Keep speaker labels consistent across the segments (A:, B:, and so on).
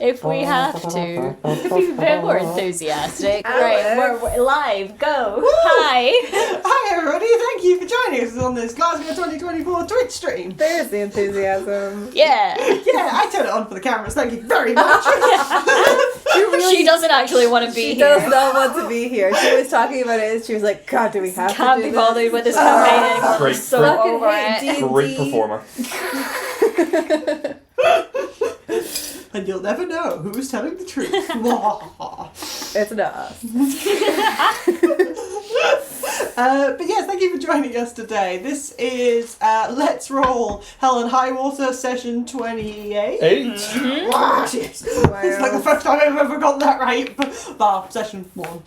A: If we have to be a bit more enthusiastic. Right, we're live. Go.
B: Woo!
A: Hi.
B: Hi everybody, thank you for joining us on this Glasgow 2024 Twitch stream.
C: There's the enthusiasm.
A: Yeah.
B: Yeah, I turned it on for the cameras, thank you very much.
A: She doesn't actually want to be
C: She
A: here.
C: does not want to be here. She was talking about it. She was like, God, do we have
A: Can't
C: to do
A: be bothered
C: this?
A: with this campaign anymore.
D: Great,
A: So
D: great.
A: over it.
C: D&D.
D: Great performer.
B: And you'll never know who's telling the truth.
C: It's not us.
B: But yes, thank you for joining us today. This is Let's Roll Hell and Highwater session 28.
D: 8?
B: Wow, jeez. It's like the first time I've ever got that right. Bar session 1.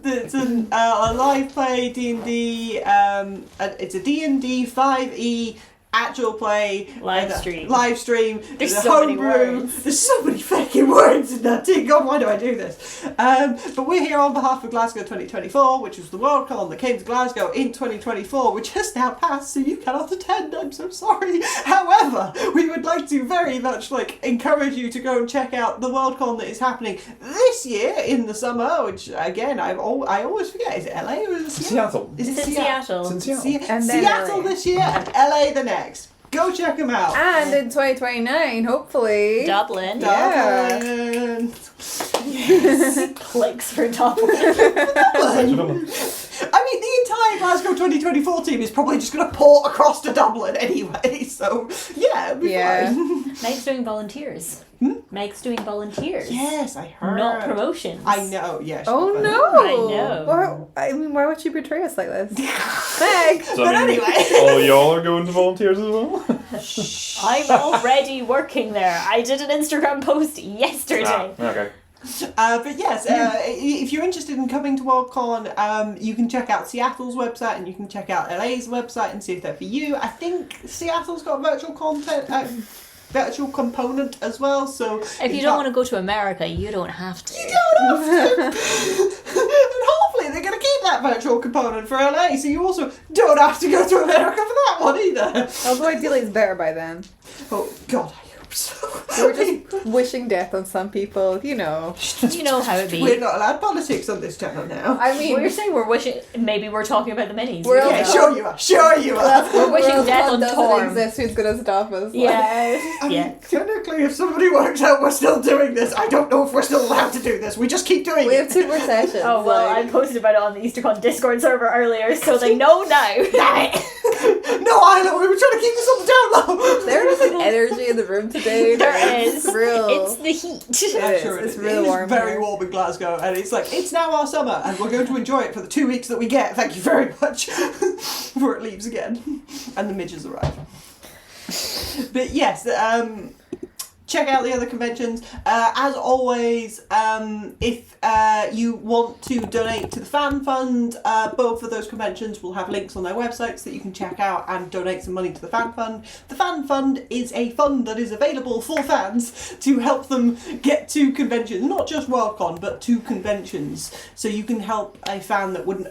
B: It's a live play D&D. It's a D&D 5e actual play.
A: Live stream.
B: Live stream.
A: There's
B: a
A: so many
B: homebrew.
A: words.
B: There's so many fucking words in that thing. God, why do I do this? But we're here on behalf of Glasgow 2024, which was the Worldcon that came to Glasgow in 2024, which has now passed, so you cannot attend. I'm so sorry. However, we would like to very much encourage you to go and check out the Worldcon that is happening this year in the summer, which again I always forget. Is it LA or is it Seattle?
D: Seattle.
B: Is it
A: It's in Seattle.
D: It's in Seattle.
C: And then
B: Seattle
C: LA.
B: this year and LA the next. Go check them out.
C: And in 2029, hopefully.
A: Dublin.
C: Yeah.
B: Dublin.
A: Clicks for Dublin.
B: Dublin. I mean, the entire Glasgow 2024 team is probably just going to port across to Dublin anyway, so yeah, it'll be fine.
A: Meg's doing volunteers. Meg's doing volunteers.
B: Yes, I heard.
A: Not promotions.
B: I know, yes.
C: Oh no!
A: I know.
C: Why would you betray us like this? Meg!
D: So,
B: But anyway.
D: all y'all are going to volunteers as well?
A: I'm already working there. I did an Instagram post yesterday.
D: Okay.
B: But yes, if you're interested in coming to Worldcon, you can check out Seattle's website and you can check out LA's website and see if they're for you. I think Seattle's got virtual virtual component as well, so
A: If you don't want to go to America, you don't have to.
B: you don't have to. And hopefully they're going to keep that virtual component for LA, so you also don't have to go to America for that one either.
C: Although ideally it's better by then.
B: Oh God, I hope so.
C: We're just wishing death on some people, you know.
A: You know how it be.
B: We're not allowed politics on this channel now.
C: I mean,
A: We're saying we're wishing. Maybe we're talking about the minis.
C: We're
B: Yeah, sure you are. Sure you are.
A: We're wishing
C: World
A: death
C: Cup
A: on
C: doesn't
A: Torm.
C: exist. Who's gonna stop us?
A: Yeah.
B: I mean,
A: Yeah.
B: technically, if somebody works out we're still doing this, I don't know if we're still allowed to do this. We just keep doing
C: We
B: it.
C: have 2 more sessions.
A: Oh well, I posted about it on the EasterCon Discord server earlier, so they know now.
B: Damn it! No, Isla, we were trying to keep this on the down low.
C: There's an energy in the room today.
A: There
C: It's
A: is.
C: real.
A: It's the heat.
B: Yeah,
C: It
B: sure
C: is. It's
B: it
C: really
B: is
C: warm
B: very
C: here.
B: warm in Glasgow, and it's now our summer, and we're going to enjoy it for the 2 weeks that we get. Thank you very much. Before it leaves again, and the midges arrive. But yes, check out the other conventions. As always, if you want to donate to the fan fund, both of those conventions will have links on their websites that you can check out and donate some money to the fan fund. The fan fund is a fund that is available for fans to help them get to conventions, not just Worldcon, but to conventions. So you can help a fan that wouldn't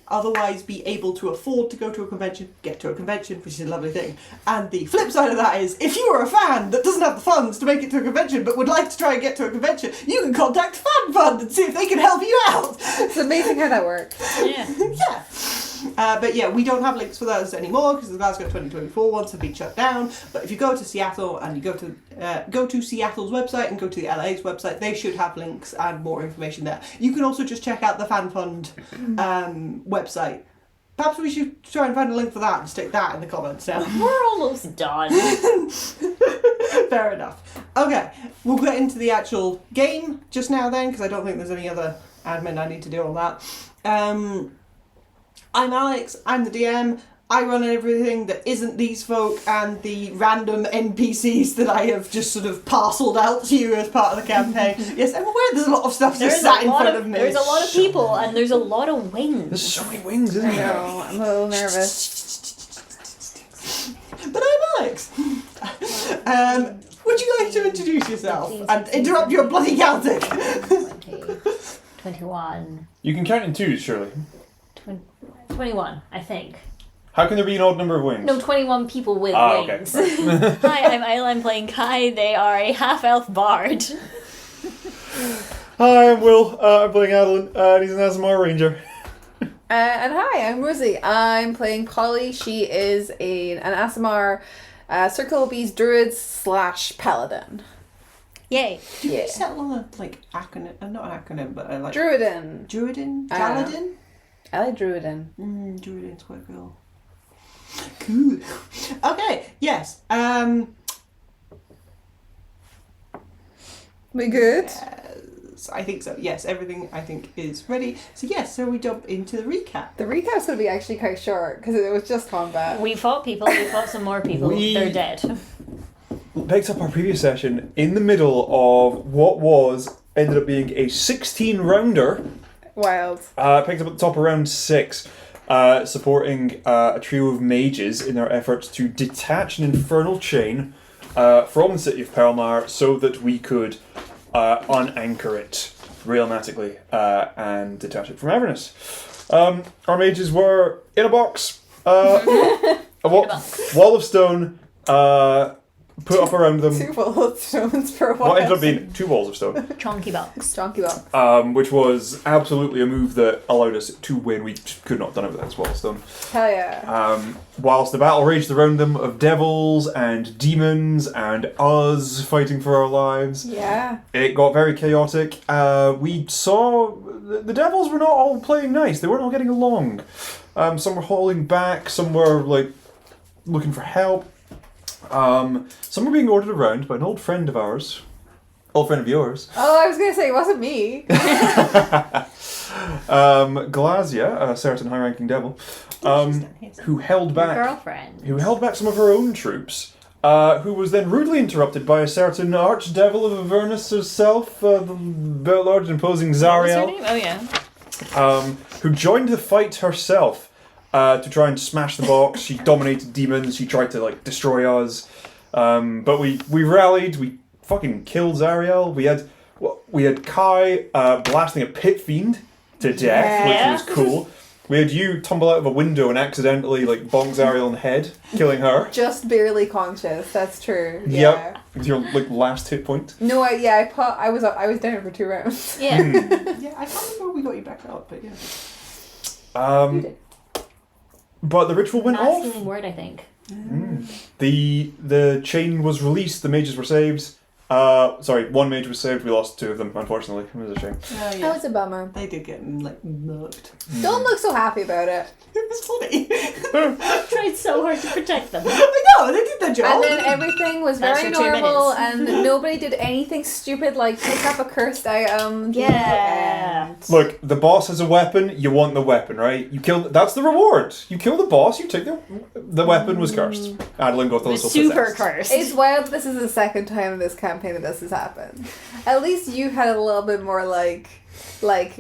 B: otherwise be able to afford to go to a convention, get to a convention, which is a lovely thing. And the flip side of that is, if you are a fan that doesn't have the funds to make it to a convention but would like to try and get to a convention, you can contact Fan Fund and see if they can help you out.
C: It's amazing how that works.
A: Yeah.
B: Yeah. But yeah, we don't have links for those anymore because the Glasgow 2024 ones have been shut down. But if you go to Seattle and you go to Seattle's website and go to the LA's website, they should have links and more information there. You can also just check out the Fan Fund website. Perhaps we should try and find a link for that and stick that in the comments now.
A: We're almost done.
B: Fair enough. Okay, we'll get into the actual game just now then, because I don't think there's any other admin I need to do on that. I'm Alex, I'm the DM. I run everything that isn't these folk and the random NPCs that I have just sort of parcelled out to you as part of the campaign. Yes, I'm aware there's a lot of stuff just sat in front of me.
A: There's a lot of people and there's a lot of
D: There's
A: wings.
D: so many wings, isn't
C: I
D: there?
C: know, I'm a little nervous.
B: But I'm Alex. Would you like to introduce yourself and interrupt your bloody Celtic?
A: 20, 21,
D: You can count in 2s, surely.
A: 21, I think.
D: How can there be an odd number of wings?
A: No, 21 people with
D: Okay.
A: wings. Hi, I'm Adolin playing Kai. They are a half-elf bard.
D: Hi, I'm Will. I'm playing Adolin, and he's an Aasimar ranger.
C: And hi, I'm Rosie. I'm playing Polly. She is an Aasimar Circle of Bees Druid / Paladin.
A: Yay.
B: Do you
C: Yeah.
B: settle on a acronym? Not an acronym, but like
C: Druidin.
B: Druidin, Paladin.
C: I like Druidin.
B: Druidin's quite cool. Cool. Okay. Yes.
C: We good?
B: Yes, I think so. Yes, everything I think is ready. So yes, so we jump into the recap.
C: The recap's going to be actually quite short because it was just combat.
A: We fought people. We fought some more people. They're dead.
D: Picked up our previous session in the middle of what ended up being a 16 rounder.
C: Wild.
D: Picked up at the top of round 6, supporting a trio of mages in their efforts to detach an infernal chain from the city of Pelmar so that we could unanchor it realmatically and detach it from Avernus. Our mages were in a box, a wall of stone put up around them.
C: 2 bullet stones per one.
D: What ended up being 2 walls of stone.
A: Chonky box.
C: Chonky box.
D: Which was absolutely a move that allowed us to win. We could not have done it without Wall of Stone.
C: Hell yeah.
D: Whilst the battle raged around them of devils and demons and us fighting for our lives,
C: Yeah.
D: it got very chaotic. We saw the devils were not all playing nice. They weren't all getting along. Some were holding back. Some were looking for help. Some were being ordered around by an old friend of ours. Old friend of yours.
C: Oh, I was going to say, it wasn't me.
D: Glazia, a certain high-ranking devil, who held back
A: Girlfriend.
D: some of her own troops, who was then rudely interrupted by a certain archdevil of Avernus herself, the large imposing
A: What's her
D: Zariel,
A: name? Oh, yeah.
D: who joined the fight herself to try and smash the box. She dominated demons. She tried to destroy us, but we rallied. We fucking killed Zariel. We had Kai blasting a pit fiend to death, which was cool. We had you tumble out of a window and accidentally bonk Zariel in the head, killing her.
C: Just barely conscious. That's true. Yeah.
D: Yep, with your last hit point.
C: No, I was down for 2 rounds.
A: Yeah.
B: Yeah, I can't remember when we got you back up, but yeah.
D: But the ritual went off.
A: Masculine word, I think.
D: The chain was released. The mages were saved. One mage was saved. We lost 2 of them, unfortunately. It was a shame.
B: Oh,
C: That
B: yeah.
C: was a bummer.
B: They did get knocked.
C: Don't look so happy about it.
B: It was funny.
A: I tried so hard to protect them.
B: I know, they did their job.
C: And then everything was
A: That's
C: very
A: your 2
C: normal,
A: minutes.
C: and nobody did anything stupid like pick up a cursed item.
A: Yeah.
C: And
D: Look, the boss has a weapon. You want the weapon, right? You kill. That's the reward. You kill the boss. You take the weapon was cursed. Adolin got
A: It
D: those
A: was super cursed.
C: it's wild. This is the second time in this campaign that this has happened. At least you had a little bit more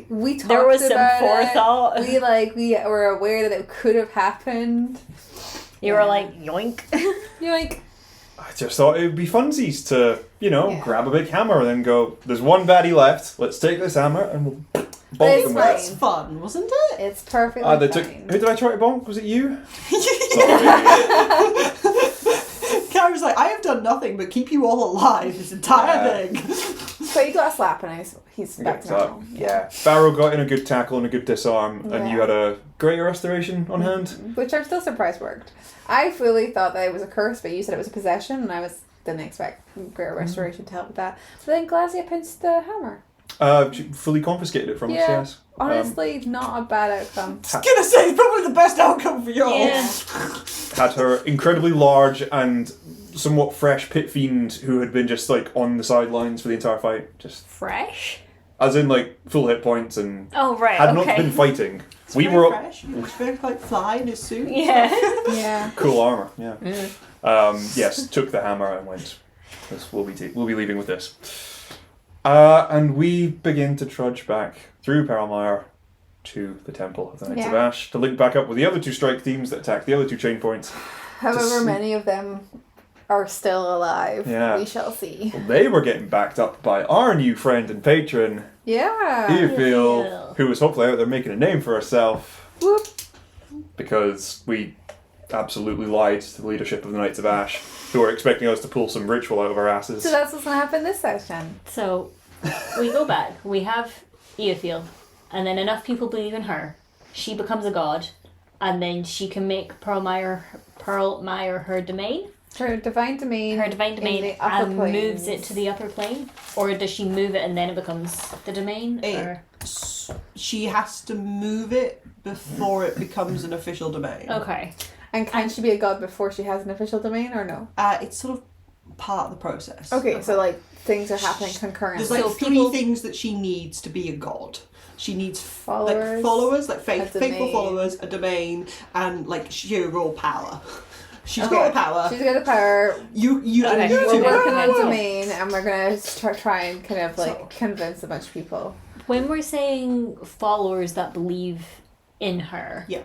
C: we talked
A: There was some
C: about
A: forethought.
C: It. We were aware that it could have happened.
A: You were like, yoink.
C: You're like,
D: I just thought it would be funsies to, grab a big hammer and then go, there's one baddie left, let's take this hammer and we'll bonk
C: It's
D: them
C: fine.
D: with
B: It's fun, wasn't it?
C: it's perfectly
D: it. They
C: fine.
D: took, who did I try to bonk? Was it you?
B: Kara was like, I have done nothing but keep you all alive this entire thing.
C: But you got a slap and he's back to normal.
D: Yeah. Barrow got in a good tackle and a good disarm, and you
C: Yeah.
D: had a greater restoration on hand.
C: Which I'm still surprised worked. I fully thought that it was a curse, but you said it was a possession, and I didn't expect Greater Restoration to help with that. But then Glazia pinched the hammer.
D: She fully confiscated it from us, yes.
C: Honestly, not a bad outcome.
B: I was gonna say, it's probably the best outcome for y'all.
A: Yeah.
D: Had her incredibly large and somewhat fresh pit fiend who had been just on the sidelines for the entire fight. Just
A: Fresh?
D: as in full hit points and
A: Oh, right,
D: had
A: okay.
D: not been fighting.
B: It's
D: We
B: very
D: were
B: fresh. He was very fly in his suit.
A: Yeah.
C: Yeah.
D: cool armor, yeah. Yes, took the hammer and went. We'll be leaving with this. And we begin to trudge back through Perilmire to the Temple of the Knights of
C: Yeah.
D: Ash to link back up with the other 2 strike teams that attacked the other 2 chain points.
C: However,
D: see-
C: many of them are still alive.
D: Yeah.
C: We shall see.
D: Well, they were getting backed up by our new friend and patron,
C: Yeah.
D: Earfeel, who was hopefully out there making a name for herself
C: Whoop.
D: because we absolutely lied to the leadership of the Knights of Ash, who are expecting us to pull some ritual out of our asses.
C: So that's what's going to happen this session.
A: So we go back. We have Eothiel, and then enough people believe in her. She becomes a god, and then she can make Pearlmire her domain.
C: Her divine domain.
A: Her divine
C: in
A: domain,
C: the upper
A: and
C: planes.
A: moves it to the upper plane, or does she move it and then it becomes the domain? Or?
B: She has to move it before it becomes an official domain.
A: Okay.
C: And can she be a god before she has an official domain or no?
B: It's sort of part of the process.
C: Okay, so like things are happening concurrently.
B: There's like
A: So
B: three
A: people-
B: things that she needs to be a god. She needs
C: Followers,
B: like
C: a
B: faithful
C: domain.
B: followers, a domain, and like sheer raw power. She's
C: Okay.
B: got the power.
C: She's got the power.
B: You
A: Okay.
B: and you
C: We're
B: two.
C: working on domain, and we're gonna try and kind of like convince a bunch of people.
A: When we're saying followers that believe in her,
B: Yeah.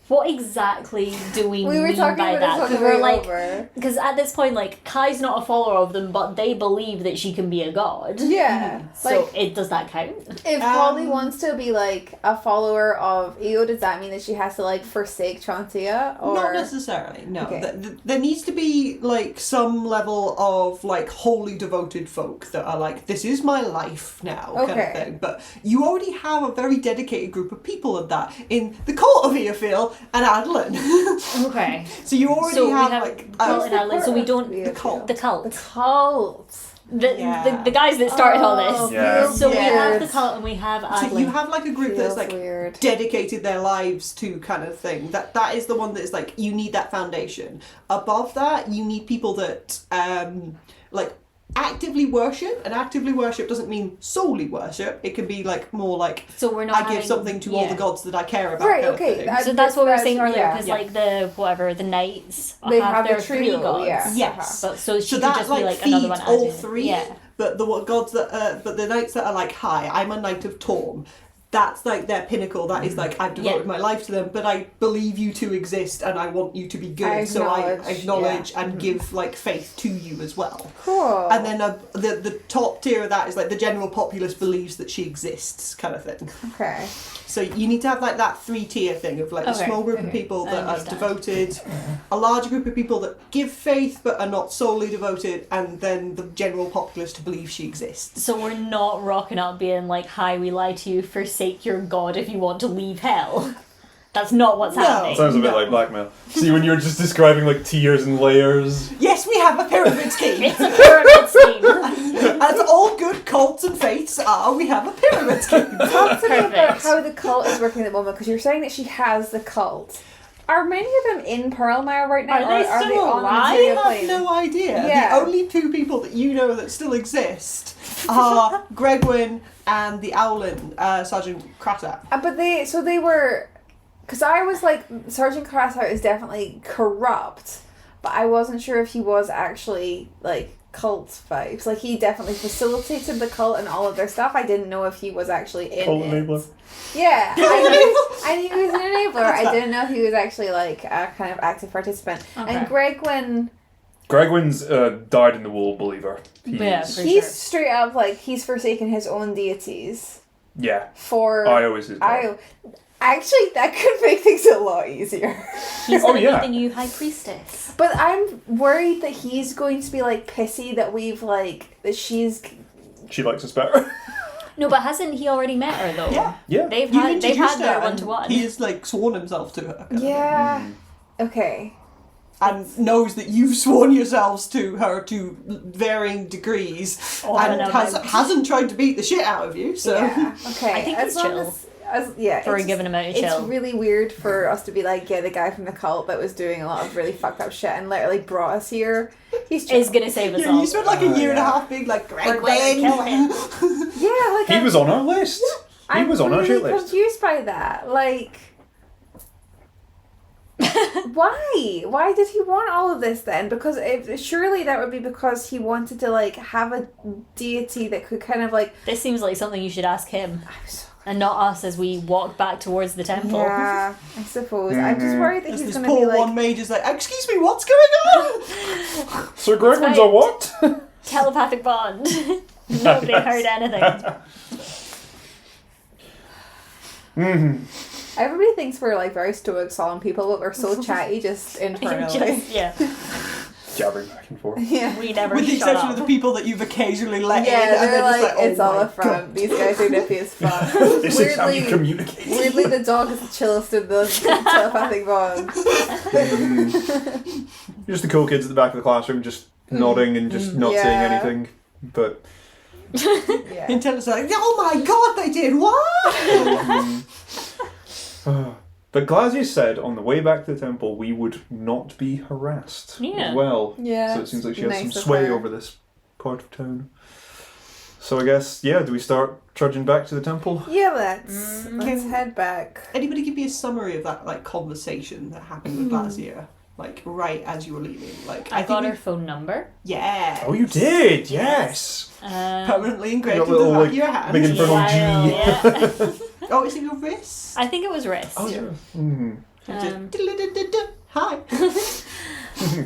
A: what exactly do we
C: We were
A: mean
C: talking
A: by
C: about
A: that?
C: this on
A: Because
C: the
A: we're
C: way
A: like,
C: over.
A: because at this point, like Kai's not a follower of them, but they believe that she can be a god.
C: Yeah,
A: So
C: like
A: does that count?
C: if Holly wants to be like a follower of Eo, does that mean that she has to like forsake Chauntea? Or
B: Not necessarily, no.
C: Okay.
B: There needs to be like some level of like wholly devoted folk that are like, this is my life now, kind of
C: Okay.
B: thing. But you already have a very dedicated group of people of that in the Court of Eofil and Adolin.
A: Okay.
B: So you already
A: So we
B: have
A: have
B: like
A: cult and Adelaide, so we don't
C: The
B: cult.
A: the cult.
C: The cult.
A: The guys that started all this.
D: Yeah.
C: feels
A: So we have
C: weird.
A: the cult and we have
B: So
A: Adelaide.
B: you have like a group that's
C: Feels
B: like
C: weird.
B: dedicated their lives to kind of thing. That is the one that is like, you need that foundation. Above that, you need people that like actively worship, and actively worship doesn't mean solely worship. It can be like more like,
A: So we're not
B: I give
A: having-
B: something to all the
A: yeah.
B: gods that I care about.
C: Right,
B: kind of
C: okay,
B: thing.
C: that-
A: So that's what we were saying
C: That's-
A: earlier,
C: yeah.
A: because
B: Yeah.
A: like the knights
C: They
A: have
C: have
A: their
C: the
A: three
C: trio,
A: gods.
C: yeah.
B: Yes.
A: But so she
B: So
A: could
B: that
A: just
B: like
A: be like
B: feeds
A: another one.
B: all
A: added.
B: three.
A: Yeah.
B: But the gods that but the knights that are like, hi, I'm a knight of Torm. That's like their pinnacle. That is like, I've devoted
A: Yeah.
B: my life to them, but I believe you to exist and I want you to be good.
C: I
B: So I
C: acknowledge,
B: acknowledge
C: yeah.
B: and give like faith to you as well.
C: Cool.
B: And then the top tier of that is like the general populace believes that she exists, kind of thing.
C: Okay.
B: So you need to have like that 3-tier thing of like a
A: Okay,
B: small group of
C: okay.
B: people
A: I
B: that are
A: understand.
B: devoted, a large group of people that give faith but are not solely devoted, and then the general populace to believe she exists.
A: So we're not rocking up being like, "Hi, we lie to you. Forsake your god if you want to leave hell." That's not what's
B: No.
A: happening.
D: Sounds a bit
B: No.
D: like blackmail. See, when you're just describing like tiers and layers.
B: Yes, we have a pyramid scheme.
A: It's a pyramid scheme.
B: As all good cults and faiths are, we have a pyramid scheme.
C: Talk to me about
A: Perfect.
C: how the cult is working at the moment, because you're saying that she has the cult. Are many of them in Pearlmire right now?
A: Are they
C: or are they
A: still
C: on
A: alive?
C: the
B: I
C: material
B: have
C: plane?
B: no idea.
C: Yeah.
B: The only two people that you know that still exist are Gregwin and the Owlin, Sergeant Crassat.
C: But they were, because I was like, Sergeant Crassout is definitely corrupt, but I wasn't sure if he was actually like cult vibes. Like he definitely facilitated the cult and all of their stuff. I didn't know if he was actually in
D: Cult
C: it.
D: enabler.
C: Yeah, I knew he was an enabler. I didn't know he was actually like a kind of active participant.
A: Okay.
C: And Gregwin,
D: Gregwin's died in the wool believer.
A: Yeah, for
C: he's
A: sure.
C: straight up like he's forsaken his own deities
D: Yeah.
C: for
D: Io is his god.
C: Io. Actually, that could make things a lot easier.
A: He's
D: Oh,
A: gonna
D: yeah.
A: be the new high priestess.
C: But I'm worried that he's going to be like pissy that we've like that she's.
D: She likes us better.
A: No, but hasn't he already met her though?
B: Yeah.
D: Yeah.
A: They've
B: You've
A: had
B: introduced
A: their
B: her, and
A: 1-to-1.
B: he has like sworn himself to her. kind of thing.
C: Yeah. Okay.
B: And knows that you've sworn yourselves to her to varying degrees,
A: Oh,
B: and
A: no,
B: hasn't tried to beat the shit out of you. So
C: Yeah. Okay.
A: I think
C: as
A: he's
C: long
A: chill.
C: yeah.
A: For a
C: it's-
A: given amount of
C: It's
A: chill.
C: really weird for us to be like, yeah, the guy from the cult that was doing a lot of really fucked up shit and literally brought us here. He's chill.
A: Is gonna save us
B: yeah,
A: all.
B: you spent like a year and a
D: yeah.
B: half being like,
A: We're gonna
B: Greg
A: kill him.
C: Yeah, like
D: He was on our list. He was on our shit
C: really
D: list.
C: confused by that. Like, why? Why did he want all of this then? Because surely that would be because he wanted to like have a deity that could kind of like.
A: This seems like something you should ask him,
C: I'm so
A: and not us as we walk back towards the temple.
C: Yeah, I suppose. I'm just worried that
B: As
C: he's
B: this
C: going to be
B: poor
C: like.
B: one mage is like, excuse me, what's going on?
D: Sir Gregwin's a
A: right.
D: what?
A: Telepathic bond. Nobody heard anything.
C: I Everybody thinks we're like very stoic, solemn people, but we're so chatty just internally.
A: Yeah.
D: Jabbering back and forth.
C: Yeah.
A: We never
B: With the
A: shut
B: exception
A: up.
B: of the people that you've occasionally let in,
C: Yeah,
B: and
C: they're
B: then
C: like, it's
B: oh
C: all
B: my
C: a front.
B: God.
C: These guys are nippy as fuck.
D: This is how you communicate.
C: Weirdly, the dog is the chillest of the telepathic bonds.
D: Just the cool kids at the back of the classroom just nodding and just not saying
C: Yeah.
D: anything. But
C: Yeah.
B: Intelligence like, oh my God, they did what?
D: but Glazius said on the way back to the temple we would not be harassed
A: Yeah.
D: as well.
C: Yeah.
D: So it seems like she has
C: Nice
D: some
C: of
D: sway
C: her.
D: over this part of town. So I guess, yeah, do we start trudging back to the temple?
C: Yeah, let's head back.
B: Anybody give me a summary of that like conversation that happened with Glazier? Like right as you were leaving. Like
A: I got
B: think
A: her phone number.
B: Yeah.
D: Oh, you did! Yes!
B: Permanently engraved
D: Got
B: into the
D: little,
B: back
D: like,
B: of your hand.
D: big infernal G.
A: Yeah.
B: Oh, it's in your wrist.
A: I think it was wrist.
D: Oh, yeah. Mm.
B: Just hi.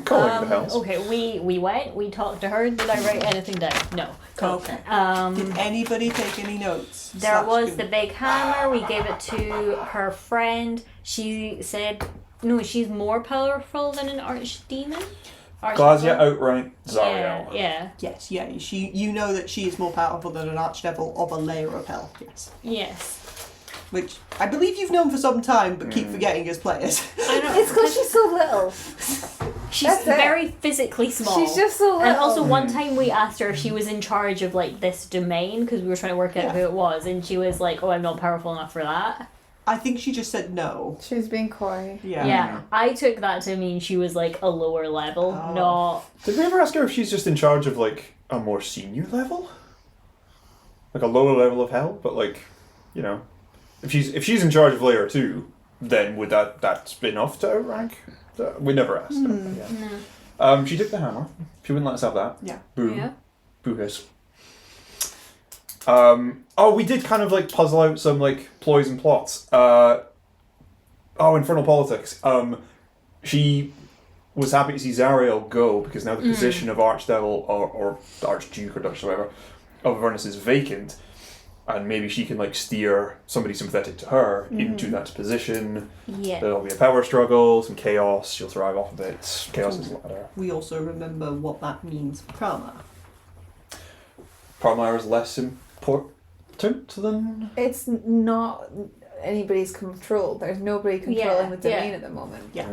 D: Calling the bells.
A: Okay, we went, we talked to her. Did I write anything down? No. Cool.
B: Okay. Did anybody take any notes?
A: There was
B: Slash
A: the big hammer. We gave it to her friend. She said, no, she's more powerful than an archdemon.
D: Glazia outright Zariel.
A: Yeah.
B: Yes, yeah. You know that she is more powerful than an archdevil of a layer of hell. Yes.
A: Yes.
B: Which I believe you've known for some time, but keep forgetting as players.
A: I know.
C: It's because she's so little.
A: She's
C: That's it.
A: very physically small.
C: She's just so little.
A: And also, one time we asked her if she was in charge of like this domain because we were trying to work out who it was, and she was like, "Oh, I'm not powerful enough for that."
B: I think she just said no.
C: She's being coy.
B: Yeah.
A: Yeah, I took that to mean she was like a lower level, not.
D: Did we ever ask her if she's just in charge of like a more senior level? Like a lower level of hell? But like, you know, if she's in charge of layer 2, then would that's enough to outrank? We never asked her. Yeah.
A: No.
D: She took the hammer. She wouldn't let us have that.
B: Yeah.
D: Boo.
A: Yeah.
D: Boo hiss. We did kind of like puzzle out some like ploys and plots. Infernal politics. She was happy to see Zariel go because now the position of Archdevil or Archduke or Duchess or whatever of Avernus is vacant, and maybe she can like steer somebody sympathetic to her into that position.
A: Yeah.
D: There'll be a power struggle, some chaos. She'll thrive off of it. Chaos is ladder.
B: We also remember what that means for Prama.
D: Parmire is less important than.
C: It's not anybody's control. There's nobody controlling the domain
A: yeah.
C: at the moment.
B: Yeah.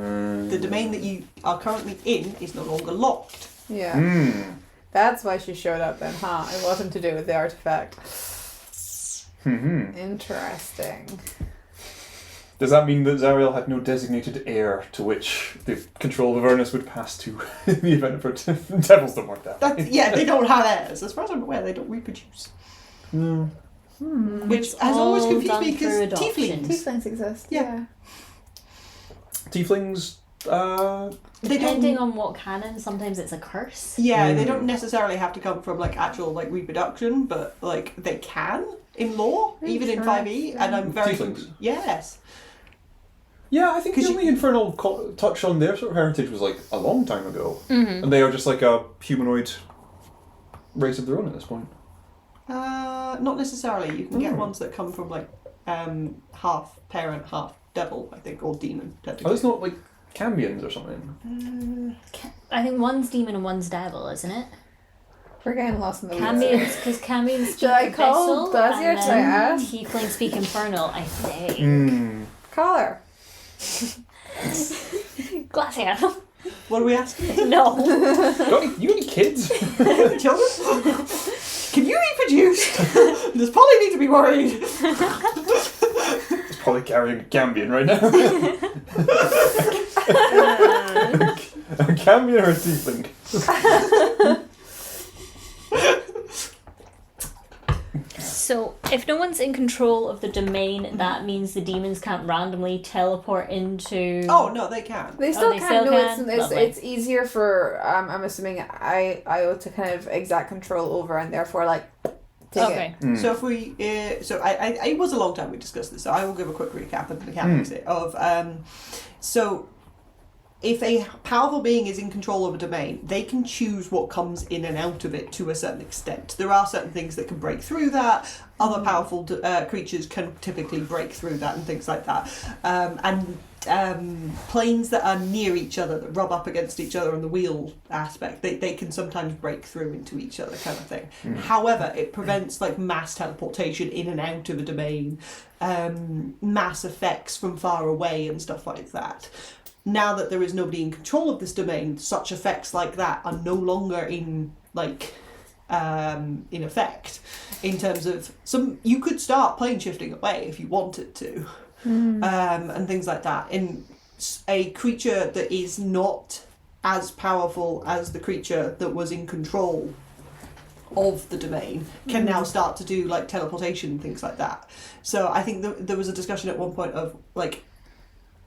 B: The domain that you are currently in is no longer locked.
C: Yeah. That's why she showed up then, huh? It wasn't to do with the artifact. Interesting.
D: Does that mean that Zariel had no designated heir to which the control of Avernus would pass to in the event of her devils don't work that?
B: They don't have heirs. As far as I'm aware, they don't reproduce. Which has always
A: all
B: confused
A: done
B: me because
A: through adoption.
B: tieflings.
C: Tieflings exist.
B: Yeah.
D: Tieflings,
B: They
A: Depending
B: don't.
A: on what canon, sometimes it's a curse.
B: Yeah, they don't necessarily have to come from like actual like reproduction, but like they can in lore, even in 5e, and I'm very
D: Tieflings?
B: yes.
D: yeah, I think the only infernal touch on their sort of heritage was like a long time ago, and they are just like a humanoid race of their own at this point.
B: Not necessarily. You can get ones that come from like half parent, half devil, I think, or demon.
D: Oh, it's not like Cambions or something.
A: I think one's demon and one's devil, isn't it?
C: We're getting lost in the weeds.
A: Cambions, because Cambions speak
C: Should I call
A: Abyssal,
C: Glazier?
A: and
C: Should I
A: then
C: ask?
A: Tieflings speak Infernal, I think.
C: Call her.
A: Glazier.
B: What are we asking?
A: No.
D: You got any kids?
B: Children? Can you reproduce? Does Polly need to be worried?
D: It's probably carrying a Cambion right now. A Cambion or a Tiefling?
A: So, if no one's in control of the domain, that means the demons can't randomly teleport into...
B: Oh no, they can.
C: They still
A: they
C: can.
A: still
C: No,
A: can?
C: it's
A: Lovely.
C: it's easier for I'm assuming Io to kind of exact control over and therefore like take
A: Okay.
C: it.
B: So if we, I it was a long time we discussed this, so I will give a quick recap of the mechanics of. So if a powerful being is in control of a domain, they can choose what comes in and out of it to a certain extent. There are certain things that can break through that. Other powerful creatures can typically break through that and things like that. Planes that are near each other, that rub up against each other on the wheel aspect, they can sometimes break through into each other, kind of thing. However, it prevents like mass teleportation in and out of a domain, mass effects from far away and stuff like that. Now that there is nobody in control of this domain, such effects like that are no longer in effect. In terms of you could start plane shifting away if you wanted to, and things like that. In a creature that is not as powerful as the creature that was in control of the domain can now start to do like teleportation and things like that. So I think there was a discussion at one point of like,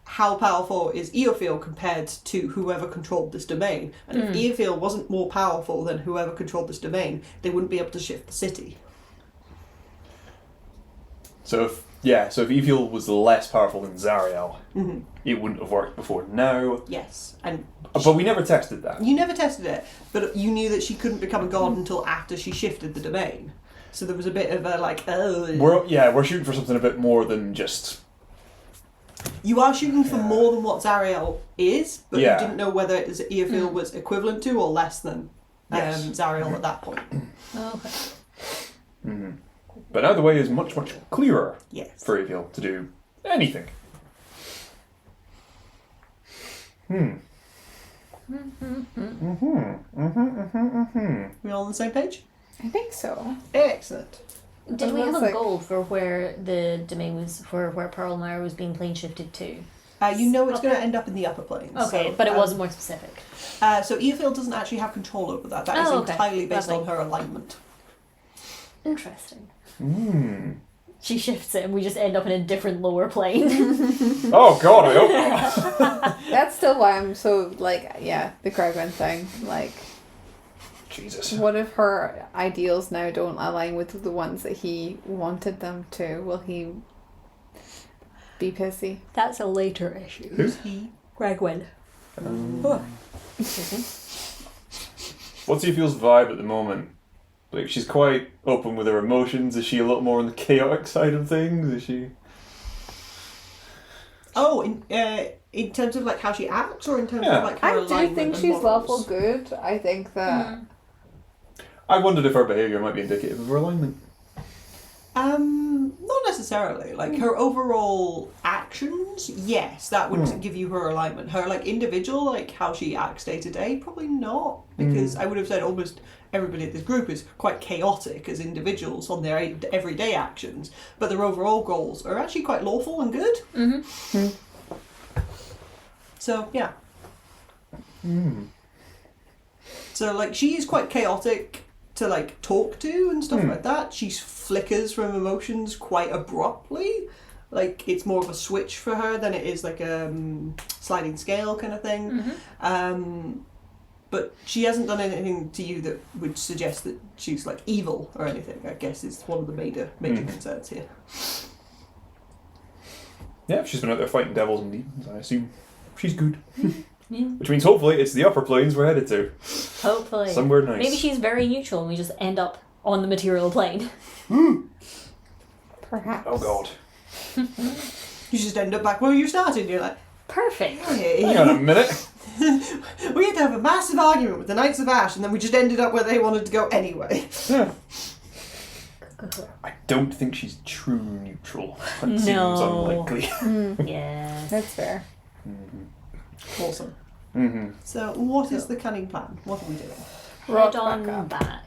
B: how powerful is Eofiel compared to whoever controlled this domain? And if Eofiel wasn't more powerful than whoever controlled this domain, they wouldn't be able to shift the city.
D: So if Eofiel was less powerful than Zariel, it wouldn't have worked before now.
B: Yes, and
D: but we never tested that.
B: You never tested it, but you knew that she couldn't become a god until after she shifted the domain. So there was a bit of a like,
D: We're shooting for something a bit more than just.
B: You are shooting for more than what Zariel is, but
D: Yeah.
B: you didn't know whether Eofiel was equivalent to or less than Zariel at that point.
A: Oh, okay.
D: But now the way is much, much clearer
B: Yes.
D: for Eofiel to do anything.
B: We all on the same page?
C: I think so.
B: Excellent.
A: Did we
C: It
A: have
C: looks
A: a
C: like-
A: goal for where the domain was, for where Pearlmire was being plane shifted to?
B: You know it's going to end up in the upper planes.
A: Okay,
B: so,
A: but it wasn't more specific.
B: So Eofiel doesn't actually have control over that. That is
A: Oh, okay.
B: entirely based
A: Lovely.
B: on her alignment.
A: Interesting.
D: Mm.
A: She shifts it and we just end up in a different lower plane.
D: Oh God, I hope not.
C: That's still why I'm so like, the Cragman thing. Like,
D: Jesus.
C: what if her ideals now don't align with the ones that he wanted them to? Will he be pissy?
A: That's a later issue.
D: Who's
B: He.
A: Gragwin.
D: What's Eofiel's vibe at the moment? Like, she's quite open with her emotions. Is she a lot more on the chaotic side of things? Is she?
B: Oh, in terms of like how she acts, or in terms
D: Yeah.
B: of like her
C: I do
B: alignment
C: think
B: and
C: she's
B: morals?
C: lawful good. I think that
D: I wondered if her behaviour might be indicative of her alignment.
B: Not necessarily. Like her overall actions, yes, that would give you her alignment. Her like individual, like how she acts day to day, probably not. Because I would have said almost everybody at this group is quite chaotic as individuals on their everyday actions, but their overall goals are actually quite lawful and good. So yeah. So like she is quite chaotic to like talk to and stuff like that. She flickers from emotions quite abruptly. Like it's more of a switch for her than it is like a sliding scale kind of thing. But she hasn't done anything to you that would suggest that she's like evil or anything, I guess is one of the major concerns here.
D: Yeah, she's been out there fighting devils and demons. I assume she's good.
A: Yeah.
D: Which means hopefully it's the upper planes we're headed to.
A: Hopefully.
D: Somewhere nice.
A: Maybe she's very neutral and we just end up on the material plane.
C: perhaps.
D: Oh God.
B: You just end up back where you started. You're like,
A: Perfect.
B: hey.
D: Hang on a minute.
B: We had to have a massive argument with the Knights of Ash, and then we just ended up where they wanted to go anyway.
D: Yeah. I don't think she's true neutral. That seems
A: No.
D: unlikely.
A: Yeah.
C: That's fair.
B: Awesome.
D: Mm-hmm.
B: So, what is the cunning plan? What are we doing?
C: Rock
A: Head on
C: back up.
A: back.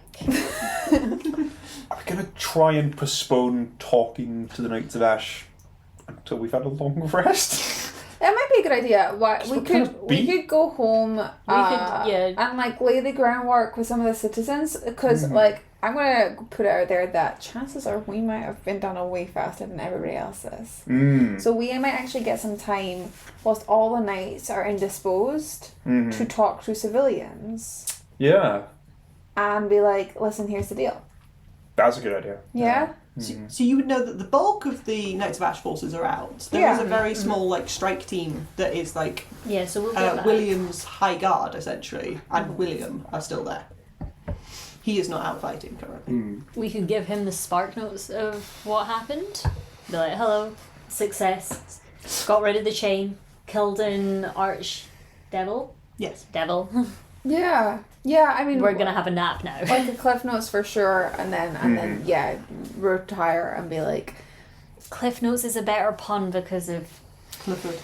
D: I'm gonna try and postpone talking to the Knights of Ash until we've had a long rest.
C: That might be a good idea. What we
D: What kind
C: could
D: of
C: we
D: beat?
C: could go home
A: yeah.
C: and like lay the groundwork with some of the citizens because like I'm gonna put it out there that chances are we might have been done away faster than everybody else is. So we might actually get some time whilst all the knights are indisposed to talk to civilians
D: Yeah.
C: and be like, listen, here's the deal.
D: That's a good idea.
C: Yeah.
B: So you would know that the bulk of the Knights of Ash forces are out. There is a very small like strike team that is like
A: Yeah, so we'll get that.
B: William's high guard essentially, and William are still there. He is not out fighting currently.
A: We could give him the spark notes of what happened. Be like, hello, success, got rid of the chain, killed an arch devil.
B: Yes.
A: Devil.
C: Yeah. Yeah, I mean...
A: We're gonna have a nap now.
C: Like the Cliff Notes for sure, and then retire and be like...
A: Cliff Notes is a better pun because of...
B: Clifford.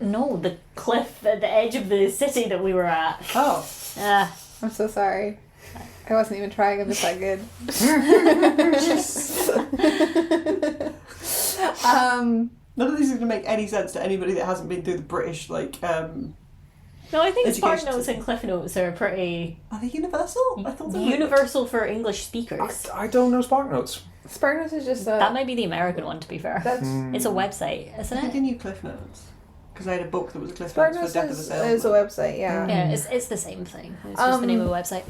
A: No, the cliff at the edge of the city that we were at.
B: Oh.
C: I'm so sorry. I wasn't even trying, I'm just that good.
B: None of these is going to make any sense to anybody that hasn't been through the British, like,
A: No, I think Spark
B: education
A: Notes
B: system.
A: and Cliff Notes are pretty
B: Are they universal? I thought they were.
A: universal for English speakers.
D: I don't know Spark Notes.
C: Spark Notes is just a...
A: That might be the American one, to be fair.
C: That's...
A: It's a website,
B: I
A: isn't
B: think I
A: it?
B: knew Cliff Notes. Because I had a book that was a Cliff
C: Spark
B: Notes
C: Notes
B: for Death of the
C: is
B: Salesman.
C: a website, yeah.
A: Yeah, it's the same thing. It's just the name of the website.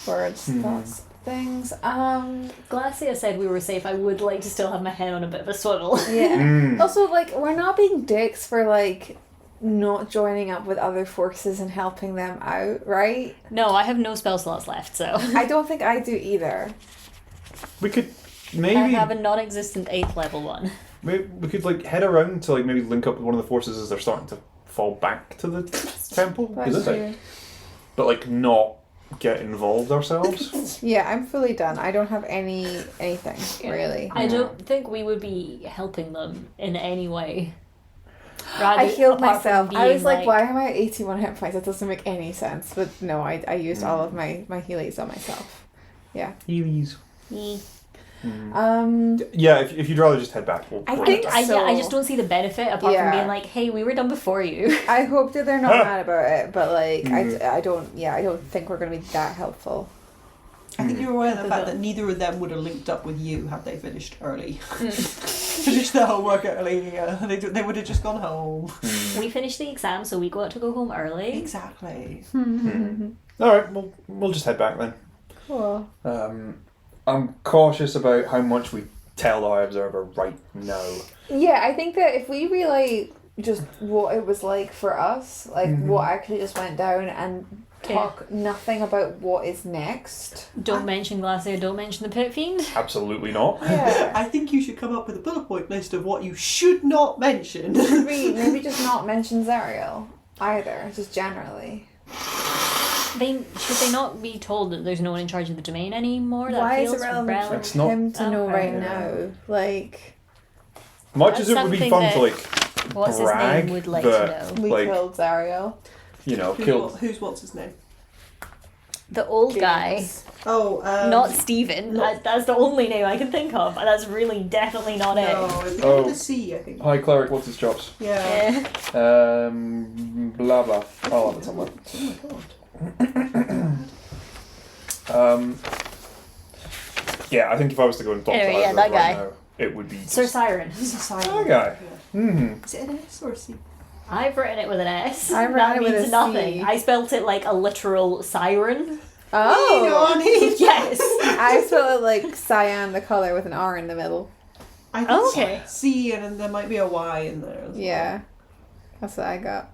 C: Words, thoughts, things.
A: Glacia said we were safe. I would like to still have my head on a bit of a swivel.
C: Yeah. Also, like, we're not being dicks for, like, not joining up with other forces and helping them out, right?
A: No, I have no spell slots left, so
C: I don't think I do either.
D: We could
A: I
D: maybe
A: have a non-existent 8th level one.
D: we could like head around to like maybe link up with one of the forces as they're starting to fall back to the temple. 'Cause
C: That's
D: it's like-
C: true.
D: but like not get involved ourselves.
C: Yeah, I'm fully done. I don't have anything, really.
A: I don't think we would be helping them in any way.
C: I healed
A: apart from
C: myself. I was
A: being
C: like, why am I at 81 hit points? That doesn't make any sense. But no, I used all of my healies on myself. Yeah.
D: Heelys.
C: Yeah,
D: if you'd rather just head back, we'll
C: I
D: we'll
C: think
D: head back.
C: so.
A: I just don't see the benefit apart
C: Yeah.
A: from being like, hey, we were done before you.
C: I hope that they're not mad about it, but like, I don't think we're going to be that helpful.
B: I think you're aware of the fact that neither of them would have linked up with you had they finished early. Finished their homework early. They would have just gone home.
A: We finished the exam, so we got to go home early.
B: Exactly.
D: All right, we'll just head back then.
C: Cool.
D: I'm cautious about how much we tell the High Observer right now.
C: Yeah, I think that if we relay just what it was like for us, like what actually just went down, and talk nothing about what is next.
A: Don't mention Glacier, don't mention the Pit Fiend.
D: Absolutely not.
C: Yeah.
B: I think you should come up with a bullet point list of what you should not mention.
C: Maybe just not mention Zariel either, just generally.
A: Should they not be told that there's no one in charge of the domain anymore? That
C: Why is
A: feels
C: it relevant
A: relevant.
D: It's
C: for
D: not-
C: him to know
A: Okay.
C: right
D: Yeah.
C: now? Like,
D: Much as it would be
A: Something
D: fun
A: that-
D: to like
A: What's his
D: brag
A: name would like
D: that,
A: to know.
C: we
D: like,
C: killed Zariel.
D: you know, killed.
B: Who's what's his name?
A: The old guy,
C: James.
B: Oh,
A: not Stephen. That's the only name I can think of, and that's really definitely not
B: No,
A: it.
B: it's
D: Oh.
B: with a C, I think.
D: High cleric, what's his chops?
B: Yeah.
A: Yeah.
D: Blah blah. I'll have it somewhere.
B: Oh my god.
D: Yeah, I think if I was to go and talk
A: Anyway,
D: to High
A: yeah,
D: Observer
A: that guy.
D: right now, it would be
A: Sir
D: just-
A: Siren.
B: He's a
D: that
B: silent
D: guy.
B: Yeah.
D: Mm-hmm.
B: Is it an S or a C?
A: I've written it with an S.
C: I've
A: that
C: written it with
A: means
C: a
A: nothing.
C: C.
A: I spelt it like a literal siren.
C: Oh!
A: Yes.
C: I spelled it like cyan, the colour, with an R in the middle.
B: I think
A: Okay.
B: C and then there might be a Y in there as
C: Yeah. That's what I got.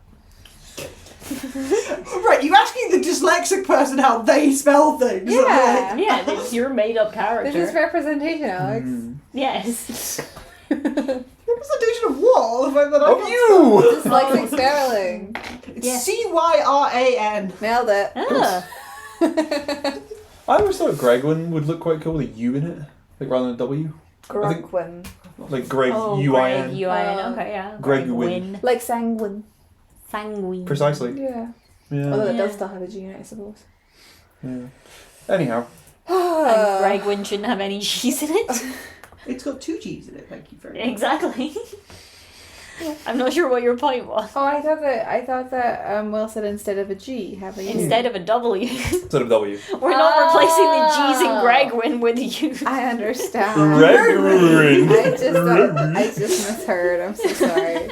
B: well. Right, you're asking the dyslexic person how they spell things.
C: Yeah.
A: Yeah, it's your made up
C: This
A: character.
C: is representation, Alex.
A: Yes.
B: Representation of what? If I'm not
D: Of you!
C: Dyslexic spelling.
B: It's
A: Yeah.
B: CYRAN.
C: Nailed it.
A: Ah.
D: I always thought Gregwin would look quite cool with a U in it, like rather than a W.
C: Grogwin.
D: Like Greg
A: Oh,
D: UIN.
A: Greg, UIN. Okay, yeah.
D: Greg
A: Win.
C: Like sanguine.
A: Sanguine.
D: Precisely.
C: Yeah.
D: Yeah.
C: Although it
A: Yeah.
C: does still have a G in it, I suppose.
D: Yeah. Anyhow,
A: And Greg Win shouldn't have any G's in it.
B: It's got 2 G's in it, thank you very much.
A: Exactly. I'm not sure what your point was.
C: Oh, I thought that Will said instead of a G, have a U.
A: Instead of a W.
D: instead of W.
A: We're not replacing the G's in
C: Oh.
A: Gregwin with a U.
C: I understand.
D: Gregwin.
C: I just misheard. I'm so sorry.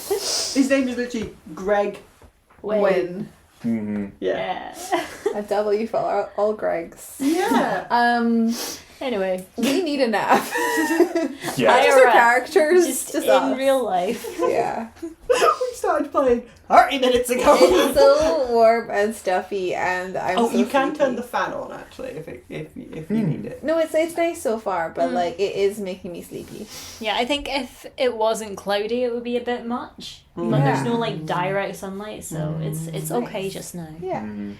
B: His name is literally Greg.
C: Win.
D: Mm-hmm.
B: Yeah.
A: Yeah.
C: A W for all Gregs.
B: Yeah.
A: Anyway,
C: We need a nap.
D: Yeah.
C: Not just our
A: IRL.
C: characters,
A: just
C: just
A: in
C: us.
A: real life.
C: Yeah.
B: We started playing 30 minutes ago.
C: It's so warm and stuffy, and I'm
B: Oh,
C: so
B: you can
C: sleepy.
B: turn the fan on actually if you need it.
C: No, it's nice so far, but like it is making me sleepy.
A: Yeah, I think if it wasn't cloudy, it would be a bit much. But
C: Yeah.
A: there's no like direct sunlight, so it's okay just now.
C: Yeah.
D: Mm.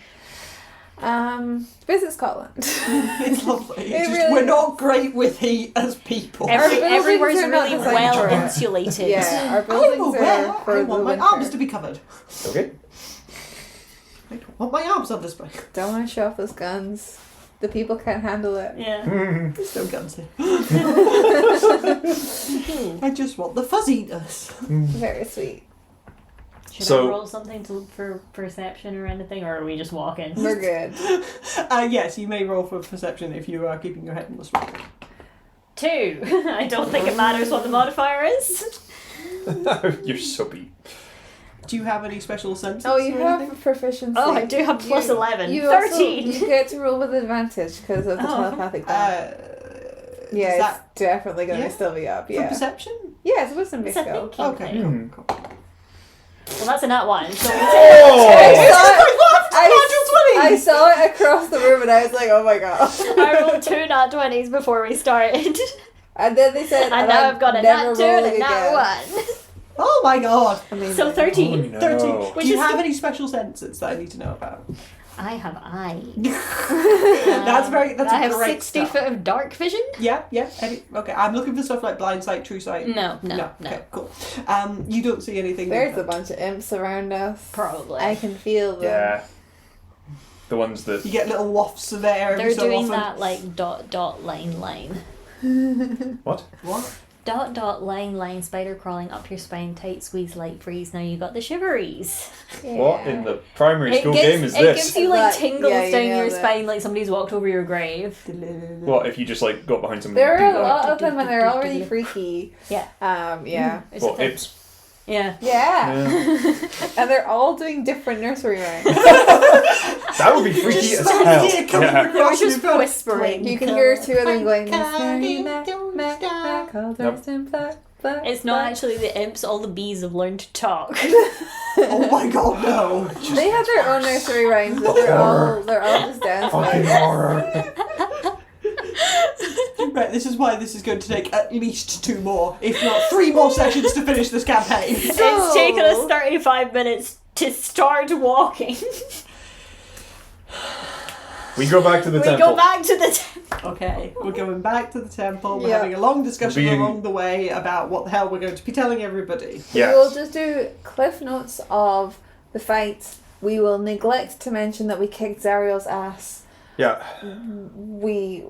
C: Visit Scotland.
B: It's lovely.
C: It
B: It's just
C: really
B: we're not great with heat as people.
C: buildings
A: Everywhere's
C: are not
A: really
C: designed
A: well
C: for it.
A: insulated.
C: Yeah, our
B: I'm
C: buildings
B: aware.
C: are for
B: I
C: the
B: want my
C: winter.
B: arms to be covered.
D: Okay.
B: I don't want my arms on display.
C: Don't want to show off those guns. The people can't handle it.
A: Yeah.
B: There's no guns here. I just want the fuzziness.
C: Very sweet.
A: Should
D: So-
A: I roll something for perception or anything, or are we just walking?
C: We're good.
B: Yes, you may roll for perception if you are keeping your head on the swivel.
A: 2. I don't think it matters what the modifier is.
D: You're soapy.
B: Do you have any special senses?
C: Oh, you
B: or
C: have
B: anything?
C: proficiency.
A: Oh, I do have plus 11.
C: You
A: 13.
C: Also, you get to roll with advantage because of the
A: Oh.
C: telepathic bond.
B: is
C: Yeah,
B: that
C: it's definitely going to
B: yeah?
C: still be up.
B: for
C: Yeah.
B: perception?
C: Yeah, it's wisdom
A: It's
C: based
A: a
C: go.
A: thinking
B: Okay,
A: thing.
B: cool.
A: Well, that's a nat 1. So
D: Oh!
C: I saw it across the room and I was like, oh my god.
A: I rolled 2 nat 20s before we started.
C: And then they said,
A: And now I've got a
C: never
A: nat 2 and a
C: rolling
A: nat
C: again.
A: 1.
B: Oh my god!
C: Amazing.
A: So 13.
D: Oh, no.
B: 13.
A: Which
B: Do you
A: is
B: have
A: the-
B: any special senses that I need to know about?
A: I have eyes.
B: That's
A: I have
B: great
A: 60
B: stuff.
A: foot of dark vision.
B: Yeah. Okay, I'm looking for stuff like blind sight, true sight.
A: No.
B: Okay, cool. You don't see anything.
C: There's a bunch of imps around us.
A: Probably.
C: I can feel them.
D: Yeah. The ones that.
B: You get little wafts of air every
A: They're
B: so
A: doing
B: often.
A: that like dot line.
D: What?
B: What?
A: Dot line, spider crawling up your spine, tight squeeze, light freeze. Now you got the shiveries.
C: Yeah.
D: What in the primary school game is
A: it
D: this?
A: gives you like
C: That-
A: tingles
C: yeah, you
A: down your
C: nailed it.
A: spine like somebody's walked over your grave.
D: What if you just like got behind someone?
C: There
D: and
C: are
D: do
C: a
D: that?
C: lot of them and they're all really freaky.
A: Yeah.
C: Yeah.
A: It's
D: Well,
A: a thing.
D: it's.
A: Yeah.
C: Yeah.
D: Yeah.
C: And they're all doing different nursery rhymes.
D: That would be freaky
B: Just
D: as
B: like
D: hell.
B: here coming
D: Yeah.
B: across
A: They were
B: your
A: just
B: phone.
A: whispering.
C: You can hear two of them going,
B: Nope.
A: It's not actually the imps, all the bees have learned to talk.
B: Oh my god, no!
C: They have their own nursery rhymes, but they're all just
D: Fucking
C: dancing.
D: horror.
B: Right, this is why this is going to take at least 2 more, if not 3 more sessions to finish this campaign.
A: It's taken us 35 minutes to start walking.
D: We go back to the
A: We
D: temple.
A: go back to the temple.
B: Okay, we're going back to the temple. We're
C: Yeah.
B: having a long discussion
D: Being-
B: along the way about what the hell we're going to be telling everybody.
D: Yes.
C: We will just do cliff notes of the fight. We will neglect to mention that we kicked Zariel's ass.
D: Yeah.
C: We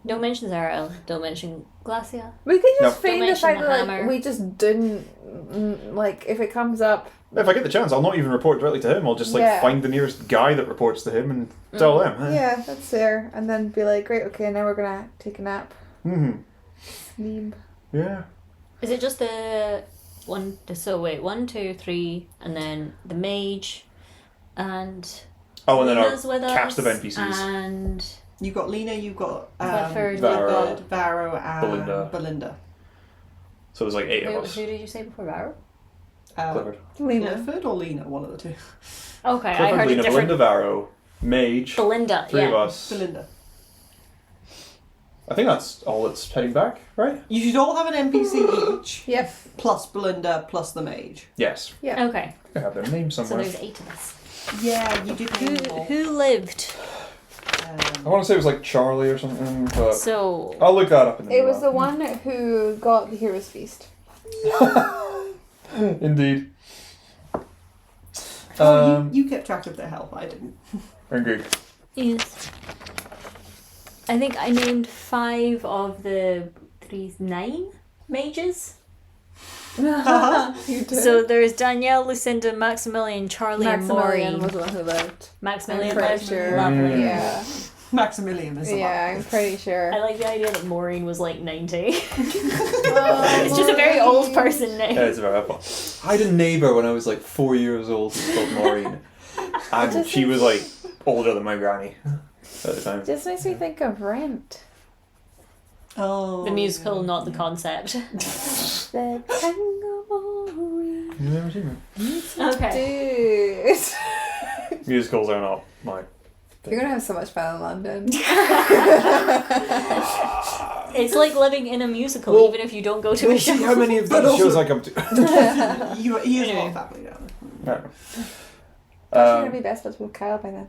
A: Don't mention Zara. Don't mention Glacia.
C: could just
D: Nope.
C: feign
A: Don't
C: the fact
A: mention
C: that
A: the
C: like
A: hammer.
C: we just didn't like if it comes up.
D: If I get the chance, I'll not even report directly to him. I'll just like
C: Yeah.
D: find the nearest guy that reports to him and tell them. eh?
C: Yeah, that's fair. And then be like, great, okay, now we're gonna take a nap.
D: Mhm.
C: Sleep.
D: Yeah.
A: Is it just the one? So wait, 1, 2, 3, and then the mage, and
D: Oh, and then our
A: Lena's with
D: cast of
A: us,
D: NPCs.
A: and
B: You've got Lena, you've got
A: Clifford,
D: Varro.
A: you've
B: Varro and
D: Belinda.
B: Belinda.
D: So there's like 8
A: got
D: of us.
A: who did you say before Varro?
D: Clifford.
C: Lena.
B: Clifford or Lena, one of the two.
A: Okay, I
D: Clifford,
A: heard
D: Lena,
A: a different.
D: Belinda, Varro, Mage,
A: Belinda,
D: 3
A: yeah.
D: of us.
B: Belinda.
D: I think that's all that's heading back, right?
B: You should all have an NPC each,
C: Yep.
B: plus Belinda, plus the mage.
D: Yes.
A: Okay,
D: I have their name
A: so
D: somewhere.
A: there's 8 of us.
B: Yeah, you did name them all.
A: Who lived?
D: I want to say it was like Charlie or something, but
A: So
D: I'll look that up in the
C: It was the
D: email.
C: one who got the hero's feast.
D: Indeed.
B: Oh, you kept track of their health, I didn't.
D: Indeed.
A: yes, I think I named 5 of the 9 mages.
C: You did.
A: So there's Danielle, Lucinda, Maximilian, Charlie,
C: Maximilian
A: and
C: was
A: Maureen.
C: the one who lived.
A: Maximilian
C: I'm pretty
A: lived.
C: sure.
A: Lovely.
D: Mm.
C: Yeah.
B: Maximilian is
C: Yeah, I'm pretty sure.
A: I like the idea that Maureen was like 90.
C: Oh,
A: It's just a very old person name.
D: Yeah, it's very helpful. I had a neighbour when I was like 4 years old called Maureen. And
C: Just
D: she was like older than my granny at the time.
C: Just makes me think of Rent.
B: Oh.
A: The musical, not the concept.
C: The tango.
D: You've never seen
A: Okay.
C: Dude.
D: Musicals are not my
C: You're gonna have so much fun in London.
A: It's like living in a musical,
D: Well,
A: even if you don't go to
D: We'll
A: a show.
D: see how many of
B: But
D: these
B: also-
D: shows I come to.
B: He has a lot of family down there.
D: No.
C: You're gonna be best buds with Kyle by then.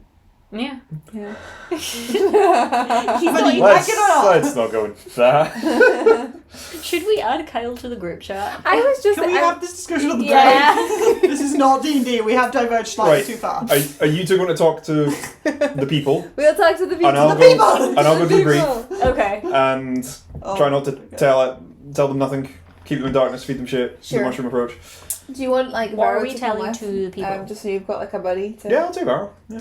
A: Yeah.
C: Yeah.
A: He's not even-
D: Let's not go into that.
A: Should we add Kyle to the group chat?
C: I was just.
B: Can we have this discussion on the
A: Yeah.
B: break? This is not D&D. We have diverged slightly
D: Right.
B: too far.
D: Are you two going to talk to the people?
C: We'll talk to the people.
D: And I'll
C: The
D: go,
C: people!
D: and I'll go
C: The
D: debrief
C: people!
A: Okay.
D: and
B: Oh,
D: try not to
B: okay.
D: tell them nothing. Keep them in darkness. Feed them shit.
C: Sure.
D: The mushroom approach.
C: Do you want like
A: What are
C: Varo
A: we
C: to come
A: telling
C: with?
A: to the people?
C: Just so you've got like a buddy to.
D: Yeah, I'll take Varro. Yeah.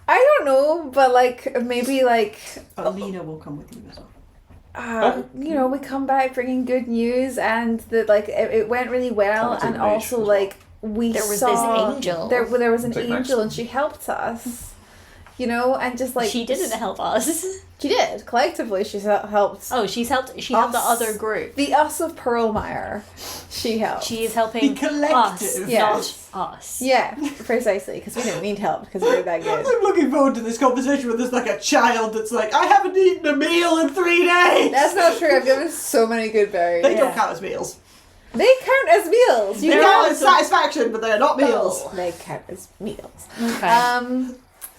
C: I don't know, but like maybe like
B: Alina will come with you as well.
C: you know, we come back bringing good news and that like it went really well,
D: I'll take
C: and
D: the mage
C: also
D: as well.
C: like we
A: There was
C: saw
A: this angel.
C: there was an
D: Take next.
C: angel and she helped us, you know, and just like
A: she didn't help us.
C: She did collectively. She helped
A: Oh, she helped the other group.
C: the us of Pearlmire. She helped.
A: She is helping
B: The collective.
A: us,
C: Yes.
A: not us.
C: Yeah, precisely, because we didn't need help because we were that good.
B: I'm looking forward to this conversation where there's like a child that's like, I haven't eaten a meal in 3 days!
C: That's not true. I've given so many good berries.
B: They don't
A: Yeah.
B: count as meals.
C: They count as meals.
B: They
C: You
B: count as
C: count
B: satisfaction, but they're not meals.
C: They count as meals.
A: Okay.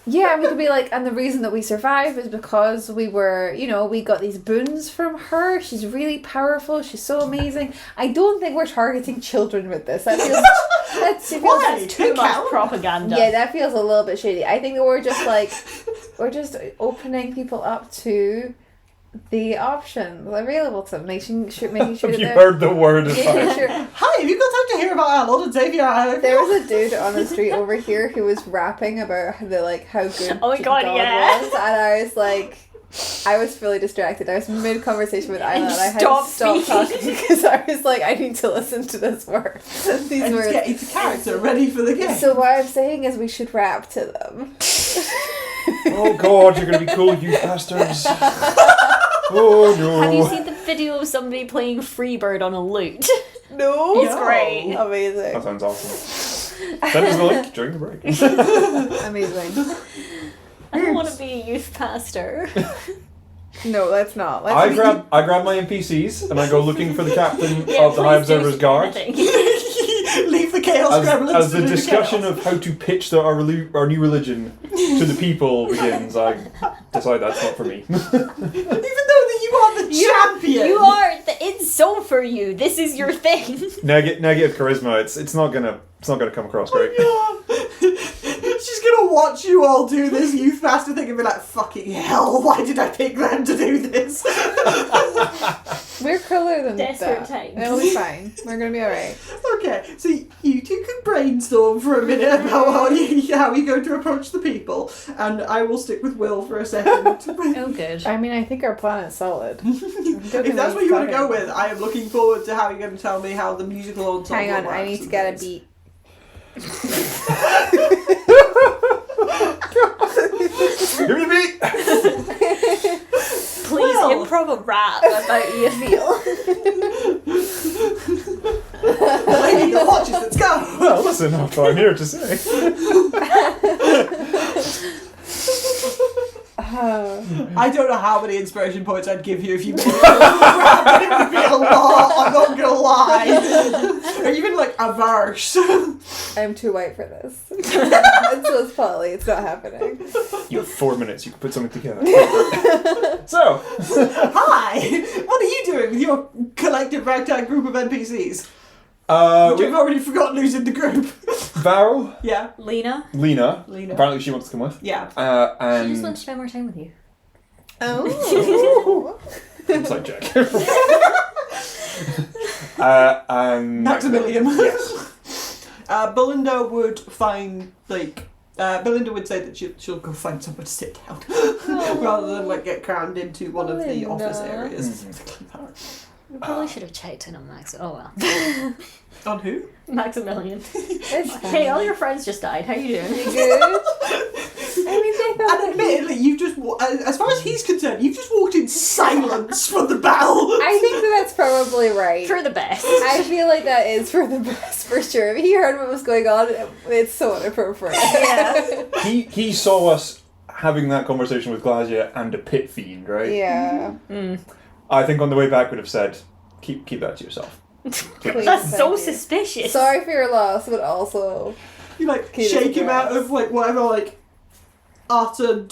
C: Yeah, we could be like, and the reason that we survive is because we were, you know, we got these boons from her. She's really powerful. She's so amazing. I don't think we're targeting children with this. That feels,
B: Why?
A: Too
B: They
A: much
B: count.
A: propaganda.
C: yeah, that feels a little bit shady. I think that we're just like, we're just opening people up to the options available to them, making sure
D: Have
C: that
D: you
C: they're
D: heard the word of
C: making
D: fire?
C: sure.
B: Hi, have you got time to hear about our Lord and Savior?
C: There was a dude on the street over here who was rapping about the like how good
A: Oh my God, yeah.
C: was, and I was like, I was fully distracted. I was mid conversation with Isla, and I had
A: Stop
C: to stop
A: speaking.
C: talking because I was like, I need to listen to this word. These
B: And
C: words.
B: get into character, ready for the game.
C: So what I'm saying is we should rap to them.
D: Oh god, you're going to be cool, you bastards. Oh no.
A: Have you seen the video of somebody playing Freebird on a lute?
C: No,
A: It's great.
D: That
C: Amazing,
D: sounds awesome. Send us the link during the break.
C: amazing.
A: I don't want to be a youth pastor.
C: No, let's not. Let's
D: I grab my NPCs and I go looking for the captain of the High
A: please do
D: Observer's Guard.
A: anything.
B: Leave the chaos gremlins
D: As
B: to
D: the
B: do
D: discussion
B: chaos.
D: of how to pitch our new religion to the people begins, I decide that's not for me.
B: Even though that you are the champion.
A: You are. It's so for you. This is your thing.
D: Negative charisma. It's not gonna come across great.
B: She's gonna watch you all do this youth master thing and be like, fucking hell, why did I pick them to do this?
C: We're cooler than
A: Desperate
C: that.
A: times.
C: It'll be fine. We're gonna be alright.
B: Okay, so you two can brainstorm for a minute about how you're going to approach the people, and I will stick with Will for a second.
A: Oh, good.
C: I mean, I think our plan is solid.
B: If that's what you want to go with, I am looking forward to how you're going to tell me how the musical ensemble
C: Hang on, I
B: works
C: need to
B: and
C: get a
B: things.
C: beat.
D: Give me a beat.
A: Please
B: Well.
A: improv a rap about you feel.
B: Lady that watches, let's go!
D: Well, listen, that's what I'm here to say.
B: I don't know how many inspiration points I'd give you if you made it, but it would be a lot, I'm not gonna lie. Or even like a verse.
C: I'm too white for this. It's so Polly. It's not happening.
D: You have 4 minutes. You can put something together. So,
B: Hi! What are you doing with your collective ragtag group of NPCs? You've already forgotten who's in the group.
D: Varro,
B: Yeah.
A: Lena,
D: Lena.
B: Lena.
D: Apparently, she wants to come with.
B: Yeah.
A: I just want
D: And
A: to spend more time with you.
C: Oh.
D: inside check. And
B: Maximilian.
D: Yes.
B: Belinda would find, like, Belinda would say that she'll go find somewhere to sit down rather than like get crammed into one of the
C: Belinda.
B: office areas.
A: We probably should have checked in on Max. Oh well.
B: On who?
A: Maximilian.
C: It's fine.
A: Hey, all your friends just died. How you doing?
C: You good? I mean, they thought
B: And admittedly, you've just, as far as he's concerned, you've just walked in silence from the battle.
C: I think that's probably right.
A: For the best.
C: I feel like that is for the best, for sure. If he heard what was going on, it's so inappropriate.
A: Yeah.
D: He saw us having that conversation with Glasia and a pit fiend, right?
C: Yeah.
D: I think on the way back would have said, keep that to yourself.
C: Please,
A: That's so
C: thank you.
A: suspicious.
C: Sorry for your loss, but also...
B: You like
C: Keep
B: shake
C: it
B: him out
C: dressed.
B: of like whatever like utter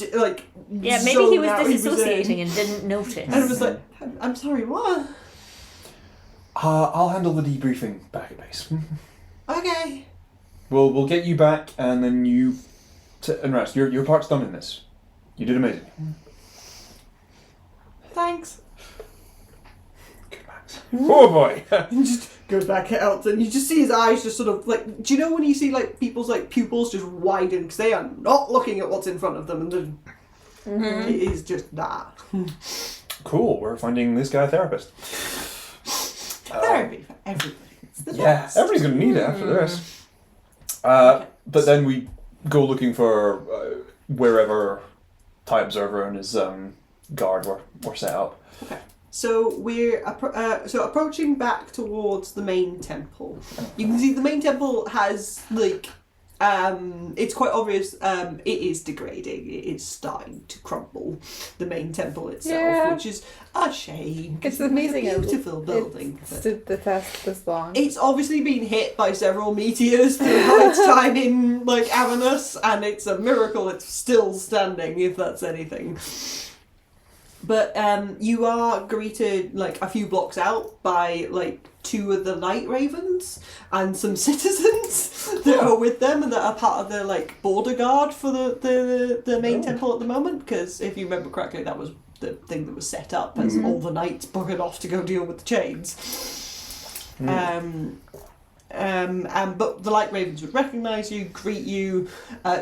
A: Yeah, maybe
B: zone
A: he was
B: out
A: disassociating
B: in.
A: and didn't notice.
B: And it was like, I'm sorry, what?
D: I'll handle the debriefing back at base.
B: Okay.
D: We'll get you back, and then you sit and rest. Your part's done in this. You did amazing.
B: Thanks.
D: Good Max. Oh boy.
B: And just goes back out, and you just see his eyes just sort of like. Do you know when you see like people's like pupils just widen because they are not looking at what's in front of them, and then it is just that
D: Cool. We're finding this guy a therapist.
B: therapy for everybody. It's the
D: Yeah,
B: best.
D: everybody's going to need it after this. But then we go looking for wherever Tie Observer and his guard were set up.
B: So we're approaching back towards the main temple. You can see the main temple has like it's quite obvious it is degrading. It is starting to crumble. The main temple itself,
C: Yeah.
B: which is a shame.
C: It's amazing.
B: It's a beautiful building.
C: It stood the test this long.
B: It's obviously been hit by several meteors throughout its time in like Avernus, and it's a miracle it's still standing, if that's anything. But you are greeted like a few blocks out by like 2 of the Night Ravens and some citizens that are with them and that are part of the like border guard for the main temple at the moment. Because if you remember correctly, that was the thing that was set up as all the knights buggered off to go deal with the chains. But the Light Ravens would recognise you, greet you,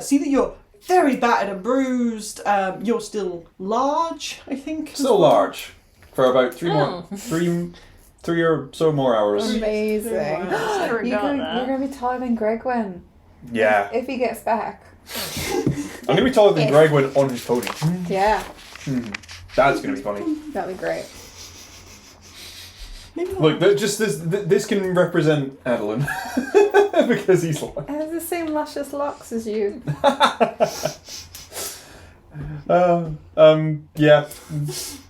B: see that you're very battered and bruised. You're still large, I think.
D: Still large. For about 3 or so more hours.
C: Amazing.
A: I forgot that.
C: You're gonna be taller than Gregwin
D: Yeah.
C: if he gets back.
D: I'm going to be taller than Gregwin on his pony.
C: Yeah,
D: That's going to be funny.
C: that'd be great.
B: Maybe not.
D: Look, this can represent Adolin. Because he's large.
C: It has the same luscious locks as you.
D: Yeah.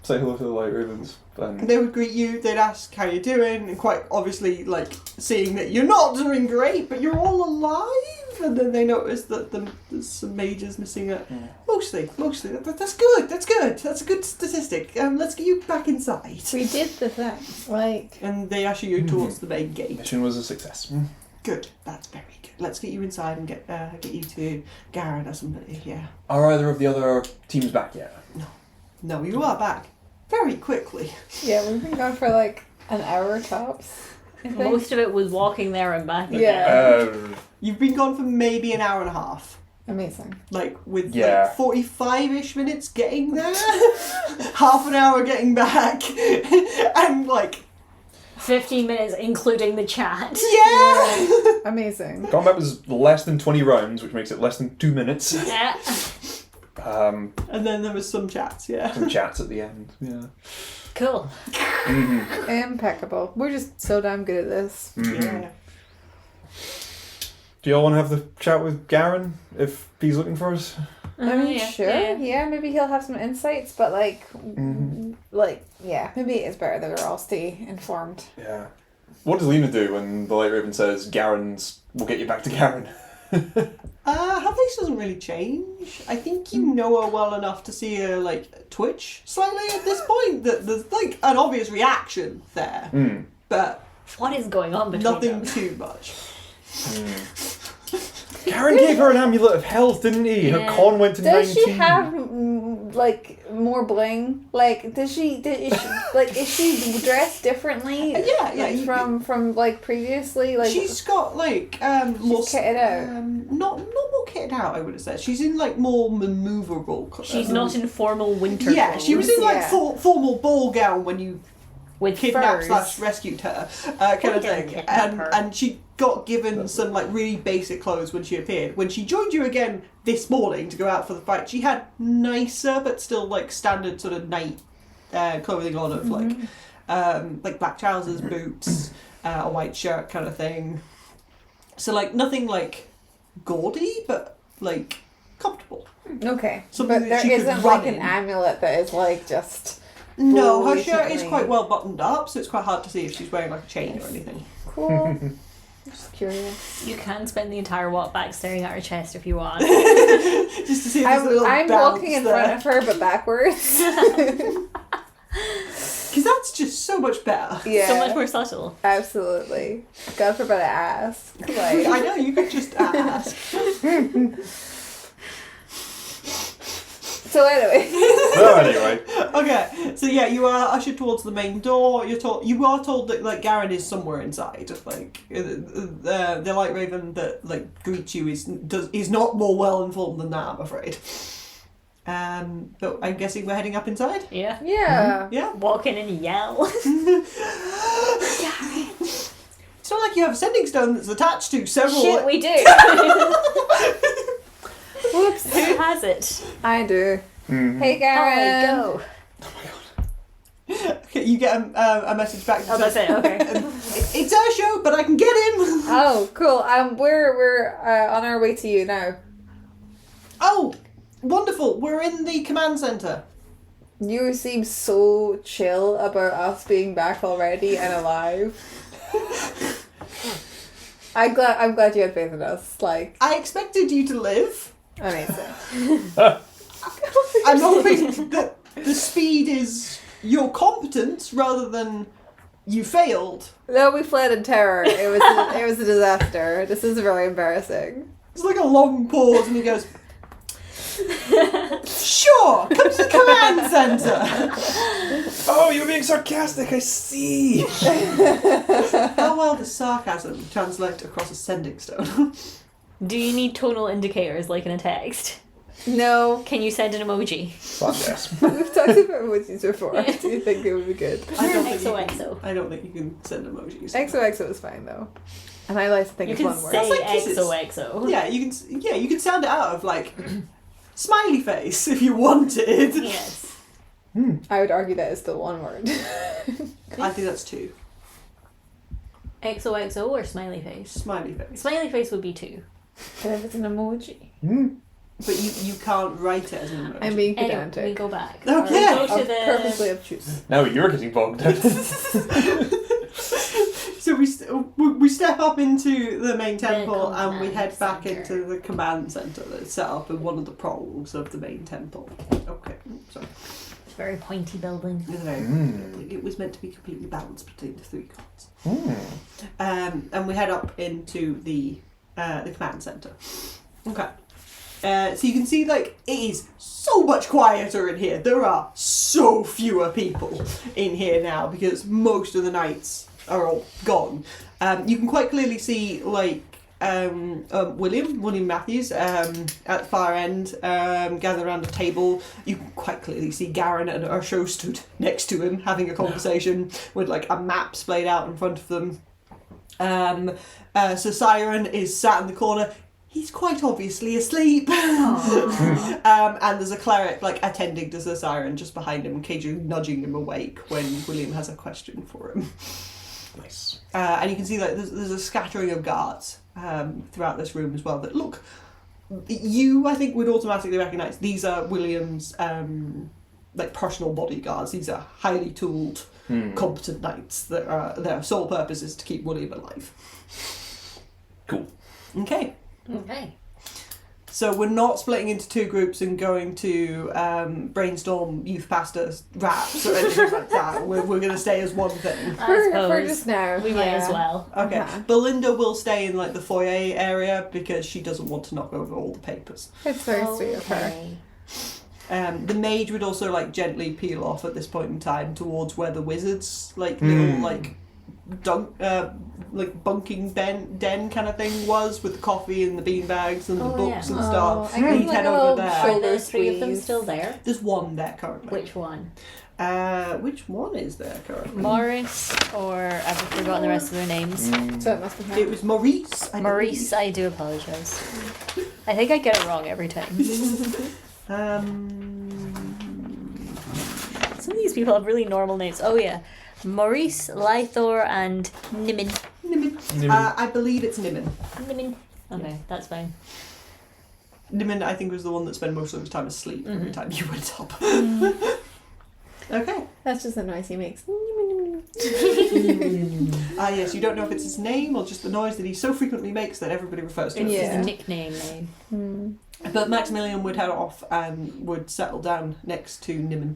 D: Say hello to the Light Ravens.
B: They would greet you, they'd ask how you're doing, and quite obviously, like, seeing that you're not doing great, but you're all alive, and then they notice that there's some mages missing it. Mostly. That's good, that's a good statistic. Let's get you back inside.
C: We did the thing. Like,
B: And they usher you towards the main gate.
D: Mission was a success.
B: Good, that's very good. Let's get you inside and get you to Garen or somebody, yeah.
D: Are either of the other teams back yet?
B: No, you are back. Very quickly.
C: yeah, we've been gone for like an hour tops. I think.
A: Most of it was walking there and back again.
C: Yeah.
B: You've been gone for maybe an hour and a half.
C: Amazing.
B: Like, with
D: Yeah.
B: like 45-ish minutes getting there, half an hour getting back, and like,
A: 15 minutes including the chat.
B: yeah!
C: Amazing.
D: Combat was less than 20 rounds, which makes it less than 2 minutes.
A: Yeah.
B: And then there was some chats, yeah.
D: Some chats at the end. Yeah.
A: Cool.
C: Impeccable. We're just so damn good at this.
B: Yeah.
D: Do y'all want to have the chat with Garen if he's looking for us?
C: I mean,
A: yeah,
C: sure.
A: yeah.
C: Yeah, maybe he'll have some insights, but like, yeah, maybe it is better that we all stay informed.
D: Yeah. What does Lena do when the Light Raven says Garen's will get you back to Garen?
B: Her face doesn't really change. I think you know her well enough to see her, like, twitch slightly at this point. That there's, like, an obvious reaction there. But
A: What is going on between
B: nothing
A: them?
B: too much.
D: Garen gave her an amulet of health, didn't he? Her
A: Yeah.
D: con went to
C: Does
D: 19.
C: she have like more bling? Like, is she dressed differently?
B: Yeah,
C: like,
B: you-
C: from like previously. Like,
B: She's got, like, more...
C: kitted out.
B: Not more kitted out, I would have said. She's in, like, more maneuverable...
A: She's not in formal winter
B: Yeah,
A: clothes.
B: she was in, like,
C: Yeah.
B: formal ball gown when you
A: with
B: kidnapped
A: furs.
B: / rescued her, kind of
A: didn't
B: thing.
A: kidnap her.
B: And she got given some like really basic clothes when she appeared. When she joined you again this morning to go out for the fight, she had nicer but still like standard sort of night clothing on of like black trousers, boots, a white shirt kind of thing. So like nothing like gaudy, but like comfortable.
C: Okay.
B: Something
C: But
B: that she
C: there
B: could
C: isn't
B: run
C: like an
B: in.
C: amulet that is like just
B: No, her shirt is
C: blatantly-
B: quite well buttoned up, so it's quite hard to see if she's wearing like a chain or anything.
C: cool. Just curious.
A: You can spend the entire walk back staring at her chest if you want.
B: Just to see if there's a little
C: I'm
B: bounce
C: walking in
B: there.
C: front of her but backwards.
B: Because that's just so much better.
C: Yeah.
A: So much more subtle.
C: Absolutely. God forbid I ask. Like,
B: I know, you could just ask.
C: so anyway.
D: So anyway,
B: Okay, so yeah, you are ushered towards the main door. You are told that like Garen is somewhere inside. Like the light raven that like greets you is not more well informed than that, I'm afraid. But I'm guessing we're heading up inside.
A: Yeah.
C: Yeah.
B: Yeah.
A: Walk in and yell.
B: It's not like you have a sending stone that's attached to several.
A: Shit, we do.
C: Whoops.
A: Who has it?
C: I do.
D: Mhm.
C: Hey, Garen.
A: Oh, go.
B: Okay, you get a message back.
A: Oh, that's it. Okay.
B: It's our show, but I can get him.
C: Oh, cool. We're on our way to you now.
B: Oh, wonderful! We're in the command center.
C: You seem so chill about us being back already and alive. I'm glad you had faith in us. Like,
B: I expected you to live.
C: amazing.
B: I'm hoping that the speed is your competence rather than you failed.
C: No, we fled in terror. It was a disaster. This is very embarrassing.
B: It's like a long pause, and he goes, "Sure, come to the command center."
D: oh, you're being sarcastic. I see.
B: How well does sarcasm translate across a sending stone?
A: Do you need tonal indicators like in a text?
C: No,
A: Can you send an emoji?
D: Fuck yes.
C: we've talked about emojis before. Do you think it would be good?
B: I don't think you can,
A: XOXO.
B: I don't think you can send emojis.
C: XOXO is fine though, and I like to think
A: You
C: it's
A: can
C: one word.
A: say
B: That's like kisses.
A: XOXO.
B: Yeah, you can sound it out of like smiley face if you wanted.
A: Yes.
C: I would argue that is still one word.
B: I think that's two.
A: XOXO or smiley face?
B: Smiley face.
A: Smiley face would be 2.
C: But if it's an emoji,
B: But you can't write it as an emoji.
C: I'm being
A: Anyway, we
C: pedantic.
A: go back.
B: Okay.
A: Or we go to
C: I'm
A: the...
C: purposely obtuse.
D: Now you're getting bogged down.
B: So we step up into the main temple and we
A: command
B: head back
A: center.
B: into the command center that's set up in one of the prongs of the main temple. Okay, sorry.
A: Very pointy building.
B: It's very It was meant to be completely balanced between the 3 gods. And we head up into the command center. Okay. So you can see, like, it is so much quieter in here. There are so fewer people in here now because most of the knights are all gone. You can quite clearly see, like, William Matthews at the far end, gathered around a table. You can quite clearly see Garen and Ursho stood next to him having a conversation with, like, a map splayed out in front of them. So Siren is sat in the corner. He's quite obviously asleep. And there's a cleric like attending to the Siren just behind him, occasionally nudging him awake when William has a question for him.
D: Nice.
B: And you can see that there's a scattering of guards throughout this room as well that look, you I think would automatically recognise these are William's like personal bodyguards. These are highly tooled, competent knights that are their sole purpose is to keep William alive.
D: Cool.
B: Okay.
A: Okay.
B: So we're not splitting into 2 groups and going to brainstorm youth pastor raps or anything like that. We're going to stay as one thing.
A: I
C: For
A: suppose.
C: just now.
A: We might as well.
B: Okay.
C: Uh-huh.
B: Belinda will stay in like the foyer area because she doesn't want to knock over all the papers.
C: It's very sweet of her.
A: Okay.
B: The mage would also like gently peel off at this point in time towards where the wizards like little like bunking den kind of thing was with the coffee and the bean bags and the
A: Oh,
B: books
A: yeah.
B: and stuff.
C: I can
B: He'd
C: like
B: head
C: a
B: over
C: little
B: there.
A: Are
C: shoulder
A: the 3 of them
C: squeeze.
A: still there?
B: There's one there currently.
A: Which one?
B: Which one is there currently?
A: Morris, or I've forgotten the rest of their names.
C: So it must be him.
B: It was Maurice. I
A: Maurice, I do apologise. I think I get it wrong every time. Some of these people have really normal names. Oh yeah. Maurice, Lythor, and Nimin.
B: Nimin. I believe it's Nimin.
A: Nimin. Okay, that's fine.
B: Nimin, I think, was the one that spent most of his time asleep every time you went up. Okay.
C: That's just the noise he makes.
B: Yes, you don't know if it's his name or just the noise that he so frequently makes that everybody refers to it.
C: Yeah.
A: It's his nickname name.
B: But Maximilian would head off and would settle down next to Nimin.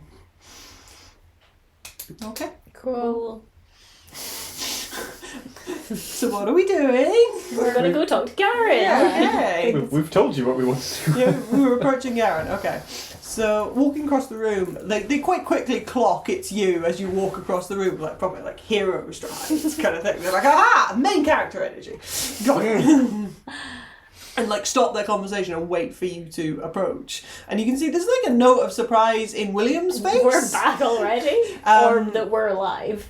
B: Okay.
C: Cool.
B: So what are we doing?
A: We're gonna go talk to Garen.
B: Okay.
D: We've told you what we want to do.
B: Yeah, we were approaching Garen. Okay. So walking across the room, they quite quickly clock it's you as you walk across the room, like probably like hero strides kind of thing. They're like, aha, main character energy. Got it. And like stop their conversation and wait for you to approach. And you can see there's like a note of surprise in William's face.
A: We're back already? Or that we're alive?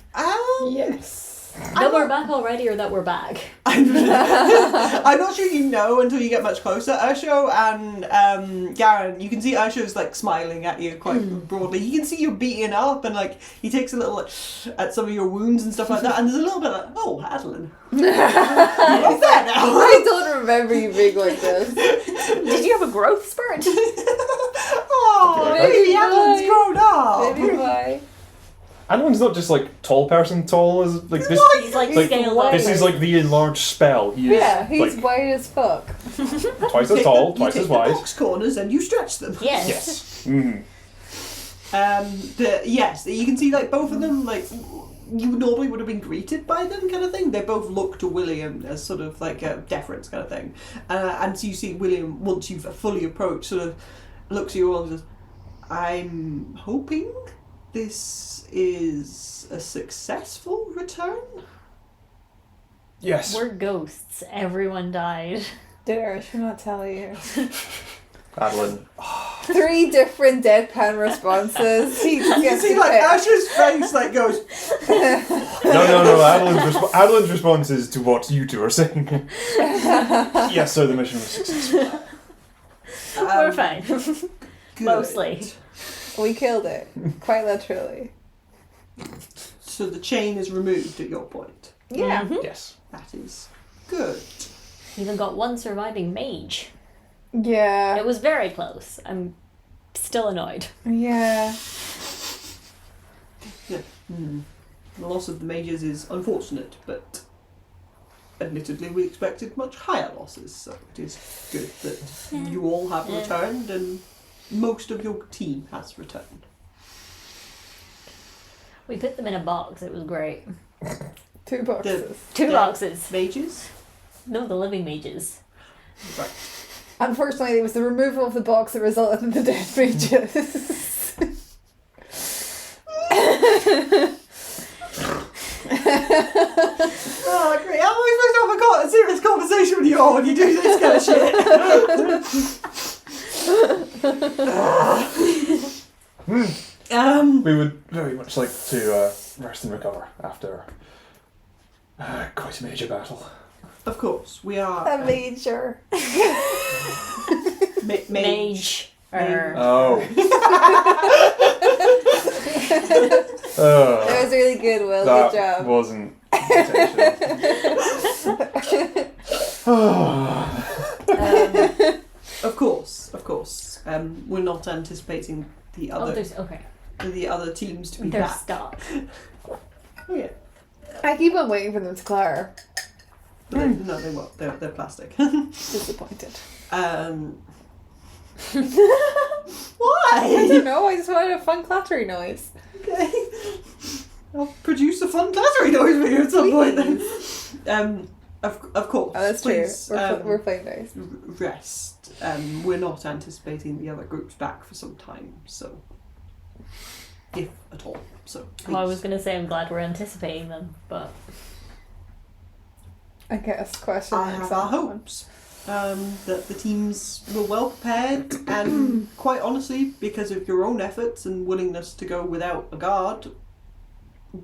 C: Yes.
A: That we're back already or that we're back?
B: I'm not sure you know until you get much closer. Ursho and Garen, you can see Ursho's like smiling at you quite broadly. You can see you're beaten up and like he takes a little like, at some of your wounds and stuff like that. And there's a little bit like, oh, Adolin. What's that now?
C: I don't remember you being like this.
A: Did you have a growth spurt?
B: Oh, maybe Adolin's grown up.
C: Maybe why?
D: Adolin's not just like tall person tall as like this.
A: He's like
D: Like,
A: scaled
C: white.
A: up.
D: this is like the enlarged spell. He is
C: Yeah, he's
D: like
C: white as fuck.
D: twice as tall,
B: You
D: twice
B: take
D: as
B: the
D: wide.
B: box corners and you stretch them.
A: Yes.
D: Yes. Mm.
B: Yes, you can see like both of them like you normally would have been greeted by them kind of thing. They both look to William as sort of like a deference kind of thing. And so you see William, once you've fully approached, sort of looks at you all and says, I'm hoping this is a successful return?
D: Yes.
A: We're ghosts. Everyone died.
C: Did I should not tell you?
D: Adolin.
C: 3 different deadpan responses. He
B: You
C: gets
B: see
C: to
B: like
C: pick.
B: Ash's face like goes,
D: No. Adolin's response is to what you two are saying. Yes, so the mission was successful.
A: We're fine.
B: good.
A: Mostly.
C: We killed it. Quite literally.
B: So the chain is removed at your point.
C: Yeah.
D: Yes.
B: That is good.
A: Even got one surviving mage.
C: Yeah.
A: It was very close. I'm still annoyed.
C: Yeah.
B: The loss of the mages is unfortunate, but admittedly we expected much higher losses, so it is good that you all have returned and most of your team has returned.
A: We put them in a box. It was great.
C: 2 boxes.
A: Two
B: The
A: boxes.
B: Mages?
A: No, the living mages.
B: Right.
C: Unfortunately, it was the removal of the box that resulted in the dead mages.
B: Oh, great. How am I supposed to have a serious conversation with you all when you do this kind of shit?
D: We would very much like to rest and recover after quite a major battle.
B: Of course, we are
C: A major.
A: Mage.
D: Oh.
C: That was really good, Will.
D: That
C: Good job.
D: wasn't intentional.
B: Of course. We're not anticipating the
A: Oh,
B: other
A: there's okay.
B: the other teams to be
A: They're
B: back.
A: stuck.
B: Oh yeah.
C: I keep on waiting for them to clear.
B: No, they won't. They're plastic.
C: Disappointed.
B: Why?
C: I don't know, I just wanted a fun clattery noise.
B: Okay. I'll produce a fun clattery noise for you at some point then. Of course.
C: Oh, that's
B: please,
C: true. We're playing nice.
B: rest. We're not anticipating the other groups back for some time, so if at all. So
A: Well, I was
B: please.
A: going to say I'm glad we're anticipating them, but
C: I guess question
B: I
C: marks
B: have our
C: on that one.
B: hopes. that the teams were well prepared and, quite honestly, because of your own efforts and willingness to go without a guard,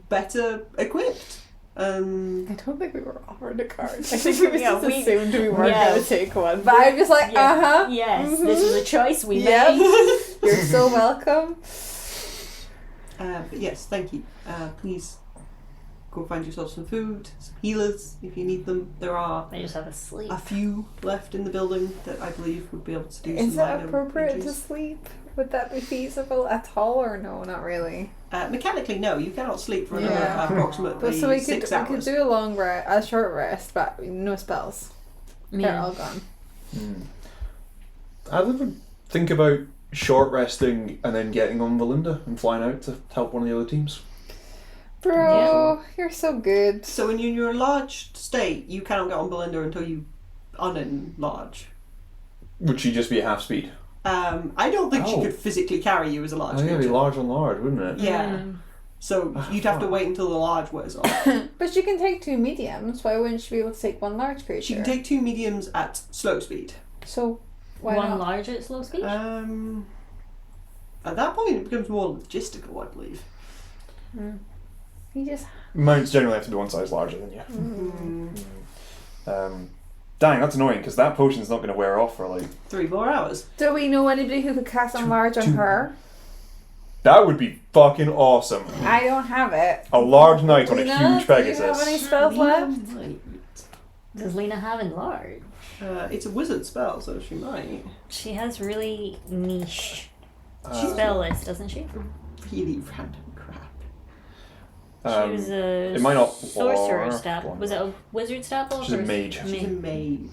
B: better equipped.
C: I don't think we were offered a card. I think we just
A: we-
C: assumed we weren't
A: yeah.
C: going to take one. But I'm just like, uh-huh.
A: Yes, this was a choice we
C: Yep.
A: made.
C: You're so welcome.
B: But yes, thank you. Please go find yourself some food, some healers if you need them. There are
A: I just have a sleep.
B: a few left in the building that I believe would be able to do
C: Is
B: some
C: it
B: minor
C: appropriate to
B: injuries.
C: sleep? Would that be feasible at all, or no, not really?
B: Mechanically, no, you cannot sleep for another
C: Yeah.
B: approximately
C: But so we
B: 6
C: could
B: hours.
C: do a short rest, but no spells. They're all gone.
D: I'd ever think about short resting and then getting on Valinda and flying out to help one of the other teams.
C: Bro, you're so good.
B: So when you're in your enlarged state, you cannot get on Belinda until you unenlarge.
D: Would she just be at half speed?
B: I don't think she
D: Oh.
B: could physically carry you as a large
D: Oh, yeah, it'd be
B: creature.
D: large on large, wouldn't it?
B: Yeah. So you'd have to wait until the large wears off.
C: But she can take 2 mediums. Why wouldn't she be able to take 1 large creature?
B: She can take 2 mediums at slow speed.
C: So why
A: One
C: not?
A: large at slow speed?
B: At that point, it becomes more logistical, I believe.
C: You just
D: Mounts generally have to be one size larger than you. Dang, that's annoying because that potion's not going to wear off for like.
B: 3 more hours.
C: Do we know anybody who could cast on large on
D: two-
C: her?
D: That would be fucking awesome.
C: I don't have it.
D: A large knight on a
C: Lena,
D: huge
C: do you have
D: Pegasus.
C: any spells left?
A: Does Lena have enlarge?
B: It's a wizard spell, so she might.
A: She has really niche
D: Uh,
A: spell list, doesn't she?
B: Really random crap.
A: She was a
D: it might not
A: sorcerer
D: work
A: stab.
D: one.
A: Was it a wizard staple?
D: She's a
A: or
D: mage.
B: She's a mage.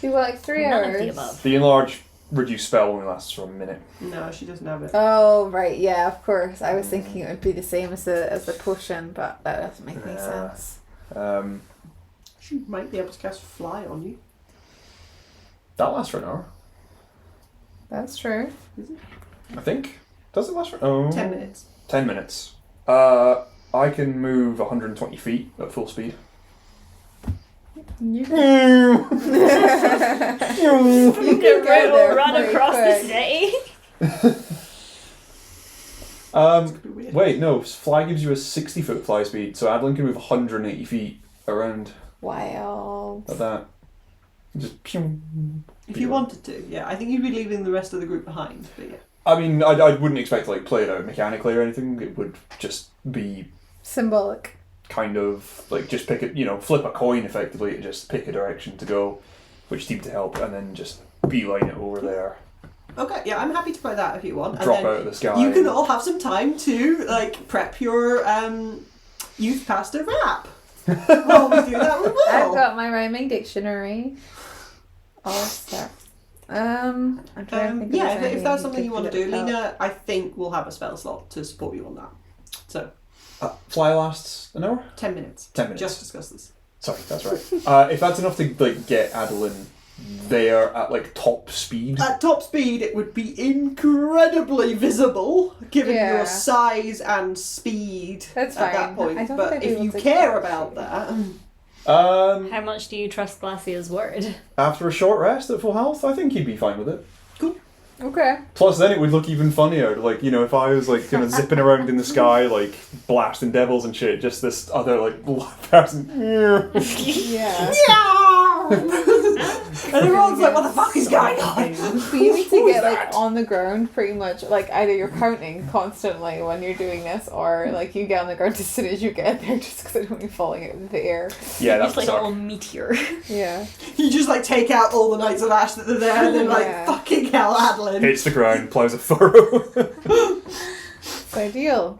C: You got like 3
A: None
C: hours.
A: of the above.
D: The enlarge reduced spell only lasts for a minute.
B: No, she doesn't have it.
C: Oh right, yeah, of course. I was thinking it would be the same as the potion, but that doesn't make any
D: Yeah.
C: sense.
B: She might be able to cast fly on you.
D: That lasts for an hour,
C: That's true.
D: I think. Does it last for
B: 10 minutes.
D: 10 minutes. I can move 120 feet at full speed.
C: You
A: You
C: can
A: can
C: go there
A: run
C: pretty
A: across the
C: quick.
A: city.
B: Could be weird.
D: Wait, no. Fly gives you a 60-foot fly speed, so Adolin can move 180 feet around
C: Wild.
D: like that. Just pew.
B: If you wanted to, yeah. I think you'd be leaving the rest of the group behind, but yeah.
D: I mean, I wouldn't expect to like play it out mechanically or anything. It would just be
C: Symbolic.
D: kind of like just pick it, flip a coin effectively to just pick a direction to go, which team to help, and then just beeline it over there.
B: Okay, yeah, I'm happy to play that if you want.
D: Drop
B: and then
D: out of the sky.
B: you can all have some time to prep your youth pastor rap. While we do that, we will.
C: I've got my rhyming dictionary. All set. I'm trying to think
B: Yeah,
C: of
B: if that's something you want to do,
C: particular
B: Lena, I think we'll have a spell slot to support you on that. So,
D: Fly lasts an hour?
B: 10 minutes.
D: 10 minutes.
B: Just discuss this.
D: Sorry, that's right. If that's enough to get Adolin there at top speed.
B: At top speed, it would be incredibly visible, given
C: Yeah.
B: your size and speed
C: That's
B: at that
C: fine.
B: point.
C: I don't
B: But
C: think I'd
B: if
C: be
B: you
C: able to
B: care
C: catch
B: about
C: you.
B: that,
A: How much do you trust Glacia's word?
D: After a short rest at full health, I think he'd be fine with it.
C: Okay.
D: Plus, then it would look even funnier. Like, if I was kind of zipping around in the sky, blasting devils and shit, just this other person.
C: Yeah.
B: and everyone's like, "What the fuck is going on?"
C: So you need to get on the ground pretty much. Either you're counting constantly when you're doing this, or you get on the ground as soon as you get there, just because I don't want you falling out of the air.
D: Yeah,
A: It's
D: that's
A: like a
D: suck.
A: little meteor.
C: Yeah.
B: You just take out all the Knights of Ash that are there, and then
C: Yeah.
B: fucking hell, Adolin.
D: Hits the ground, plows a furrow.
C: It's ideal.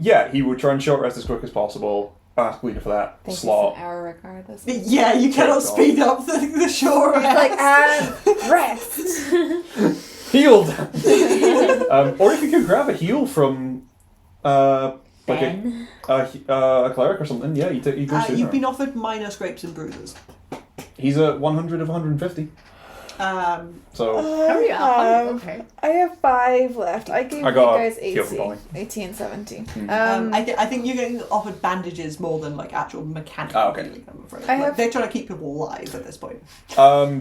D: Yeah, he would try and short rest as quick as possible. Ask Lena for that
C: Think
D: slot.
C: it's an hour regardless.
B: Yeah, you cannot
D: Take off.
B: speed up the shore.
C: And rest.
D: Healed! Or if you could grab a heal from
A: Ben.
D: a cleric or something, yeah, he goes sooner.
B: You've been offered minor scrapes and bruises.
D: He's at 100 of 150. So
A: How are you at 100? Okay.
C: I have 5 left. I gave you
D: got
C: guys
D: a kill for
C: 18.
D: Polly.
C: 18, 17.
B: I think you're getting offered bandages more than like actual mechanical
D: okay.
B: healing, I'm afraid.
C: I
B: Like,
C: have-
B: they're trying to keep people alive at this point.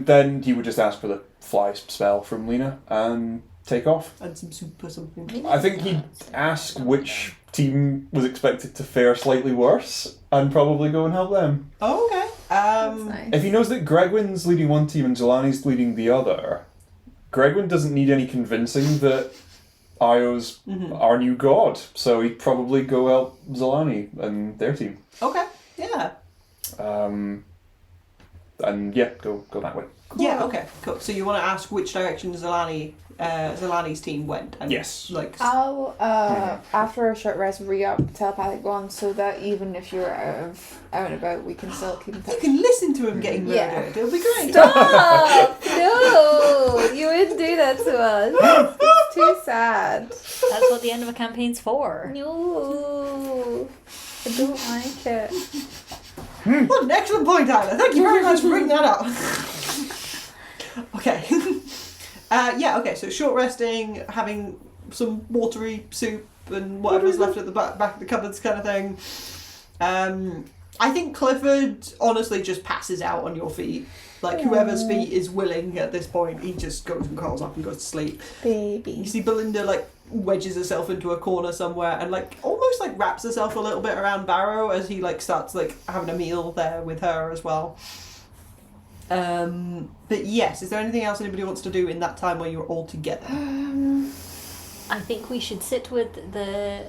D: then you would just ask for the fly spell from Lena and take off.
B: And some soup or something.
D: I think he'd ask which team was expected to fare slightly worse and probably go and help them.
B: Oh, okay.
C: That's nice.
D: If he knows that Gregwin's leading one team and Zelani's leading the other, Gregwin doesn't need any convincing that Io's our new god, so he'd probably go help Zelani and their team.
B: Okay, yeah.
D: And yeah, go that way.
C: Cool.
B: Yeah, okay, cool. So you want to ask which direction Zelani's team went? And
D: Yes.
B: Like,
C: I'll, after a short rest, re-up telepathic one so that even if you're out and about, we can still keep in touch.
B: you can listen to him getting murdered.
C: Yeah.
B: It'll be great.
C: Stop! No! You wouldn't do that to us. It's too sad.
A: That's what the end of a campaign's for.
C: No. I don't like it.
B: What an excellent point, Tyler. Thank you very much for bringing that up. Okay. Okay, so short resting, having some watery soup and whatever's left at the back of the cupboards kind of thing. I think Clifford honestly just passes out on your feet. Like, whoever's feet is willing at this point, he just goes and curls up and goes to sleep. You
C: Baby.
B: see Belinda, like, wedges herself into a corner somewhere and, like, almost, like, wraps herself a little bit around Barrow as he, like, starts, like, having a meal there with her as well. But yes, is there anything else anybody wants to do in that time where you're all together?
A: I think we should sit with the...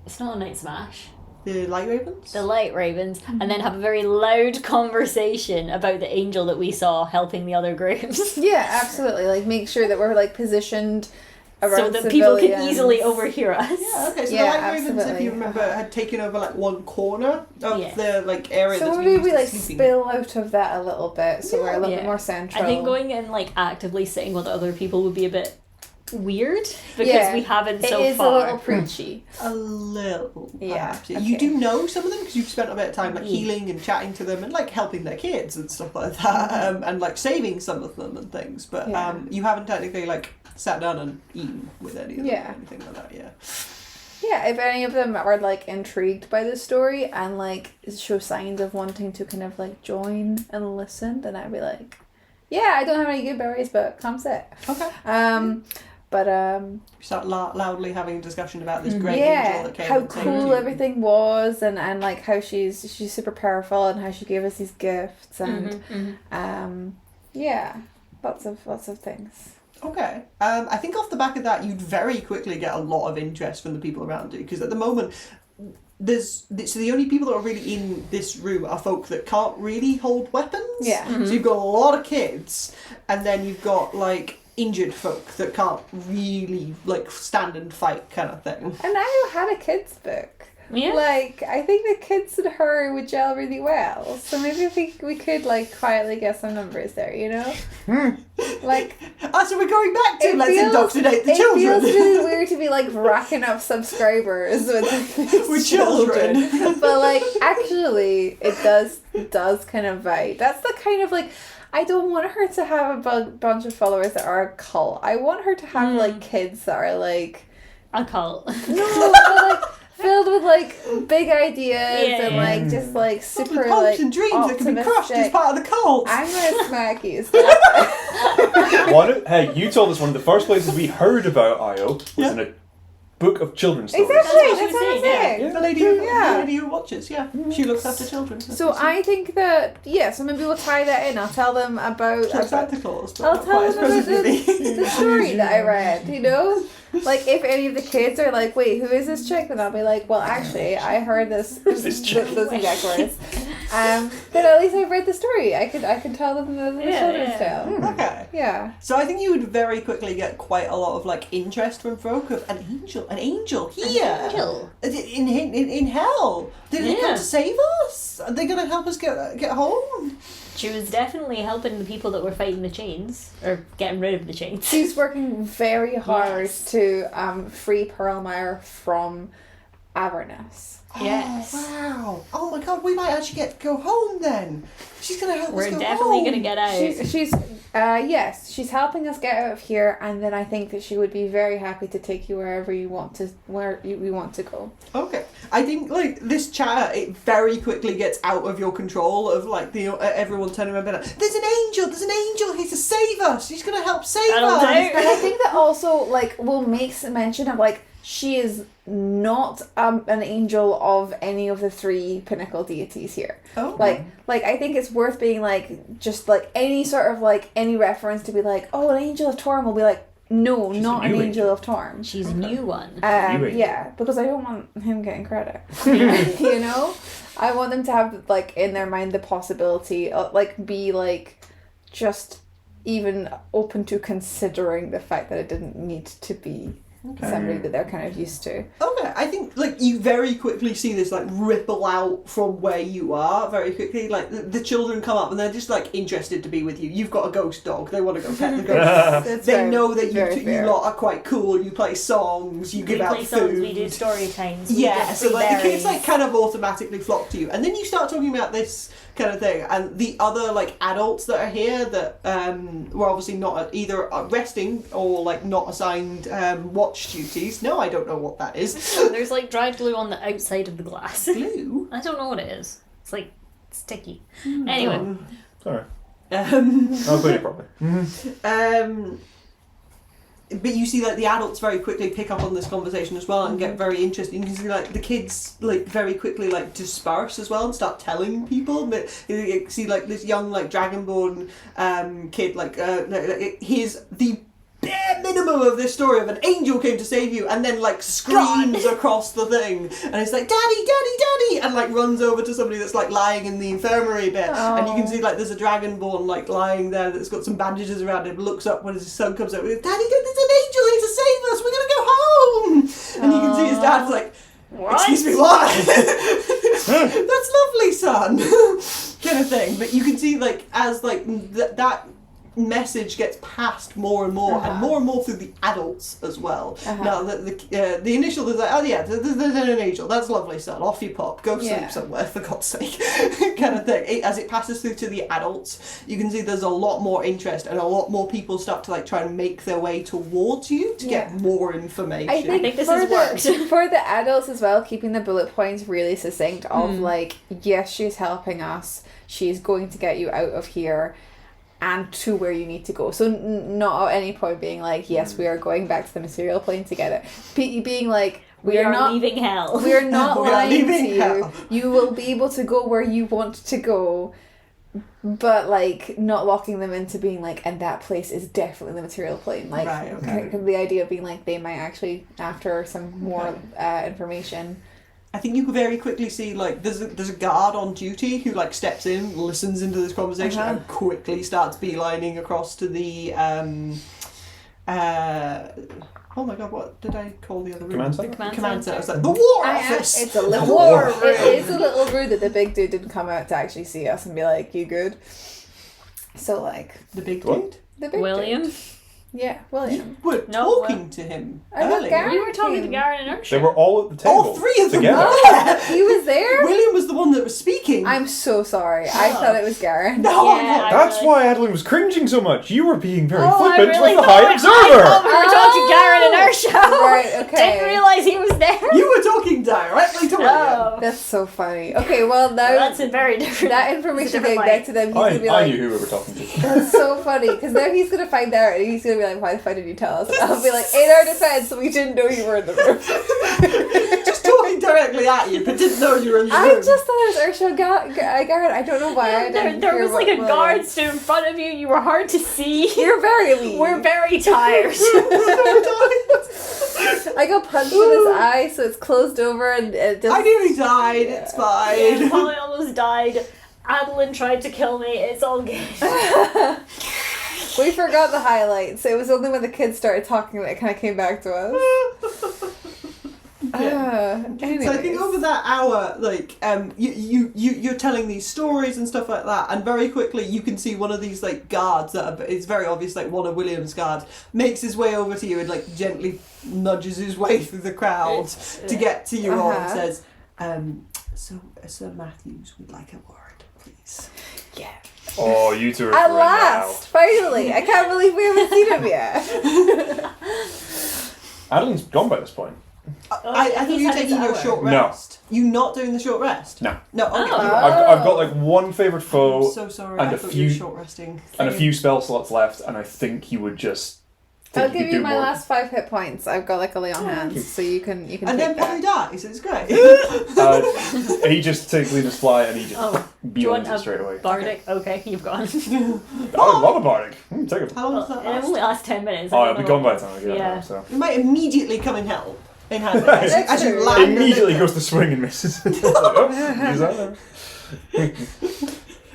A: It's not a night smash.
B: The Light Ravens?
A: The Light Ravens, and then have a very loud conversation about the angel that we saw helping the other groups.
C: Yeah, absolutely. Like, make sure that we're, like, positioned around
A: So that people can
C: civilians.
A: easily overhear us.
B: Yeah, okay, so
C: Yeah,
B: the Light Ravens, if
C: absolutely.
B: you remember, had taken over, like, one corner of
A: Yes.
B: the, like, area
C: So
B: that's been
C: maybe
B: used
C: we,
B: as
C: like,
B: sleeping.
C: spill out of that a little bit so we're a little
A: Yeah.
C: bit more central.
A: I think going and like actively sitting with other people would be a bit weird because
C: Yeah,
A: we haven't
C: it
A: so
C: is
A: far.
C: a little preachy.
B: A little,
C: Yeah,
B: perhaps.
C: okay.
B: You do know some of them because you've spent a bit of time like
A: Yeah.
B: healing and chatting to them and like helping their kids and stuff like that, and like saving some of them and things. But
C: Yeah.
B: you haven't technically like sat down and eaten with any of them
C: Yeah.
B: or anything like that. Yeah.
C: Yeah, if any of them are like intrigued by the story and like show signs of wanting to kind of like join and listen, then I'd be like, yeah, I don't have any good berries, but come sit.
B: Okay.
C: But
B: You start loudly having a discussion about this great angel
C: yeah,
B: that came
C: how
B: and saved
C: cool
B: you.
C: everything was, and like how she's super powerful and how she gave us these gifts and yeah, lots of things.
B: Okay. I think off the back of that, you'd very quickly get a lot of interest from the people around you because at the moment, so the only people that are really in this room are folk that can't really hold weapons.
C: Yeah.
B: So you've got a lot of kids, and then you've got like injured folk that can't really like stand and fight kind of thing.
C: And I had a kids book.
A: Yeah.
C: Like, I think the kids and her would gel really well. So maybe if we could, like, quietly get some numbers there, you know? Like...
B: So we're going back to
C: it
B: let's
C: feels-
B: indoctrinate the children.
C: It feels really weird to be, like, racking up subscribers with these
B: With children.
C: But, like, actually, it does kind of vibe. That's the kind of, like... I don't want her to have a bunch of followers that are a cult. I want her to have, like, kids that are, like...
A: A cult.
C: No, but, like... Filled with like big ideas and like just like
B: With
C: super
B: hopes
C: like
B: and dreams that can be crushed as
C: optimistic.
B: part of the cult.
C: I'm gonna smack you. Stop.
D: Hey, you told us one of the first places we heard about Io was in a book of children's stories.
C: Exactly,
A: That's what
C: that's
A: she was
C: what I'm
A: saying,
C: saying.
B: The lady who watches, yeah. She looks after children.
C: So I think that so maybe we'll tie that in. I'll tell them about.
B: Santa Claus, but
C: I'll
B: not
C: tell
B: quite
C: them
B: as
C: about
B: presently.
C: the story that I read. You know, like if any of the kids are like, "Wait, who is this chick?" Then I'll be like, "Well, actually, I heard this."
D: this chick?
C: Those exact words. Then at least I've read the story. I could tell them the children's tale.
B: Okay.
C: Yeah.
B: So I think you would very quickly get quite a lot of like interest from folk of an angel here,
A: Angel.
B: in hell. Did they come
A: Yeah.
B: to save us? Are they going to help us get home?
A: She was definitely helping the people that were fighting the chains or getting rid of the chains.
C: She's working very hard
A: Yes.
C: to free Pearlmire from Avernus.
A: Yes.
B: Oh, wow. Oh my god, we might actually get to go home then. She's going to help us
A: We're
B: go
A: definitely
B: home.
A: gonna get out.
C: She's Yes, she's helping us get out of here, and then I think that she would be very happy to take you wherever we want to go.
B: Okay. I think like this chat, it very quickly gets out of your control of like the everyone turning around and being like, there's an angel here to save us. She's gonna help save us.
C: And I think that also like will make some mention of like she is not an angel of any of the 3 pinnacle deities here.
B: Oh.
C: Like I think it's worth being like just like any sort of like any reference to be like, oh, an angel of Torm will be like, no,
D: She's
C: not
D: a
C: an
D: new
C: angel of Torm.
A: She's a new one.
D: New angel.
C: Yeah, because I don't want him getting credit. You know, I want them to have like in their mind the possibility of like be like just even open to considering the fact that it didn't need to be somebody that they're kind of used to.
B: Okay, I think like you very quickly see this like ripple out from where you are very quickly. Like the children come up and they're just like interested to be with you. You've got a ghost dog. They want to go pet the ghost. They know that you lot are quite cool. You play songs. You give out food.
A: We do story times.
B: Yeah, so like the kids like kind of automatically flock to you, and then you start talking about this kind of thing, and the other like adults that are here that were obviously not either resting or like not assigned watch duties. No, I don't know what that is.
A: There's like dried glue on the outside of the glass.
B: Glue?
A: I don't know what it is. It's like sticky. Anyway.
D: Sorry. I'll put it properly.
B: But you see like the adults very quickly pick up on this conversation as well and get very interested. You can see like the kids like very quickly like disperse as well and start telling people. But you see like this young like dragonborn kid like he's the bare minimum of this story of an angel came to save you, and then like screams across the thing, and it's like daddy, and like runs over to somebody that's like lying in the infirmary bit, and you can see like there's a dragonborn like lying there that's got some bandages around him, looks up when his son comes out with, daddy, there's an angel here to save us, we're gonna go home, and you can see his dad's like,
A: What?
B: excuse me, what? That's lovely, son. Kind of thing. But you can see like as like that message gets passed more and more through the adults as well. Now the initial is like, oh yeah, there's an angel, that's lovely, son, off you pop, go sleep somewhere for God's sake, kind of thing. As it passes through to the adults, you can see there's a lot more interest and a lot more people start to like try and make their way towards you to get more information.
C: I think
A: this has worked.
C: For the adults as well, keeping the bullet points really succinct of like, yes, she's helping us, she's going to get you out of here and to where you need to go. So not at any point being like, yes, we are going back to the material plane together. Being like, we are not
A: leaving hell.
C: We are not
B: We are
C: lying
B: leaving
C: to you.
B: hell.
C: You will be able to go where you want to go, but like not locking them into being like, and that place is definitely the material plane. Like the idea of being like they might actually after some more information.
B: I think you can very quickly see like there's a guard on duty who like steps in, listens into this conversation, and quickly starts beelining across to the oh my god, what did I call the other room?
D: Command center?
B: Command center. It's like the war office.
C: It's a little war. It is a little rude that the big dude didn't come out to actually see us and be like, "You good?" So like
B: the big
D: What?
B: dude.
C: the big
A: William?
C: dude. Yeah, William.
B: We're talking to him earlier.
C: Garen
A: We were talking to
C: came.
A: Garen and
D: They
A: Ursha.
D: were all at the table.
B: All three of them
D: together.
B: were there.
C: He was there.
B: William was the one that was speaking.
C: I'm so sorry. I thought it was Garen.
B: No,
A: Yeah,
D: That's why Adolin was cringing so much. You were being very
A: I
D: flippant
A: really
D: with the
A: thought
D: High
A: I
D: Observer.
A: thought we were talking to Garen and Ursha.
C: Right, okay.
A: Didn't realise he was there.
B: You were talking directly to William.
A: Oh.
C: That's so funny. Okay, well now
A: That's a very different.
C: that information
A: different
C: getting back to them, he's gonna be
D: I
C: like,
D: knew who we were talking to.
C: that's so funny because now he's gonna find out and he's gonna be like, why the fuck did you tell us? And I'll be like, in our defense, we didn't know you were in the room.
B: Just talking directly at you, but didn't know you were in the room.
C: I just thought it was Ursula Garen. I don't know why. I didn't
A: There
C: hear
A: was like
C: what
A: a
C: was.
A: guard stood in front of you. You were hard to see.
C: You're very lean.
A: We're very tired.
C: I got punched in his eye, so it's closed over and it just.
B: I nearly died. It's fine.
A: Yeah, Polly almost died. Adolin tried to kill me. It's all good.
C: We forgot the highlights. It was only when the kids started talking that it kind of came back to us.
B: So I think over that hour, like, you're telling these stories and stuff like that, and very quickly you can see one of these like guards that it's very obvious like one of William's guards makes his way over to you and like gently nudges his way through the crowd to get to you all and says, so Sir Matthews would like a word, please.
C: Yeah.
D: Oh, you two are
C: At
D: friends
C: last! Finally! I can't believe we haven't seen him yet.
D: now. Adelin's gone by this point.
B: I thought you were taking your short
D: No.
B: rest. You not doing the short rest?
D: No.
B: No, okay.
A: Oh.
D: I've got like one favoured
B: I'm
D: foe
B: so sorry,
D: and
B: I
D: a
B: thought you were
D: few-
B: short resting.
D: and a few spell slots left, and I think you would just.
C: I'll
D: think
C: give
D: could
C: you
D: do
C: my
D: more.
C: last 5 hit points. I've got like a lay on hands, so you can
B: And
C: take
B: then
C: that.
B: Polly dies, it's great.
D: He just takes Lena's fly and he just
A: Oh, do you want
D: beelines it straight away.
A: a bardic? Okay, you've gone.
D: I love a bardic. Take it.
B: How long does
A: Well,
B: that
A: it
B: last?
A: only lasts 10 minutes.
D: Oh, it'll be gone by the time I get
A: Yeah.
D: there, so.
B: You might immediately come in hell. In handy. As you
C: true.
B: land and
D: Immediately
B: then-
D: goes to swing and misses. Like, oh, use that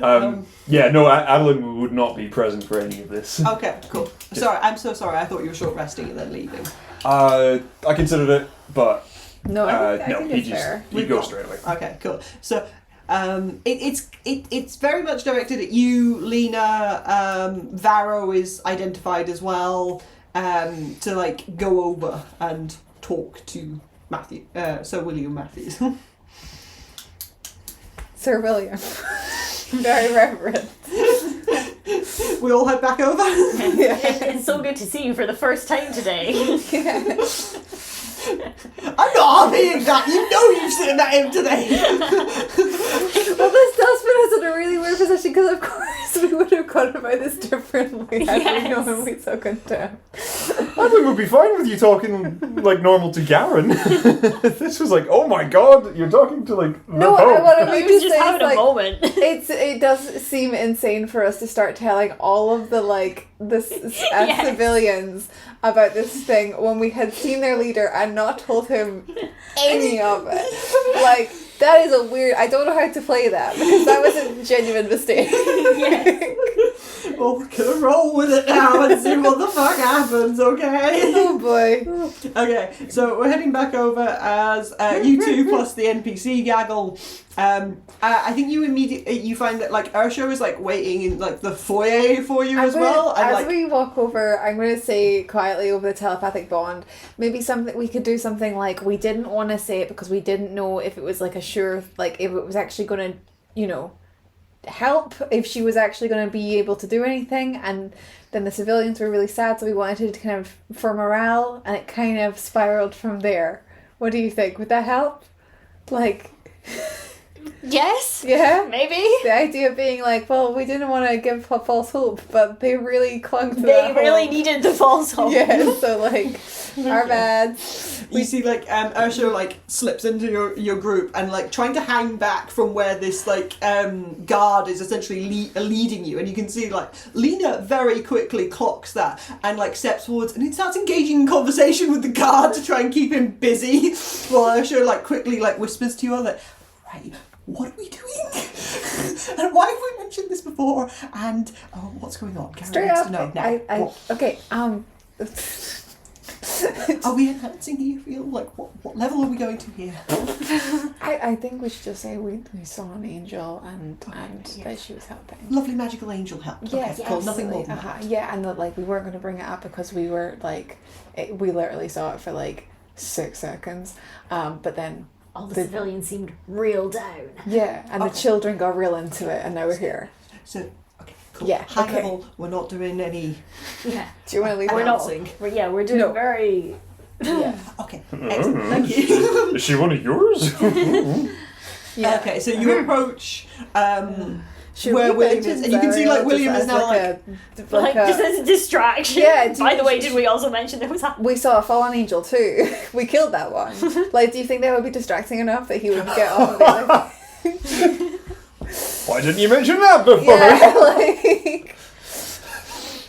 D: there. Yeah, no, Adolin would not be present for any of this.
B: Okay, cool. Sorry, I'm so sorry. I thought you were short resting and then leaving.
D: I considered it, but
C: No, I
D: no,
C: think
D: he
C: it's
D: just
C: fair.
D: he'd go straight away.
B: Okay, cool. So, it's very much directed at you, Lena. Varro is identified as well. To like go over and talk to Matthew, Sir William Matthews.
C: Sir William. Very reverent.
B: We all head back over.
C: Yeah.
A: It's so good to see you for the first time today.
B: I'm not being that. You know you've seen that him today.
C: Well, this does put us in a really weird position because, of course, we would have gone about this differently had we
A: Yes.
C: known we took him down.
D: Adolin would be fine with you talking like normal to Garen. This was like, oh my god, you're talking to like the
C: No,
D: Pope.
C: what I
A: We
C: mean
A: was
C: to
A: just
C: say
A: having
C: is,
A: a
C: like,
A: moment.
C: it does seem insane for us to start telling all of the
A: Yes.
C: civilians about this thing when we had seen their leader and not told him any of it. Like, that is a weird. I don't know how to play that because that was a genuine mistake.
A: Yes.
B: Well, we're gonna roll with it now and see what the fuck happens. Okay.
C: Oh boy.
B: Okay, so we're heading back over as you two plus the NPC gaggle. I think you find that like Ursha is like waiting in like the foyer for you as well. And
C: As
B: like
C: we walk over, I'm going to say quietly over the telepathic bond, maybe something we could do something like we didn't want to say it because we didn't know if it was like a sure, like if it was actually going to, you know, help, if she was actually going to be able to do anything. And then the civilians were really sad, so we wanted to kind of for morale, and it kind of spiraled from there. What do you think? Would that help? Like,
A: Yes.
C: yeah?
A: Maybe.
C: The idea being like, well, we didn't want to give false hope, but they really clung to
A: They
C: that
A: really
C: hope.
A: needed the false hope.
C: Yeah, so like, our bad.
B: you see like Ursha like slips into your group and like trying to hang back from where this like guard is essentially leading you, and you can see like Lena very quickly clocks that and like steps forwards and it starts engaging in conversation with the guard to try and keep him busy, while Ursha like quickly like whispers to you all like, right, what are we doing? And why have we mentioned this before? And what's going on? Karen
C: Straight
B: wants
C: up,
B: to know now. What?
C: okay,
B: Are we enhancing the field? Like, what level are we going to here?
C: I think we should just say we saw an angel and
B: yeah.
C: that she was helping.
B: Lovely magical angel help.
C: Yes,
B: Okay, cool. Nothing more
C: absolutely.
B: than that.
C: Yeah, and that like we weren't going to bring it up because we were like, we literally saw it for like 6 seconds, but then
A: All the civilians seemed real down.
C: yeah, and the children got real into it, and now we're here.
B: So, okay, cool.
C: Yeah,
B: High
C: okay.
B: level, we're not doing any
A: Yeah.
C: Do you want to leave?
A: We're
C: it?
A: not.
B: announcing.
A: We're doing
C: No.
A: very.
C: Yeah.
B: Okay, excellent. Thank you.
D: Is she one of yours?
C: Yeah.
B: Okay, so you approach
C: Should
B: where
C: we
B: William
C: mention
B: is, and you can see like
C: Zariel
B: William
C: just
B: is
C: as
B: now like.
A: Like, just as a distraction.
C: Yeah,
A: By the way, did we also mention there was a.
C: We saw a fallen angel too. We killed that one. Like, do you think that would be distracting enough that he would get off of it?
D: Why didn't you mention that before?
C: Yeah, like.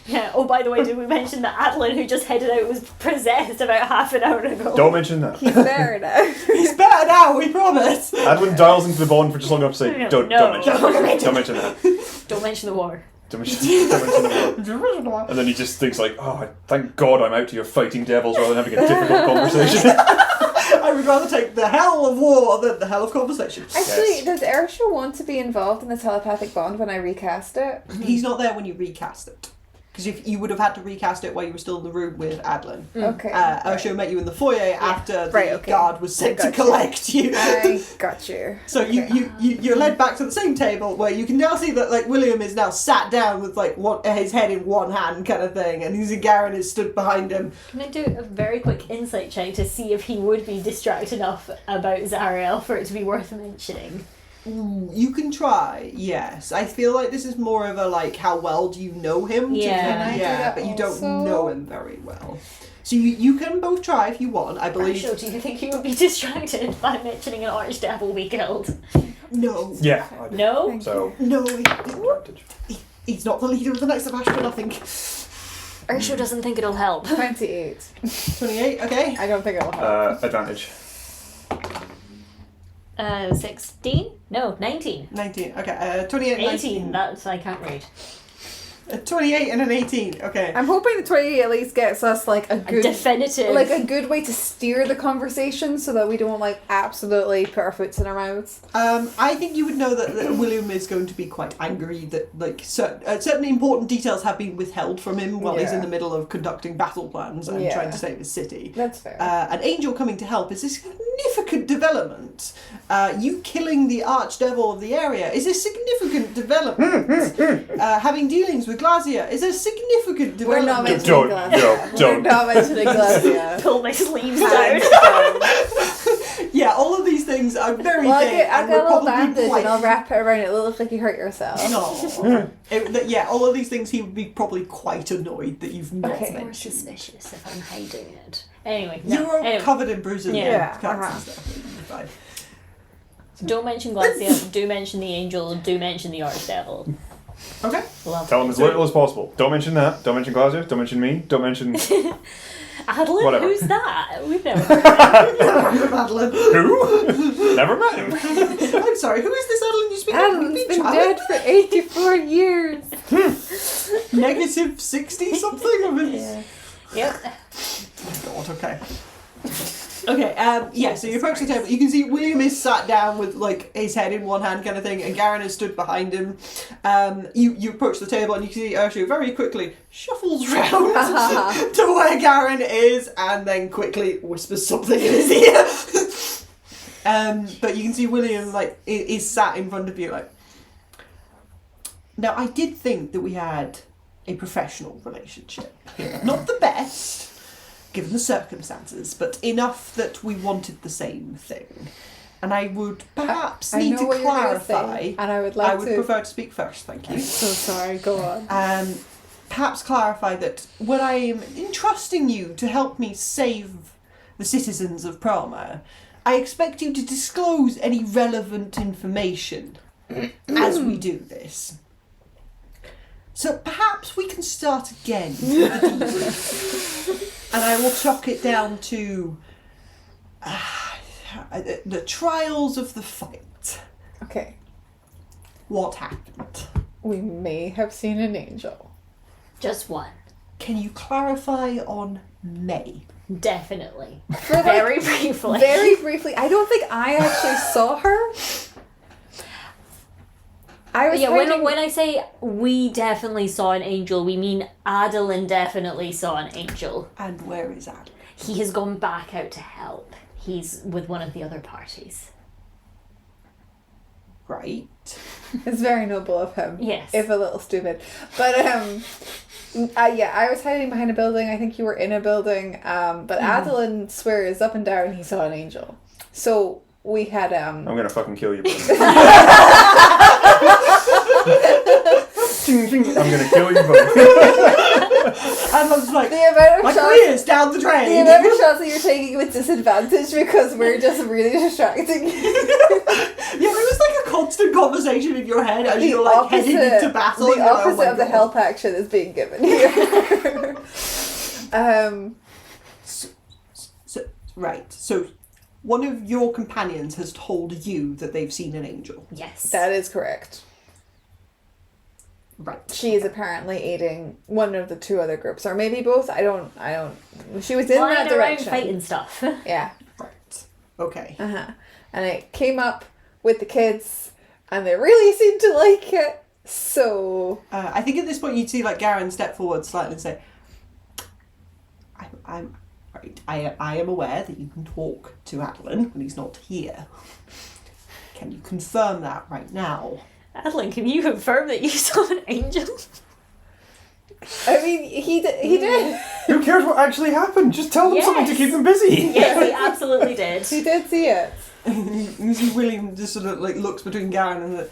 A: Yeah. Oh, by the way, did we mention that Adolin, who just headed out, was possessed about half an hour ago?
D: Don't mention that.
C: He's there now.
B: He's better now, we promise.
D: Adolin dials into the bond for just long enough to say,
A: No,
D: don't mention
A: don't
D: that.
A: mention
D: Don't mention that.
A: Don't mention the war.
D: Don't mention the word. And then he just thinks like, oh, thank God I'm out here fighting devils rather than having a difficult conversation.
B: I would rather take the hell of war than the hell of conversation.
C: Actually,
D: Yes.
C: does Erisha want to be involved in the telepathic bond when I recast it?
B: He's not there when you recast it. Because if you would have had to recast it while you were still in the room with Adolin.
C: Okay.
B: Ursho met you in the foyer after the
C: okay.
B: guard was sent to
C: Got you.
B: collect you.
C: I got you.
B: So you're led back to the same table where you can now see that like William is now sat down with like his head in one hand kind of thing, and Garen is stood behind him.
A: Can I do a very quick insight check to see if he would be distracted enough about Zariel for it to be worth mentioning?
B: You can try, yes. I feel like this is more of a like how well do you know him?
A: Yeah.
C: Can I do that
B: but you don't
C: also?
B: know him very well. So you can both try if you want. I believe.
A: Rachel, do you think he would be distracted by mentioning an archdevil we killed?
B: No.
D: Yeah. I do.
A: No?
D: So,
B: No.
D: advantage.
B: He's not the leader of the Knights of Ashford, I think.
A: Rachel doesn't think it'll help.
C: 28.
B: 28. Okay.
C: I don't think it'll help.
D: Advantage.
A: 16? No, 19.
B: 19. Okay. 28.
A: 18,
B: 19.
A: that's, I can't read.
B: A 28 and an 18. Okay.
C: I'm hoping the 28 at least gets us like a good
A: Definitive.
C: like a good way to steer the conversation so that we don't like absolutely put our foots in our mouths.
B: I think you would know that William is going to be quite angry that like certain important details have been withheld from him while he's in the middle of conducting battle plans and
C: Yeah.
B: trying to save his city.
C: That's fair.
B: An angel coming to help is a significant development. You killing the archdevil of the area is a significant development. Having dealings with Glacia is a significant
C: We're not
B: development.
C: mentioning
D: Don't,
C: Glacia.
D: don't.
C: We're not mentioning Glacia.
A: Pull my sleeves
C: Hands
A: down.
C: down.
B: Yeah, all of these things are very
C: Well,
B: big
C: I'll
B: and
C: get
B: we're
C: a little
B: probably
C: bandage
B: quite...
C: and I'll wrap it around it. It'll look like you hurt yourself.
B: No. Yeah, all of these things he would be probably quite annoyed that you've not
C: Okay.
A: More
B: mentioned.
A: suspicious if I'm hiding it. Anyway, no.
B: You're all
A: Anyway,
B: covered in bruises
A: Yeah.
B: and cuts
C: Uh-huh.
B: and stuff. You're fine.
A: don't mention Glacia, do mention the angel, do mention the archdevil.
B: Okay.
A: Love
D: Tell him as little as possible. Don't mention that. Don't mention Glacia. Don't mention me. Don't mention
A: Adolin?
D: Whatever.
A: Who's that? We've never
B: Adolin.
D: who. Never met him.
B: I'm sorry, who is this Adolin you speak of?
C: Adam's
B: We've
C: been
B: chatting.
C: dead for 84 years.
B: Negative 60 something of it.
A: Yeah. Yep.
B: God, okay. Okay, yeah, so you approach the table. You can see William is sat down with, like, his head in one hand kind of thing, and Garen has stood behind him. You approach the table, and you can see Urshu very quickly shuffles round to where Garen is, and then quickly whispers something in his ear. But you can see William, like, is sat in front of you, like... Now, I did think that we had a professional relationship here. Not the best, given the circumstances, but enough that we wanted the same thing. And I would perhaps
C: I
B: need
C: know
B: to
C: what you're gonna
B: clarify.
C: say, and I would like
B: I would
C: to.
B: prefer to speak first, thank you.
C: So sorry. Go on.
B: Perhaps clarify that when I am entrusting you to help me save the citizens of Pralmire, I expect you to disclose any relevant information as we do this. So perhaps we can start again with the debrief. And I will chalk it down to the trials of the fight.
C: Okay.
B: What happened?
C: We may have seen an angel.
A: Just one.
B: Can you clarify on May?
A: Definitely.
C: For like,
A: Very briefly.
C: very briefly. I don't think I actually saw her. I was
A: Yeah,
C: hiding-
A: when I say we definitely saw an angel, we mean Adolin definitely saw an angel.
B: And where is Adam?
A: He has gone back out to help. He's with one of the other parties.
B: Right.
C: It's very noble of him.
A: Yes.
C: If a little stupid. But yeah, I was hiding behind a building. I think you were in a building. But Adolin swears up and down he saw an angel. So we had
D: I'm gonna fucking kill you. Both. I'm gonna kill you both.
B: And I was like,
C: the amount of
B: my
C: shots,
B: career's down the
C: the
B: drain.
C: amount of shots that you're taking with disadvantage because we're just really distracting.
B: Yeah, it was like a constant conversation in your head as you're like heading into battle.
C: The
B: and you're like,
C: opposite
B: oh my
C: of the
B: God.
C: help action is being given here.
B: Right, so one of your companions has told you that they've seen an angel.
A: Yes.
C: That is correct.
B: Right.
C: She is apparently aiding one of the two other groups, or maybe both. I don't. She was in
A: Flying
C: that
A: around
C: direction.
A: fighting stuff.
C: Yeah.
B: Right. Okay.
C: And it came up with the kids, and they really seemed to like it. So
B: I think at this point you'd see like Garen step forward slightly and say, I'm right. I am aware that you can talk to Adolin when he's not here. Can you confirm that right now?
A: Adolin, can you confirm that you saw an angel?
C: I mean, he did.
D: Who cares what actually happened? Just tell them something to
A: Yes.
D: keep them busy.
A: Yes, he absolutely did.
C: He did see it.
B: You see William just sort of like looks between Garen and the...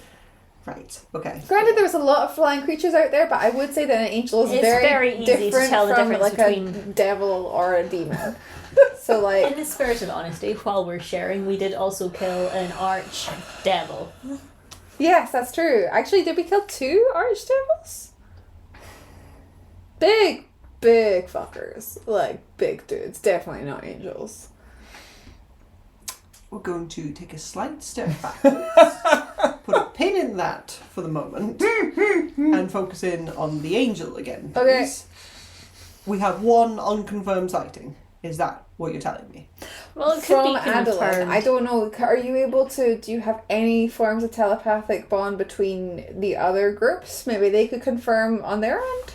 B: Right, okay.
C: Granted, there's a lot of flying creatures out there, but I would say that an angel is
A: It's very easy to
C: different
A: tell the
C: from
A: difference
C: like a
A: between-
C: devil or a demon. So
A: In
C: like,
A: the spirit of honesty, while we're sharing, we did also kill an arch devil.
C: yes, that's true. Actually, did we kill 2 archdevils? Big fuckers. Like, big dudes. Definitely not angels.
B: We're going to take a slight step backwards, put a pin in that for the moment, and focus in on the angel again, please.
C: Okay.
B: We have one unconfirmed sighting. Is that what you're telling me?
A: Well, it could
C: From
A: be
C: Adolin.
A: confirmed.
C: I don't know. Are you able to... Do you have any forms of telepathic bond between the other groups? Maybe they could confirm on their end?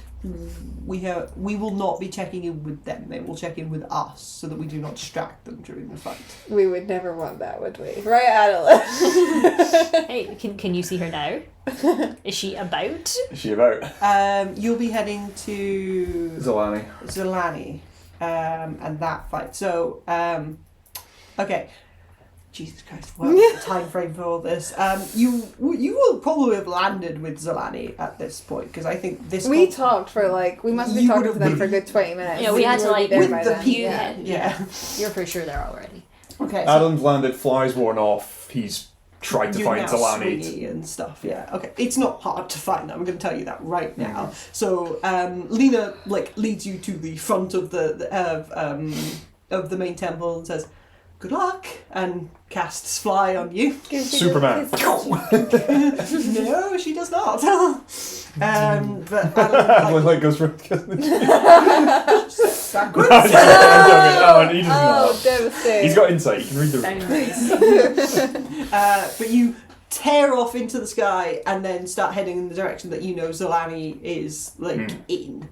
B: We will not be checking in with them. They will check in with us so that we do not distract them during the fight.
C: We would never want that, would we? Right, Adolin?
A: Hey, can you see her now? Is she about?
D: Is she about?
B: You'll be heading to
D: Zolani.
B: Zolani, and that fight. So, okay. Jesus Christ, what's the time frame for all this? You will probably have landed with Zolani at this point, because I think this...
C: We talked for like... We must have been
B: You
C: talking
B: would
C: to
B: have
C: them for a
B: been-
C: good 20 minutes.
A: Yeah, we had to,
C: will be
A: like,
C: there
B: with
C: by
B: the
C: then.
B: people.
C: Yeah.
B: Yeah.
A: You're for sure there already.
B: Okay. So
D: Adam's landed, flies worn off. He's tried to
B: you're
D: find
B: now
D: Zolani.
B: swingy and stuff. Yeah. Okay. It's not hard to find. I'm going to tell you that right now. So Lena like leads you to the front of the main temple and says, "Good luck," and casts fly on you.
C: Gives you
D: Superman.
C: the-
B: No, she does not. But
D: Adolin
B: like,
D: goes for
B: backwards.
D: No, he does
C: Oh,
D: not.
C: devastating.
D: He's got insight. He can read the
A: Sound nice.
B: But you tear off into the sky and then start heading in the direction that you know Zolani is like in.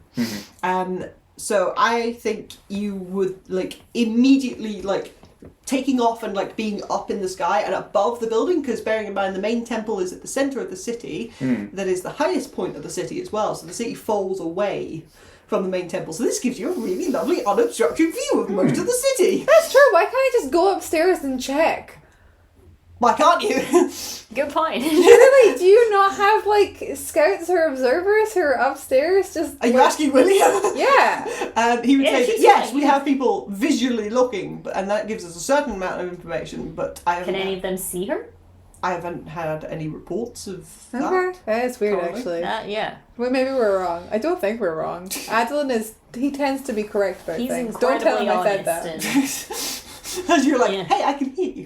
B: So I think you would like immediately like taking off and like being up in the sky and above the building, because bearing in mind the main temple is at the center of the city. That is the highest point of the city as well, so the city falls away from the main temple, so this gives you a really lovely unobstructed view of most of the city.
C: That's true. Why can't I just go upstairs and check?
B: Why can't you?
A: Good point.
C: Really? Do you not have like scouts or observers who are upstairs? Just
B: Are you
C: like-
B: asking William?
C: Yeah.
B: He would
A: Yeah,
B: say that
A: she's
B: yes,
A: fine,
B: we
A: yeah.
B: have people visually looking, and that gives us a certain amount of information, but I
A: Can
B: haven't,
A: any of them see her?
B: I haven't had any reports of that.
C: Okay. That is weird,
B: Probably.
C: actually.
A: Yeah.
C: Well, maybe we're wrong. I don't think we're wrong. Adolin he tends to be correct about
A: He's
C: things. Don't tell
A: incredibly
C: him I said
A: honest.
C: that.
B: As you're like,
A: Yeah.
B: hey, I can hear you.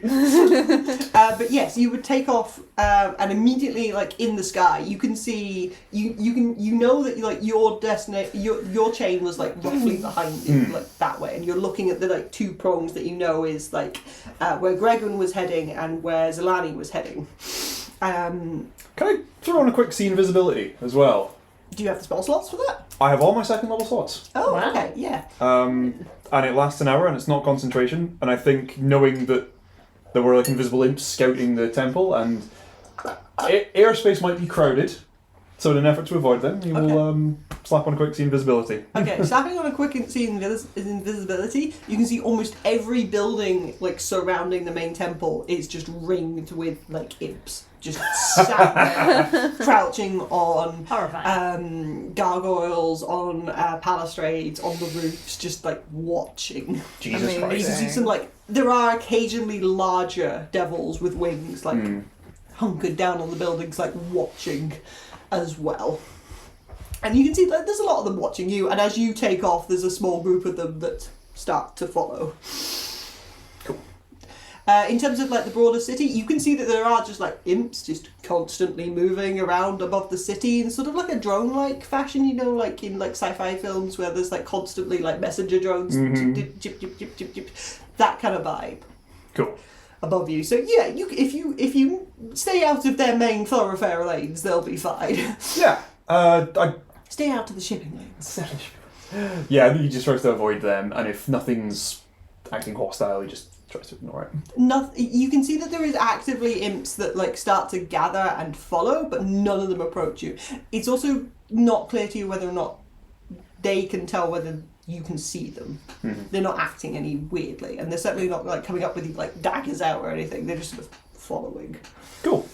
B: But yes, you would take off, and immediately, like in the sky, you can see you know that like your your chain was like roughly behind you, like that way, and you're looking at the like two prongs that you know is like where Gregor was heading and where Zolani was heading.
D: Can I throw on a quick scene visibility as well?
B: Do you have the spell slots for that?
D: I have all my second level slots.
B: Oh,
A: Wow.
B: okay, yeah.
D: And it lasts an hour and it's not concentration. And I think knowing that there were like invisible imps scouting the temple and airspace might be crowded, so in an effort to avoid them, you will slap on a quick scene visibility.
B: Okay, slapping on a quick scene invisibility, you can see almost every building like surrounding the main temple is just ringed with like imps. Just sat there, crouching on
A: Horrifying.
B: gargoyles, on balustrades, on the roofs, just like watching.
D: Jesus
C: Amazing.
B: You can
D: Christ.
B: see some like, there are occasionally larger devils with wings like hunkered down on the buildings like watching as well. And you can see that there's a lot of them watching you, and as you take off there's a small group of them that start to follow.
D: Cool.
B: In terms of like the broader city, you can see that there are just like imps just constantly moving around above the city in sort of like a drone-like fashion, you know, like in like sci-fi films where there's like constantly like messenger drones, jip, jip, jip, jip, that kind of vibe
D: Cool.
B: above you. So yeah, if you stay out of their main thoroughfare lanes, they'll be fine.
D: Yeah. I
B: Stay out of the shipping lanes.
D: Yeah, he just tries to avoid them, and if nothing's acting hostile, he just tries to ignore it.
B: You can see that there is actively imps that like start to gather and follow, but none of them approach you. It's also not clear to you whether or not they can tell whether you can see them.
D: Mm-hmm.
B: They're not acting any weirdly, and they're certainly not like coming up with you like daggers out or anything. They're just sort of following.
D: Cool.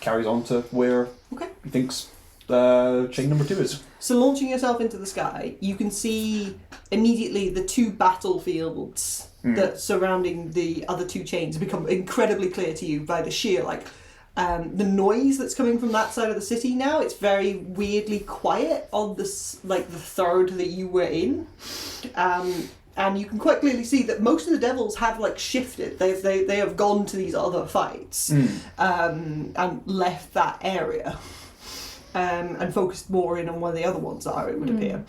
D: Carries on to where
B: Okay.
D: he thinks chain number 2 is.
B: So launching yourself into the sky, you can see immediately the 2 battlefields that surrounding the other 2 chains become incredibly clear to you by the sheer the noise that's coming from that side of the city now. It's very weirdly quiet on this the third that you were in. And you can quite clearly see that most of the devils have shifted. They have gone to these other fights and left that area and focused more in on where the other ones are. It would appear.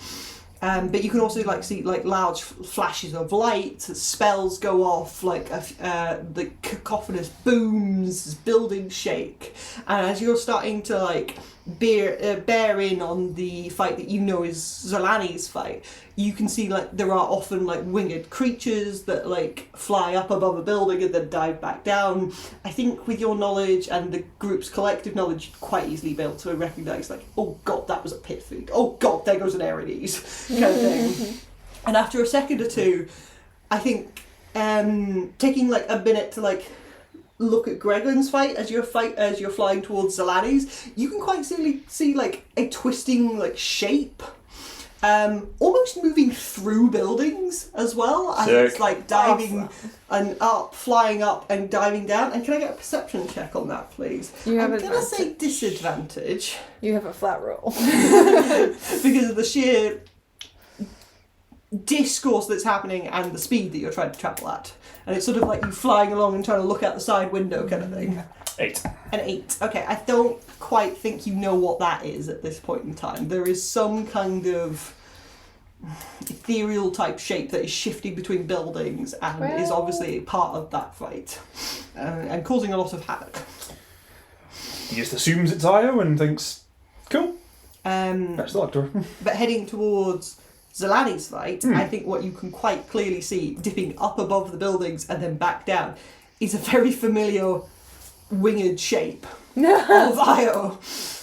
B: But you can also see large flashes of light, spells go off, the cacophonous booms, buildings shake, and as you're starting to bear in on the fight that you know is Zolani's fight, you can see there are often winged creatures that fly up above a building and then dive back down. I think with your knowledge and the group's collective knowledge, you'd quite easily be able to recognise oh god, that was a pit food. Oh god, there goes an Aries kind of thing. And after a second or two, I think taking a minute to look at Gregor's fight as you're flying towards Zolani's, you can quite clearly see a twisting shape. Almost moving through buildings as well, and it's diving and up, flying up and diving down. And can I get a perception check on that, please?
C: You have
B: I'm gonna say disadvantage
C: You have a flat roll.
B: because of the sheer discourse that's happening and the speed that you're trying to travel at. And it's sort of you flying along and trying to look out the side window kind of thing.
D: 8.
B: An 8. Okay, I don't quite think you know what that is at this point in time. There is some kind of ethereal type shape that is shifting between buildings and is obviously a part of that fight and causing a lot of havoc.
D: He just assumes it's Io and thinks, cool, best of luck to her.
B: But heading towards Zolani's fight, I think what you can quite clearly see dipping up above the buildings and then back down is a very familiar winged shape of Io.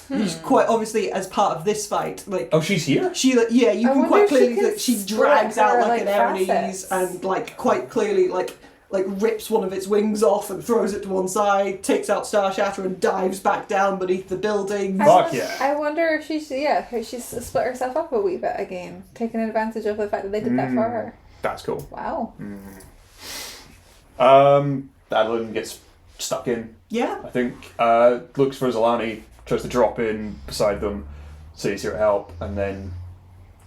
B: Who's quite obviously as part of this fight,
D: oh, she's here?
B: She, yeah, you can quite clearly
C: that
B: she drags out an Aries
C: facets.
B: and quite clearly rips one of its wings off and throws it to one side, takes out Star Shatter and dives back down beneath the building.
D: Fuck yeah.
C: I wonder if she's split herself up a wee bit again, taking advantage of the fact that they did that for her.
D: That's cool.
C: Wow.
D: Adolin gets stuck in,
B: Yeah.
D: I think. Looks for Zolani, tries to drop in beside them, so he's here to help, and then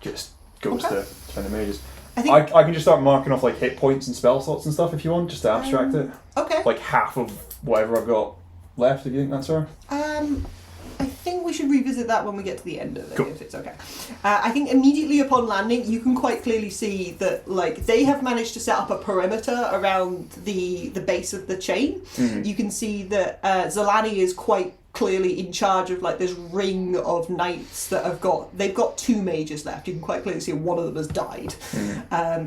D: just goes to find the mages. I can just start marking off hit points and spell slots and stuff if you want, just to abstract it.
B: Okay.
D: Half of whatever I've got left, if you think that's fair.
B: I think we should revisit that when we get to the end of it,
D: Cool.
B: if it's okay. I think immediately upon landing, you can quite clearly see that they have managed to set up a perimeter around the base of the chain.
D: Mm-hmm.
B: You can see that Zolani is quite clearly in charge of this ring of knights that they've got 2 mages left. You can quite clearly see one of them has died,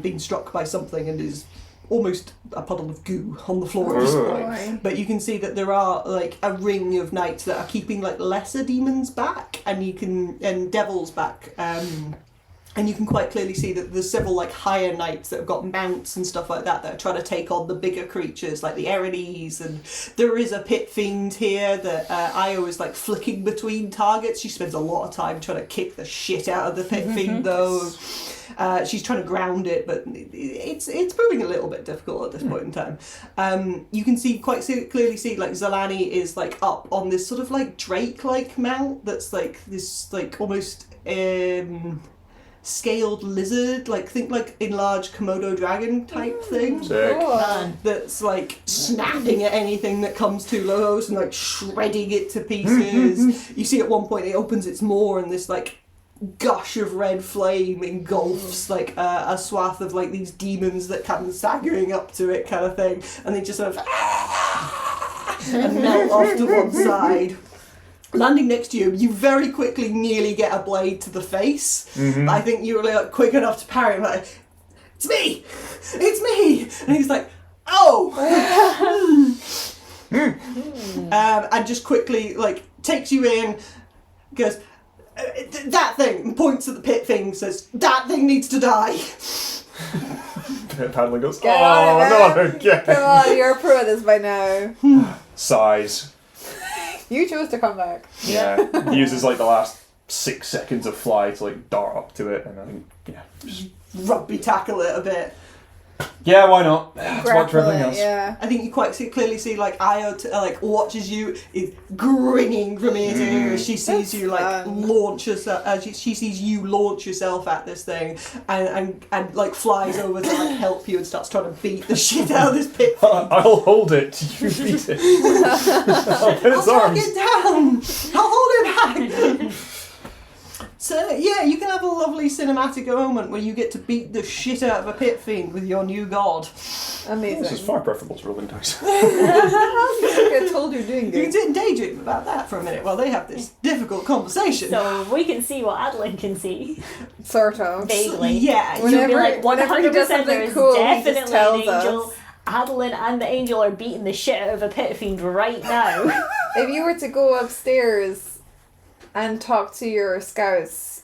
B: being struck by something and is almost a puddle of goo on the floor at this point. But you can see that there are a ring of knights that are keeping lesser demons back and devils back. And you can quite clearly see that there's several higher knights that have got mounts and stuff like that are trying to take on the bigger creatures like the Erides, and there is a pit fiend here that Io is flicking between targets. She spends a lot of time trying to kick the shit out of the pit fiend though. She's trying to ground it, but it's proving a little bit difficult at this point in time. You can clearly see Zolani is up on this sort of drake-like mount that's this almost scaled lizard, think enlarged Komodo dragon type thing.
D: Sick.
B: That's snapping at anything that comes too close and shredding it to pieces. You see at one point it opens its maw and this gush of red flame engulfs a swath of these demons that come staggering up to it kind of thing, and they just sort of and melt off to one side. Landing next to you, you very quickly nearly get a blade to the face.
D: Mhm.
B: I think you were like, quick enough to parry him, like, it's me! It's me! And he's like, oh! And just quickly, like, takes you in, goes, that thing, and points at the pit thing, says, that thing needs to die.
D: Paddling goes,
C: Get on it,
D: not
C: man.
D: again.
C: Come on, you're a pro at this by now.
D: Sighs.
C: You chose to come back.
D: Yeah. He uses like the last 6 seconds of fly to like dart up to it, and I think, just
B: Rugby tackle it a bit.
D: yeah, why not? It's worked for
C: Grapple
D: everything
C: it,
D: else.
C: yeah.
B: I think you quite clearly see like Io watches you, is grinning from ear to ear as she sees you like
C: fun.
B: launch yourself. She sees you launch yourself at this thing, and like flies over to like help you and starts trying to beat the shit out of this pit.
D: I'll hold it. You beat it. I'll pin its
B: I'll
D: arms.
B: knock it down. I'll hold it back. So yeah, you can have a lovely cinematic moment where you get to beat the shit out of a pit fiend with your new god.
C: Amazing.
D: This is far preferable to rolling dice.
C: I told you doing
B: You can
C: good.
B: sit and daydream about that for a minute while they have this difficult conversation.
A: So we can see what Adolin can see.
C: Sort of.
A: Vaguely.
B: Yeah,
A: You'll be
C: Whenever-
A: like,
C: whenever he does
A: 100%
C: something
A: there's
C: cool, he just
A: definitely
C: tells
A: an angel.
C: us.
A: Adolin and the angel are beating the shit out of a pit fiend right now.
C: If you were to go upstairs and talk to your scouts,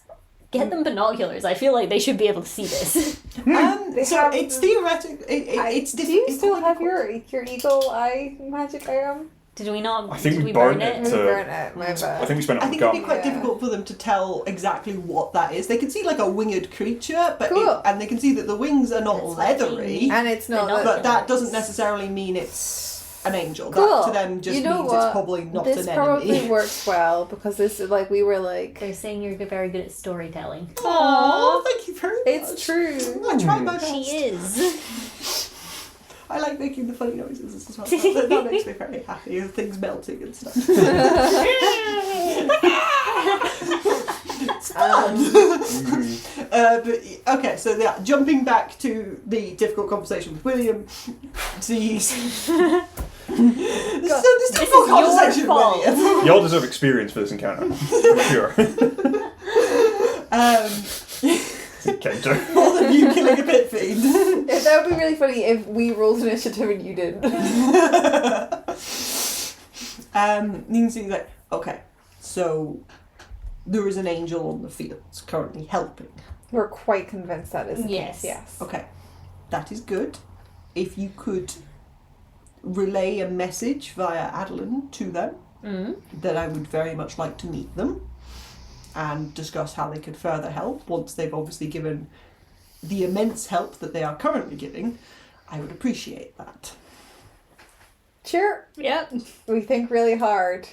A: Get them binoculars. I feel like they should be able to see this.
C: They
B: so
C: have-
B: it's theoretical. It's
C: do you
B: it's
C: still
B: probably
C: have your eagle eye magic item?
A: Did we not?
D: I think
A: did
D: we
A: burn
D: burned
A: it?
D: it.
C: We
D: So-
C: burn it, my
D: I
C: bad.
D: think we spent it
B: I
D: on
B: think
D: the
B: it'd be
D: gun.
B: quite
C: Yeah.
B: difficult for them to tell exactly what that is. They can see like a winged creature, but
C: Cool.
B: and they can see that the wings are not
A: That's what I
B: leathery.
A: mean.
C: And it's not.
A: They're not-
B: But that doesn't necessarily mean it's an angel.
C: Cool.
B: That to them just
C: You know
B: means
C: what?
B: it's probably not
C: this
B: an
C: probably
B: enemy.
C: works well because this is like we were like.
A: They're saying you're very good at storytelling.
B: Oh, thank you very much.
C: It's true.
B: I tried my best.
A: She is.
B: I like making the funny noises as well. That makes me very happy. Things melting and stuff. It's fun. But okay, so yeah, jumping back to the difficult conversation with William, sees. So this difficult
A: is your
B: conversation with
A: fault.
B: William.
D: Y'all deserve experience for this encounter. For sure. Counter.
B: More than you killing a pit fiend.
C: That would be really funny if we rolled initiative and you didn't.
B: You can see like, okay, so there is an angel on the fields currently helping.
C: We're quite convinced that is the
A: Yes.
C: case, yes.
B: Okay, that is good. If you could relay a message via Adolin to them, that I would very much like to meet them and discuss how they could further help once they've obviously given the immense help that they are currently giving. I would appreciate that.
C: Sure.
A: Yep.
C: We think really hard.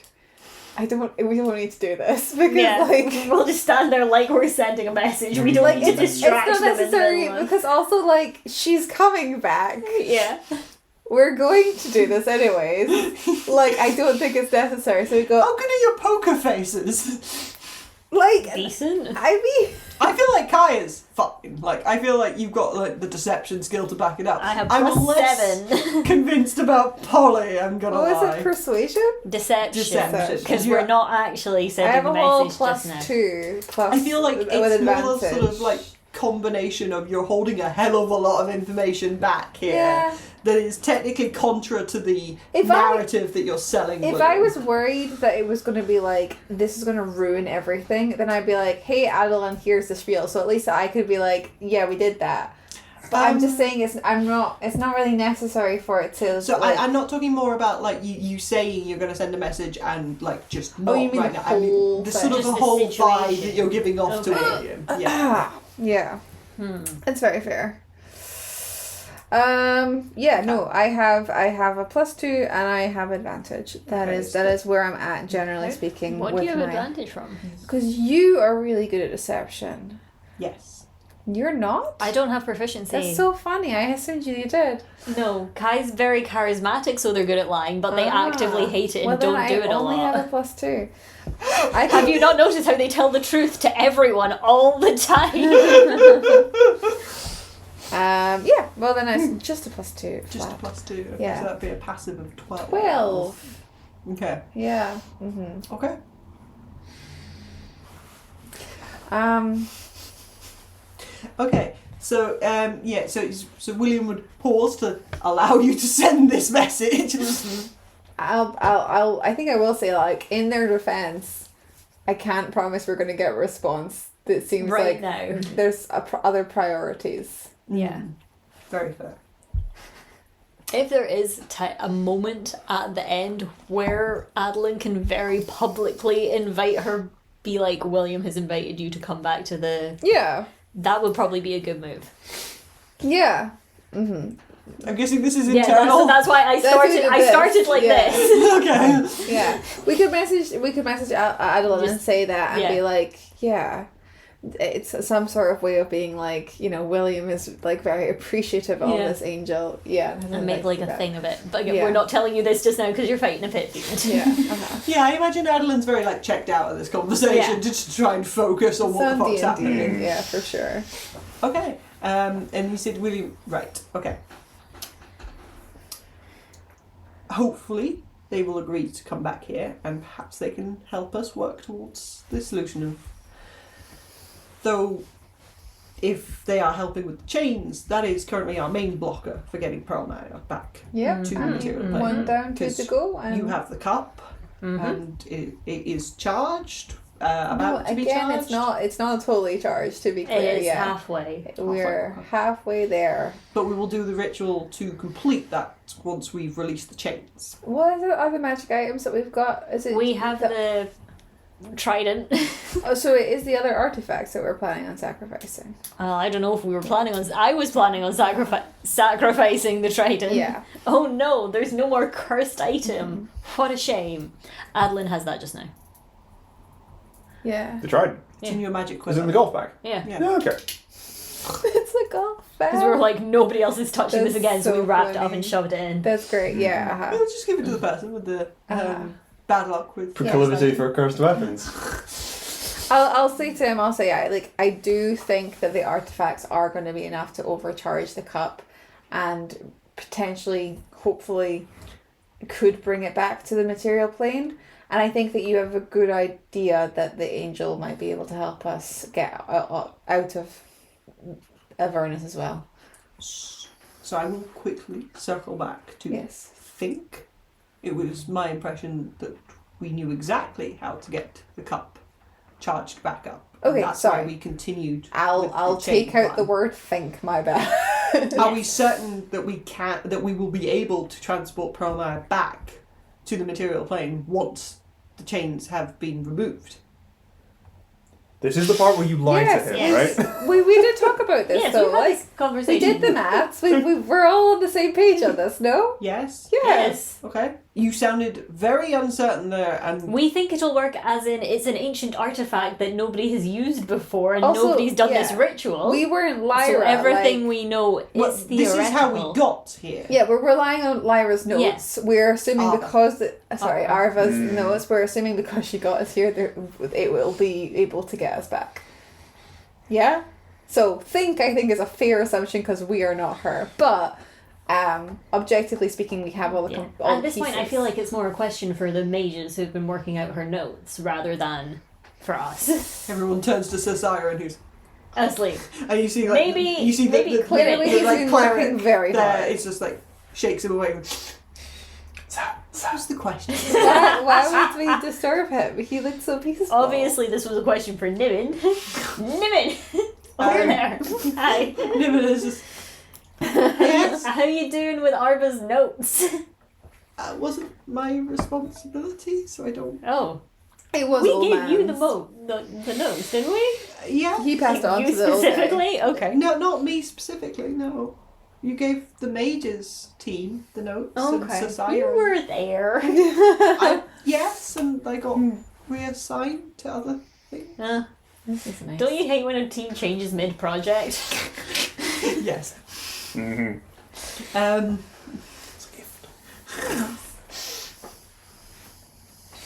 C: We don't need to do this because
A: Yeah.
C: like
A: We'll just stand there like we're sending a message. We don't
C: like
A: need to
C: it's
A: distract
C: not
A: them in the
C: necessary
A: middle of-
C: because also like she's coming back.
A: Yeah.
C: We're going to do this anyways. Like I don't think it's necessary. So we go
B: How good are your poker faces?
C: like
A: Decent.
C: I mean
B: I feel like Kai is fine. Like, I feel like you've got like the deception skill to back it up.
A: I have
B: I'm
A: plus
B: less
A: 7.
B: convinced about Polly, I'm gonna
C: what was
B: lie.
C: it, persuasion?
A: Deception.
B: Deception.
A: Because
B: You're-
A: we're not actually
C: I
A: sending
C: have
A: a
C: a whole
A: message
C: plus
A: just now.
C: 2 plus
B: I feel like
C: with
B: it's more
C: advantage.
B: the sort of like combination of you're holding a hell of a lot of information back here
C: Yeah.
B: that is technically contra to the
C: If I-
B: narrative that you're selling.
C: If I was worried that it was going to be like, this is going to ruin everything, then I'd be like, hey, Adolin, here's the spiel. So at least I could be like, yeah, we did that. But I'm just saying it's not really necessary for it to.
B: So
C: like,
B: I'm not talking more about like you saying you're going to send a message and like just not
C: you mean
B: right
C: the
B: now. I mean
C: whole
B: the
C: thing.
B: sort of
A: Just
B: the
A: the
B: whole vibe
A: situation.
B: that you're giving off to
A: Okay.
B: William. Yeah.
C: Yeah.
A: Hmm.
C: It's very fair. Yeah, no, I have a plus 2 and I have advantage. That
B: Okay,
C: is where I'm at, generally
B: Okay.
C: speaking.
A: What
C: with
A: do you have
C: my,
A: advantage from?
C: Because you are really good at deception.
B: Yes.
C: You're not?
A: I don't have proficiency.
C: That's so funny. I assumed you did.
A: No, Kai's very charismatic, so they're good at lying, but they actively hate it and
C: well, then
A: don't do it a
C: I only have
A: lot.
C: a plus 2.
A: Have you not noticed how they tell the truth to everyone all the time?
C: Yeah. Well, then it's just a +2.
B: Just a
C: flat.
B: +2. Okay,
C: Yeah.
B: so that'd be a passive of 12.
C: 12.
B: Okay.
C: Yeah.
B: Okay. Okay. So so William would pause to allow you to send this message.
C: I think I will say, like, in their defense, I can't promise we're going to get a response. It seems
A: Right
C: like
A: now.
C: there's other priorities.
A: Yeah.
B: Very fair.
A: If there is a moment at the end where Adolin can very publicly invite her, be like, William has invited you to come back to the...
C: Yeah.
A: That would probably be a good move.
C: Yeah.
B: I'm guessing this is
A: Yeah,
B: internal.
A: that's why I started. I started like
C: Yeah.
A: this.
B: Okay.
C: Yeah. We could message Adolin and say that and be like, yeah, it's some sort of way of being like, you know, William is like very appreciative of this angel. Yeah.
A: And make like a thing of it. But
C: Yeah.
A: we're not telling you this just now because you're fighting a pit fiend.
C: Yeah.
B: Yeah, I imagine Adelin's very like checked out of this conversation just to try and focus on what the fuck's happening.
C: Yeah, for sure.
B: Okay. And you said William. Right. Okay. Hopefully they will agree to come back here, and perhaps they can help us work towards the solution of. Though, if they are helping with the chains, that is currently our main blocker for getting Pearl Maya back
C: Yeah.
B: to the material plane.
C: One down, two to go. And
B: You have the cup, and it is charged. About to be
C: again,
B: charged.
C: it's not totally charged, to be clear.
A: It is
C: yeah.
A: halfway.
C: We're halfway there.
B: But we will do the ritual to complete that once we've released the chains.
C: What are the magic items that we've got? Is it
A: We have the trident.
C: Oh, so it is the other artifacts that we're planning on sacrificing.
A: I don't know if we were planning on. I was planning on sacrificing the trident.
C: Yeah.
A: Oh no, there's no more cursed item. What a shame. Adolin has that just now.
C: Yeah.
D: The trident.
B: It's in your magic
D: Is
B: quiver.
D: it in the golf bag?
A: Yeah.
D: Yeah, okay.
C: It's a golf bag.
A: Because we were like, nobody else is touching this
C: That's
A: again, so
C: so
A: we wrapped it up
C: funny.
A: and shoved it in.
C: That's great. Yeah.
B: We'll just give it to the person with the bad luck with
D: Proclivity for cursed weapons.
C: I'll say to him, I do think that the artifacts are going to be enough to overcharge the cup and potentially, hopefully, could bring it back to the material plane. And I think that you have a good idea that the angel might be able to help us get out of Avernus as well.
B: So I will quickly circle back to
C: Yes.
B: think. It was my impression that we knew exactly how to get the cup charged back up.
C: Okay,
B: and that's
C: sorry.
B: why we continued.
C: I'll
B: with the chain
C: take out
B: plan.
C: the word think, my bad.
B: Are we certain that we will be able to transport Pearl Maya back to the material plane once the chains have been removed?
D: This is the part where you lie
C: Yes,
D: to him,
A: yes.
D: right?
C: we did talk about this
A: Yes,
C: though.
A: we've had
C: Like,
A: this
C: we
A: conversation.
C: did the maths. We're all on the same page on this, no?
B: Yes.
A: Yes.
B: Okay. You sounded very uncertain there, and
A: We think it'll work as in it's an ancient artifact that nobody has used before and
C: Also,
A: nobody's done
C: yeah,
A: this ritual.
C: We weren't Lyra.
A: so everything
C: like-
A: we know is
B: well,
A: theoretical.
B: this is how we got here.
C: Yeah, we're relying on Lyra's notes.
A: Yes.
C: We're assuming
B: Arva.
C: because Arva's
D: Mm.
C: notes. We're assuming because she got us here, it will be able to get us back. Yeah. So I think is a fair assumption because we are not her, but objectively speaking, we have all the
A: Yeah.
C: all
A: At this point, I
C: pieces.
A: feel like it's more a question for the mages who've been working out her notes rather than for us.
B: Everyone turns to Sir Siren, who's
A: Asleep.
B: and you see like
A: Maybe-
B: you see
A: maybe
B: the
C: clearly
B: the,
C: he's
B: like
C: been
B: cleric
C: working very
B: there.
C: hard.
B: It's just like shakes him away. What's the question?
C: Why would we disturb him? He looked so peaceful.
A: Obviously, this was a question for Niven. Niven! Over there. Hi.
B: Niven is just yes.
A: How you doing with Arva's notes?
B: Wasn't my responsibility, so I don't.
A: Oh.
C: It was
A: We
C: old
A: gave you
C: man's.
A: the notes, didn't we?
B: Yeah.
C: He passed on
A: You
C: to the old guy.
A: specifically? Okay.
B: No, not me specifically. No, you gave the mages team the notes. And
C: Okay.
B: Sir Siren.
A: You were there.
B: Yes, and I got reassigned to other things.
C: This is nice.
A: Don't you hate when a team changes mid-project?
B: Yes.
D: Mm-hmm.
B: It's a gift.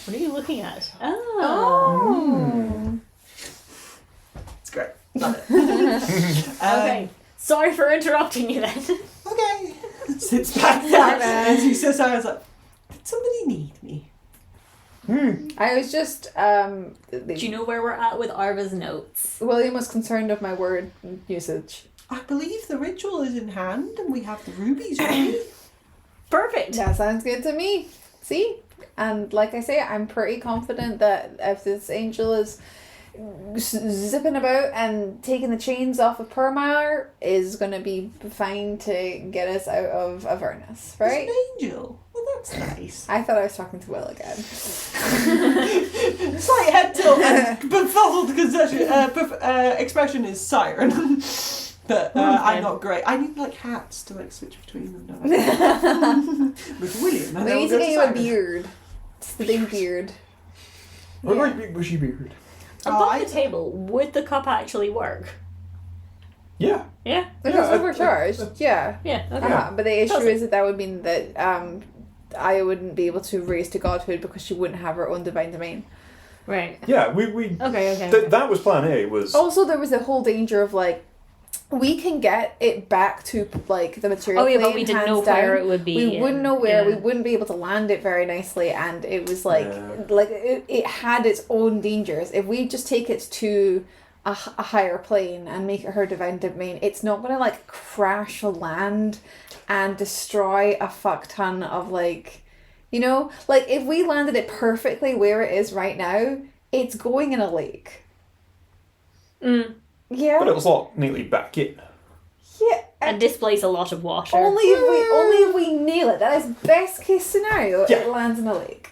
A: What are you looking at?
C: Oh.
B: It's great. Love it.
A: Okay. Sorry for interrupting you then.
B: Okay. Sits back down and he says, I was like, did somebody need me?
C: I was just,
A: Do you know where we're at with Arva's notes?
C: William was concerned of my word usage.
B: I believe the ritual is in hand and we have the rubies ready.
A: Perfect.
C: That sounds good to me. See? And like I say, I'm pretty confident that if this angel is zipping about and taking the chains off of Permar, is going to be fine to get us out of Avernus, right?
B: It's an angel. Well, that's nice.
C: I thought I was talking to Will again.
B: Slight head tilt and befuddled expression is siren. But I'm not great. I need like hats to like switch between them. Don't I? With William. And
C: We
B: then
C: need
B: we'll
C: to
B: go
C: get you a
B: Siren.
C: beard. It's the big beard.
D: I like big bushy beard.
A: Above the table, would the cup actually work?
D: Yeah.
A: Yeah?
C: If
D: Yeah,
C: it's overcharged, yeah.
A: Yeah, okay.
C: But the issue
A: Doesn't-
C: is that would mean that Aya wouldn't be able to raise to godhood because she wouldn't have her own divine domain.
A: Right.
D: Yeah, we
A: Okay.
D: that was plan A, was
C: Also, there was the whole danger of like, we can get it back to like the material.
A: Oh yeah, but
C: plane,
A: we didn't
C: hands
A: know where
C: down.
A: it would be.
C: We wouldn't know where.
A: Yeah.
C: We wouldn't be able to land it very nicely, and it was like
D: Yeah.
C: it had its own dangers. If we just take it to a higher plane and make it her divine domain, it's not going to like crash land and destroy a fuck ton of like, you know, like if we landed it perfectly where it is right now, it's going in a lake. Yeah.
D: but it was locked neatly back in.
C: Yeah.
A: And displays a lot of water.
C: Only if we nail it. That is best case scenario.
D: Yeah.
C: It lands in a lake.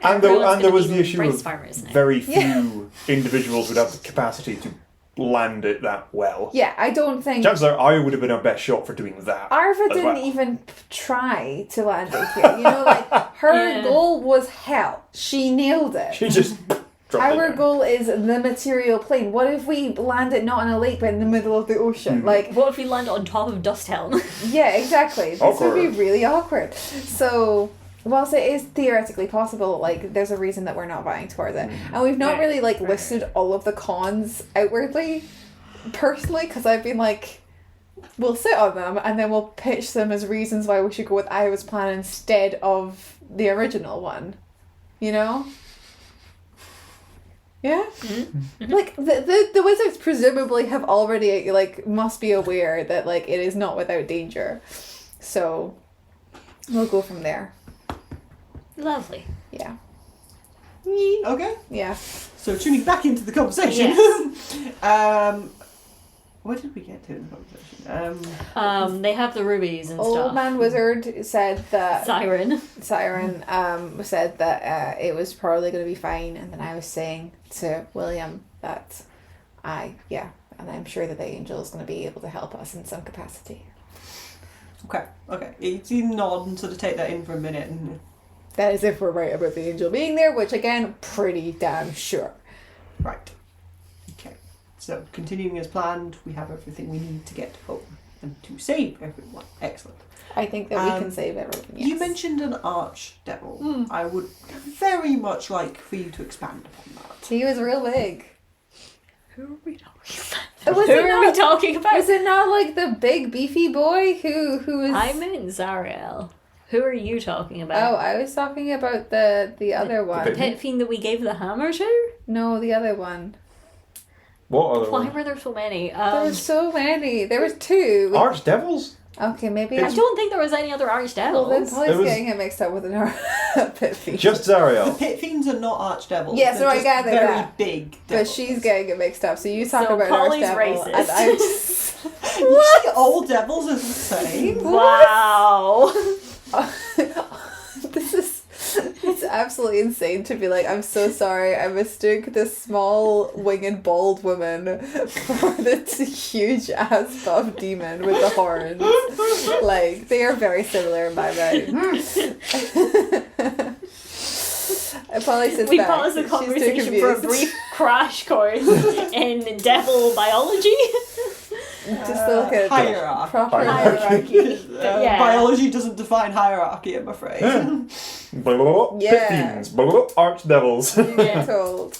D: And
A: Everyone's
D: there
A: gonna
D: was
A: be
D: the issue
A: rice
D: of
A: farmers now.
D: very few individuals would have the capacity to land it that well.
C: Yeah, I don't think
D: Chances are I would have been our best shot for doing that.
C: Arva
D: as
C: didn't
D: well.
C: even try to land it here. You know, like her
A: Yeah.
C: goal was hell. She nailed it.
D: She just dropped it
C: Our
D: down.
C: goal is the material plane. What if we land it not in a lake but in the middle of the ocean? Like,
A: What if we land on top of Dust Helm?
C: yeah, exactly. This would be
D: Awkward.
C: really awkward. So, whilst it is theoretically possible, like, there's a reason that we're not vying towards it. And we've not
A: Right.
C: really, like, listed all of the cons outwardly, personally, because I've been like, we'll sit on them and then we'll pitch them as reasons why we should go with Iowa's plan instead of the original one. You know? Yeah? Like, the wizards presumably have already, like, must be aware that, like, it is not without danger. So, we'll go from there.
A: Lovely.
C: Yeah.
B: Okay.
C: Yeah.
B: So tuning back into the conversation.
A: Yes.
B: What did we get to in the conversation?
A: They have the rubies and
C: Old
A: stuff.
C: Man Wizard said that
A: Siren.
C: Siren said that it was probably going to be fine, and then I was saying to William that and I'm sure that the angel is going to be able to help us in some capacity.
B: Okay. You nod and sort of take that in for a minute. And
C: That is if we're right about the angel being there, which again, pretty damn sure.
B: right. Okay. So continuing as planned, we have everything we need to get home and to save everyone. Excellent.
C: I think that we can save everyone. Yes.
B: You mentioned an archdevil. I would very much like for you to expand upon that.
C: He was real big.
A: Who are we talking about?
C: Was
A: Who
C: it
A: are we
C: not?
A: talking about?
C: Was it not like the big beefy boy who was?
A: I meant Zariel. Who are you talking
C: Oh,
A: about?
C: I was talking about the other one.
A: The pit fiend that we gave the hammer to?
C: No, the other one.
D: What other
A: Why
D: one?
A: were there so many?
C: There were so many. There was two.
D: Archdevils?
C: Okay, maybe.
A: I don't think there was any other
C: Well, then
A: archdevils.
C: Polly's
D: It was-
C: getting it mixed up with an pit fiend.
D: Just
B: The
D: Zariel.
B: pit fiends are not archdevils.
C: Yes,
B: They're
C: no, I
B: just
C: gathered
B: very
C: that.
B: big
C: But
B: devils.
C: she's getting it mixed up. So you talk
A: So
C: about
A: Polly's
C: Archdevil,
A: racist.
C: and I'm just...
B: You see all devils are the same.
A: Wow.
C: This is... It's absolutely insane to be like, I'm so sorry, I mistook this small winged bald woman for this huge ass buff demon with the horns. Like, they are very similar in my mind. Polly sits
A: We
C: back.
A: paused the
C: She's too
A: conversation for a
C: confused.
A: brief crash course in devil biology.
C: Just to look at
B: Hierarchy.
C: proper
A: Hierarchy. Yeah.
B: Biology doesn't define hierarchy, I'm afraid.
D: Blah, blah, blah.
C: Yeah.
D: Pit fiends. Blah, blah, blah. Archdevils.
C: You get told.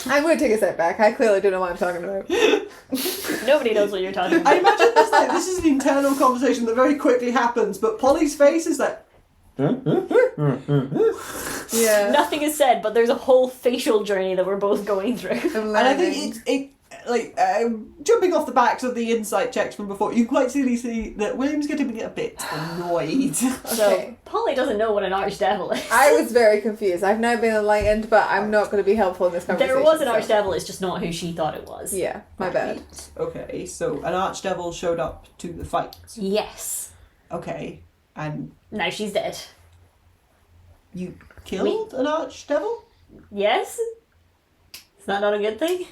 C: I'm going to take a step back. I clearly don't know what I'm talking about.
A: Nobody knows what you're talking about.
B: I imagine this is an internal conversation that very quickly happens, but Polly's face is like,
C: Yeah.
A: Nothing is said, but there's a whole facial journey that we're both going through.
C: I'm
B: and I
C: learning.
B: think jumping off the backs of the insight checks from before, you quite clearly see that William's getting a bit annoyed.
C: Okay.
A: So Polly doesn't know what an archdevil is.
C: I was very confused. I've now been enlightened, but I'm not going to be helpful in this conversation.
A: There was an
C: so-
A: archdevil, it's just not who she thought it was.
C: Yeah, my bad.
B: Okay, so an archdevil showed up to the fight.
A: Yes.
B: Okay, and
A: Now she's dead.
B: you killed an archdevil?
A: Yes? Is that not a good thing?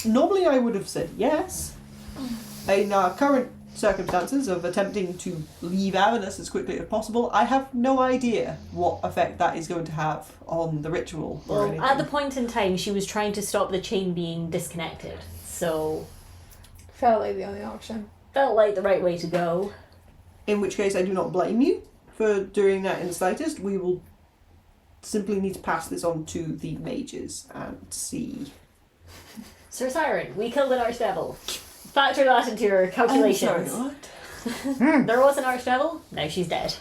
B: Normally I would have said yes. In our current circumstances of attempting to leave Avernus as quickly as possible, I have no idea what effect that is going to have on the ritual or
A: Well,
B: anything.
A: at the point in time, she was trying to stop the chain being disconnected. So,
C: Felt like the only option.
A: felt like the right way to go.
B: In which case I do not blame you for doing that in the slightest. We will simply need to pass this on to the mages and see.
A: Sir Siren, we killed an archdevil. Factor that into your calculations.
B: I'm sorry, what?
A: There was an archdevil, now she's dead.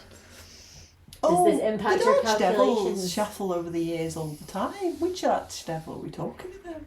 A: Does this impact your
B: archdevils
A: calculations?
B: shuffle over the years all the time. Which archdevil are we talking about?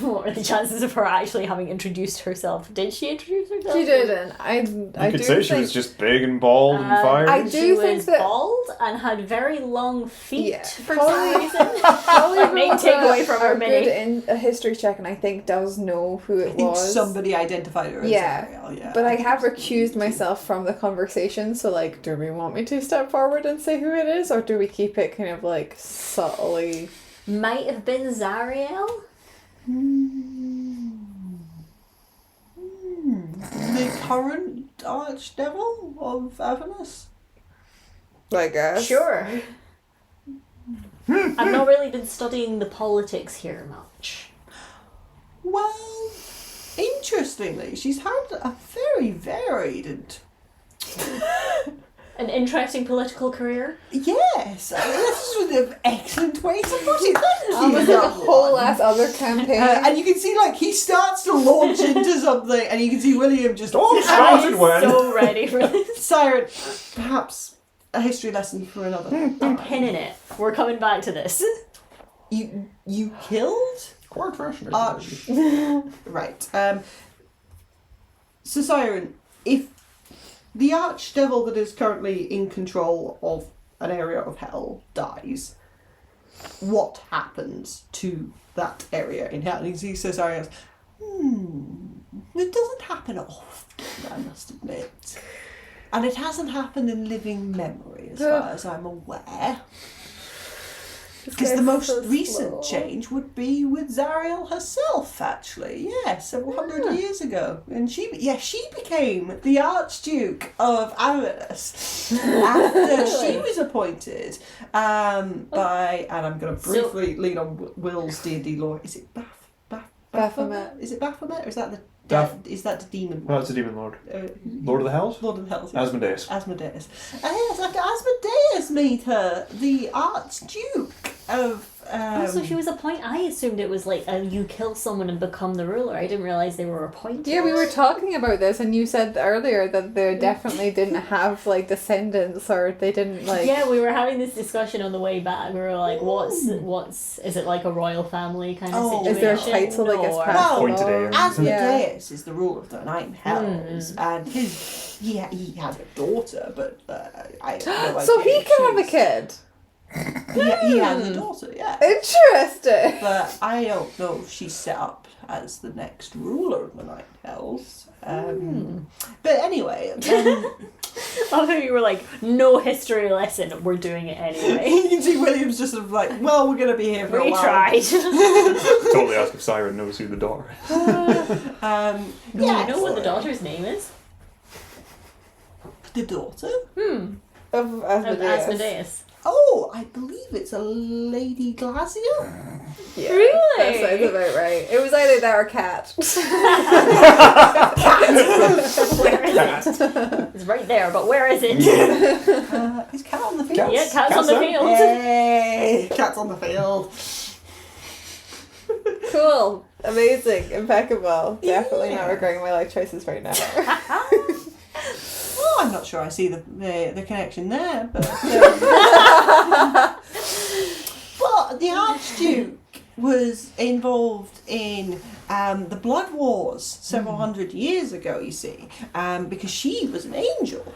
A: What are the chances of her actually having introduced herself? Did she introduce herself?
C: She didn't. I
D: You
C: do
D: could say she
C: think-
D: was just big and bald and fiery.
C: I do
A: She
C: think
A: was
C: that-
A: bald and had very long feet
C: Yeah.
A: for
C: Probably-
A: some reason.
C: Probably
A: Main
C: rolled
A: takeaway from her
C: a
A: mini.
C: good in a history check, and I think does know who it
B: I think
C: was.
B: somebody identified her as
C: Yeah.
B: Ariel, yeah.
C: But I have recused myself from the conversation, so like, do we want me to step forward and say who it is, or do we keep it kind of like subtly?
A: Might have been Zariel.
B: The current archdevil of Avernus?
C: I guess.
A: Sure. I've not really been studying the politics here much.
B: Well, interestingly, she's had a very varied and...
A: An interesting political career.
B: Yes, this was an excellent way to put it. Thank you.
C: Almost like a whole ass other campaign.
B: And you can see, like, he starts to launch into something, and you can see William just...
D: Started when?
A: So ready for this.
B: Siren, perhaps a history lesson for another
A: I'm
B: time.
A: pinning it. We're coming back to this.
B: You killed?
D: Quite fresh.
B: Right. So, Siren, if the archdevil that is currently in control of an area of hell dies, what happens to that area in hell? And you see, so Siren goes, it doesn't happen often, I must admit. And it hasn't happened in living memory, as far as I'm aware. Because the most recent change would be with Zariel herself, actually. Yes, several hundred years ago. And she became the Archduke of Avernus after she was appointed by, and I'm going to briefly lean on Will's D&D lore. Is it
C: Baphomet.
B: Is it Baphomet, or is that the is that the demon?
D: No, it's a demon lord.
B: Lord
D: Lord of the Hells?
B: of the Hells.
D: Asmodeus.
B: Asmodeus. Yes, after Asmodeus made her the Archduke of...
A: So she was appointed. I assumed it was like you kill someone and become the ruler. I didn't realize they were appointed.
C: Yeah, we were talking about this, and you said earlier that they definitely didn't have like descendants, or they didn't like.
A: Yeah, we were having this discussion on the way back. We were like, what's is it like a royal family kind of
B: Oh,
A: situation?
C: Is there a title that gets
A: Or-
C: passed
B: Well,
D: Appointed
C: along?
D: heirs.
B: Asmodeus is the ruler of the Nine Hells, and he had a daughter, but I have no idea.
C: So he
B: if
C: can have a
B: she's-
C: kid.
B: He has a daughter, yeah.
C: Interesting.
B: But I don't know if she's set up as the next ruler of the Nine Hells. But anyway,
A: I thought you were like, no history lesson. We're doing it anyway.
B: you can see William's just sort of like, well, we're going to be here for a
A: We
B: while.
A: tried.
D: Totally ask if Siren knows who the daughter is.
A: Do you know what the
B: so-
A: daughter's name is?
B: The daughter?
C: Of
A: Of
C: Asmodeus.
A: Asmodeus.
B: Oh, I believe it's a Lady Glacia.
C: Yeah,
A: Really?
C: that sounds about right. It was either that or cat.
A: Where is it? It's right there, but where is it?
B: Is Cat on the field?
A: Yeah, cat's on the
D: there.
A: field.
B: Yay! Cat's on the field.
C: Cool. Amazing. Impeccable. Definitely not
B: Yeah.
C: regretting my life choices right now.
B: Well, I'm not sure I see the connection there, but but the Archduke was involved in the Blood Wars several hundred years ago. You see, because she was an angel,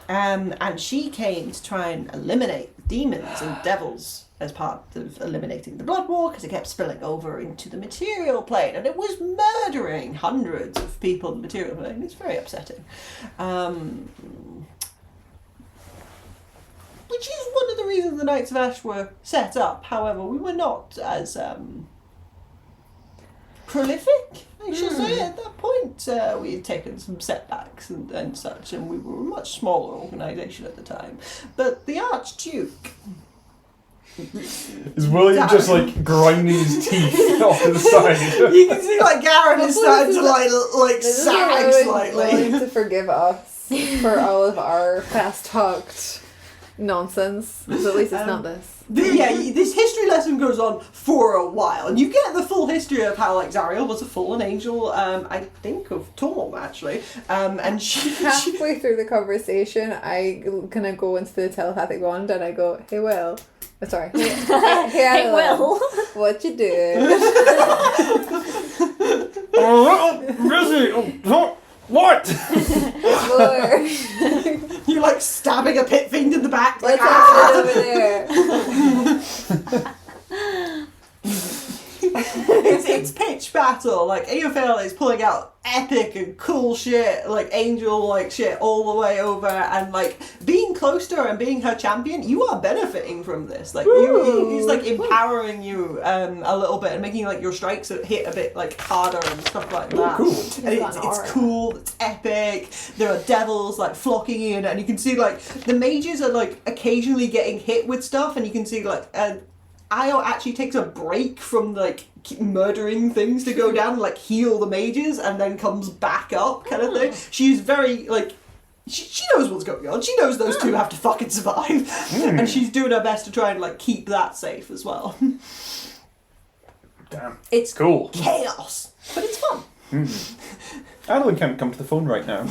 B: and she came to try and eliminate the demons and devils as part of eliminating the Blood War, because it kept spilling over into the material plane, and it was murdering hundreds of people in the material plane. It's very upsetting. Which is one of the reasons the Knights of Ash were set up. However, we were not as prolific, I should say, at that point. We had taken some setbacks and such, and we were a much smaller organisation at the time. But the Archduke...
D: Is William just like grinding his teeth off to the side?
B: You can see like Garen is starting to like
C: This is
B: sag
C: willing
B: slightly.
C: to forgive us for all of our fast-talked nonsense. So at least it's not this.
B: This history lesson goes on for a while, and you get the full history of how like Zariel was a fallen angel. I think of Torm actually, and she
C: Halfway through the conversation, I kind of go into the telepathic wand and I go, "Hey, Will." Oh, sorry. Hey,
A: Hey,
C: Adolin,
A: Will.
C: what you doing?
D: Rosie, what?
C: Lord,
B: you're like stabbing a pit fiend in the back.
C: what's
B: Like,
C: happening over there?
B: it's pitch battle. Like Eofail is pulling out epic and cool shit, like angel like shit all the way over, and like being close to her and being her champion, you are benefiting from this. Like he's like empowering you a little bit and making like your strikes hit a bit like harder and stuff like that.
D: Cool.
B: And it's cool, it's epic. There are devils like flocking in, and you can see like the mages are like occasionally getting hit with stuff, and you can see like Io actually takes a break from like murdering things to go down and like heal the mages, and then comes back up kind of thing. She's very like she knows what's going on. She knows those two have to fucking survive, and she's doing her best to try and like keep that safe as well.
D: Damn.
B: It's
D: Cool.
B: chaos, but it's fun.
D: Adolin can't come to the phone right now.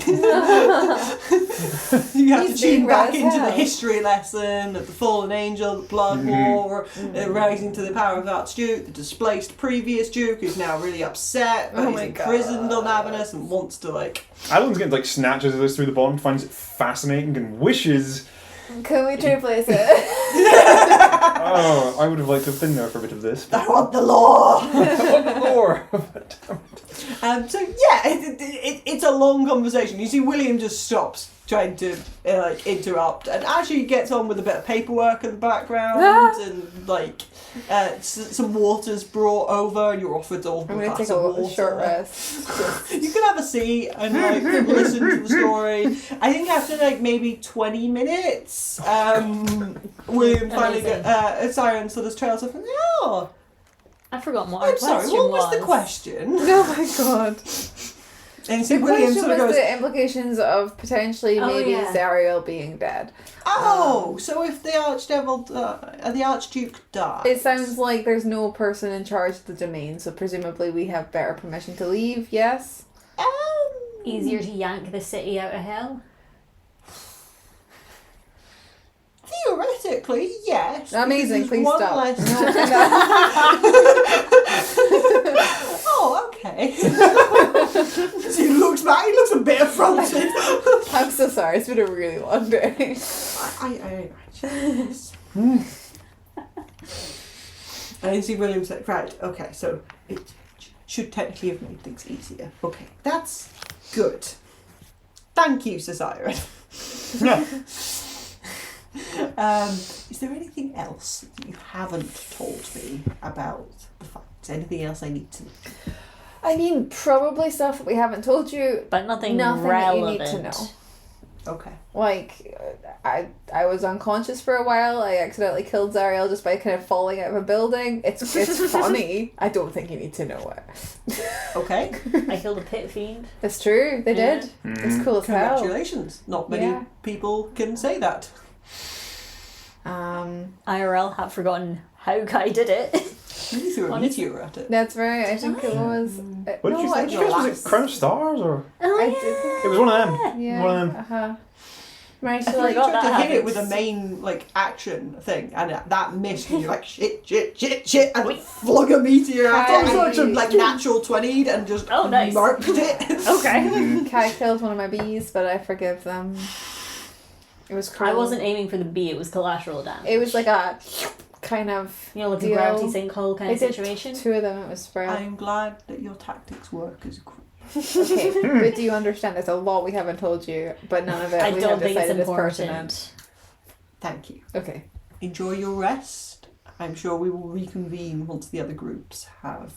B: You have
C: He's
B: to tune
C: being
B: back
C: red as
B: into the
C: hell.
B: history lesson of the fallen angel, the blood war, rising to the power of the Archduke, the displaced previous Duke who's now really upset, but
C: Oh
B: he's
C: my
B: imprisoned
C: God.
B: on Avernus and wants to like...
D: Adolin's getting like snatches of this through the bond, finds it fascinating and wishes,
C: Can we trade places?
D: oh, I would have liked to have been there for a bit of this.
B: I want the law!
D: More.
B: So yeah, it's a long conversation. You see William just stops trying to like interrupt and actually gets on with a bit of paperwork in the background and like some water's brought over and you're offered all
C: I'm going to
B: glass
C: take
B: of
C: a
B: water.
C: short rest.
B: You can have a seat and like listen to the story. I think after like maybe 20 minutes, William finally Siren sort of trails off and oh,
A: I've forgotten what
B: I'm
A: our
B: sorry,
A: question
B: what was the question?
C: Oh my god.
B: And you see
C: The
B: William
C: question
B: sort of
C: was
B: goes,
C: the implications of potentially
A: Oh,
C: maybe
A: yeah.
C: Zariel being dead.
B: oh, so if the the Archduke dies...
C: It sounds like there's no person in charge of the domain, so presumably we have better permission to leave, yes?
A: Easier to yank the city out of hell.
B: Theoretically, yes.
C: Amazing,
B: because there's
C: please
B: one
C: stop.
B: less- Oh, okay. So he looks back, he looks a bit affronted.
C: I'm so sorry, it's been a really long day.
B: I And you see William's like, right, okay, so it should technically have made things easier. Okay, that's good. Thank you, Sir Siren. Is there anything else that you haven't told me about the fights? Anything else I need to know?
C: I mean, probably stuff that we haven't told you.
A: But nothing
C: Nothing that you
A: relevant.
C: need to know.
B: Okay.
C: Like, I was unconscious for a while. I accidentally killed Zariel just by kind of falling out of a building. It's funny. I don't think you need to know it.
B: Okay.
A: I killed a pit fiend.
C: It's true. They
A: Yeah.
C: did. It's cool as hell.
B: Congratulations. Not many
C: Yeah.
B: people can say that.
A: IRL have forgotten how Guy did it.
B: You threw a meteor at it.
C: That's right. I think it was.
D: What did you
C: I
D: say?
C: think
D: Was it Crown of Stars or?
A: Oh,
C: I
A: yeah.
C: did.
D: It was one of them.
C: Yeah.
D: One of them.
C: Uh-huh. Right,
B: I
C: so
B: feel
C: like,
B: like you tried
A: that
B: to hit it
A: happens.
B: with a main like action thing, and that missed, and you're like shit, and we flung a meteor at it. It was like some natural 20'd and just
A: Oh, nice.
B: marked it.
A: Okay.
C: Kai killed one of my bees, but I forgive them. It was cruel.
A: I wasn't aiming for the bee, it was collateral damage.
C: It was like a kind of.
A: You know, like a
C: deal.
A: gravity sinkhole kind
C: I
A: of
C: did
A: situation.
C: 2 of them. It was spread.
B: I'm glad that your tactics work as a group.
C: Okay, but do you understand? There's a lot we haven't told you, but none of it
A: I
C: we
A: don't
C: have
A: think it's
C: decided is pertinent.
A: important.
B: Thank you.
C: Okay.
B: Enjoy your rest. I'm sure we will reconvene once the other groups have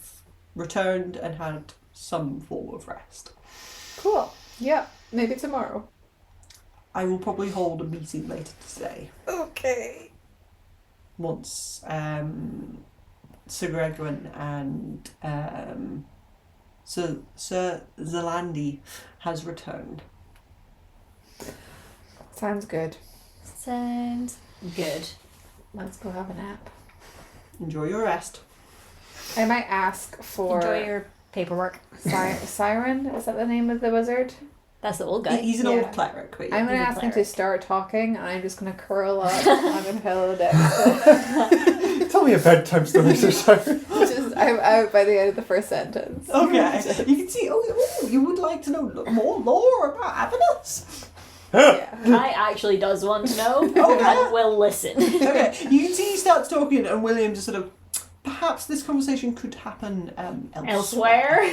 B: returned and had some form of rest.
C: Cool. Yeah. Maybe tomorrow.
B: I will probably hold a meeting later today
C: Okay.
B: once Sir Gregwin and Sir Zalandi has returned.
C: Sounds good.
A: Sounds good.
C: Let's go have a nap.
B: Enjoy your rest.
C: I might ask for
A: Enjoy your paperwork.
C: Siren. Is that the name of the wizard?
A: That's the old guy.
B: He's an
C: Yeah.
B: old cleric, but
C: I'm gonna
A: He's a
C: ask him to
A: cleric.
C: start talking, and I'm just gonna curl up on a pillow next.
D: Tell me a bedtime story, Sir Simon.
C: I'm out by the end of the first sentence.
B: okay. You can see. Oh, you would like to know more lore about Avernus?
C: Yeah.
A: Guy actually does want to know
B: Okay.
A: and will listen.
B: Okay. You can see he starts talking, and William just sort of. Perhaps this conversation could happen
A: Elsewhere.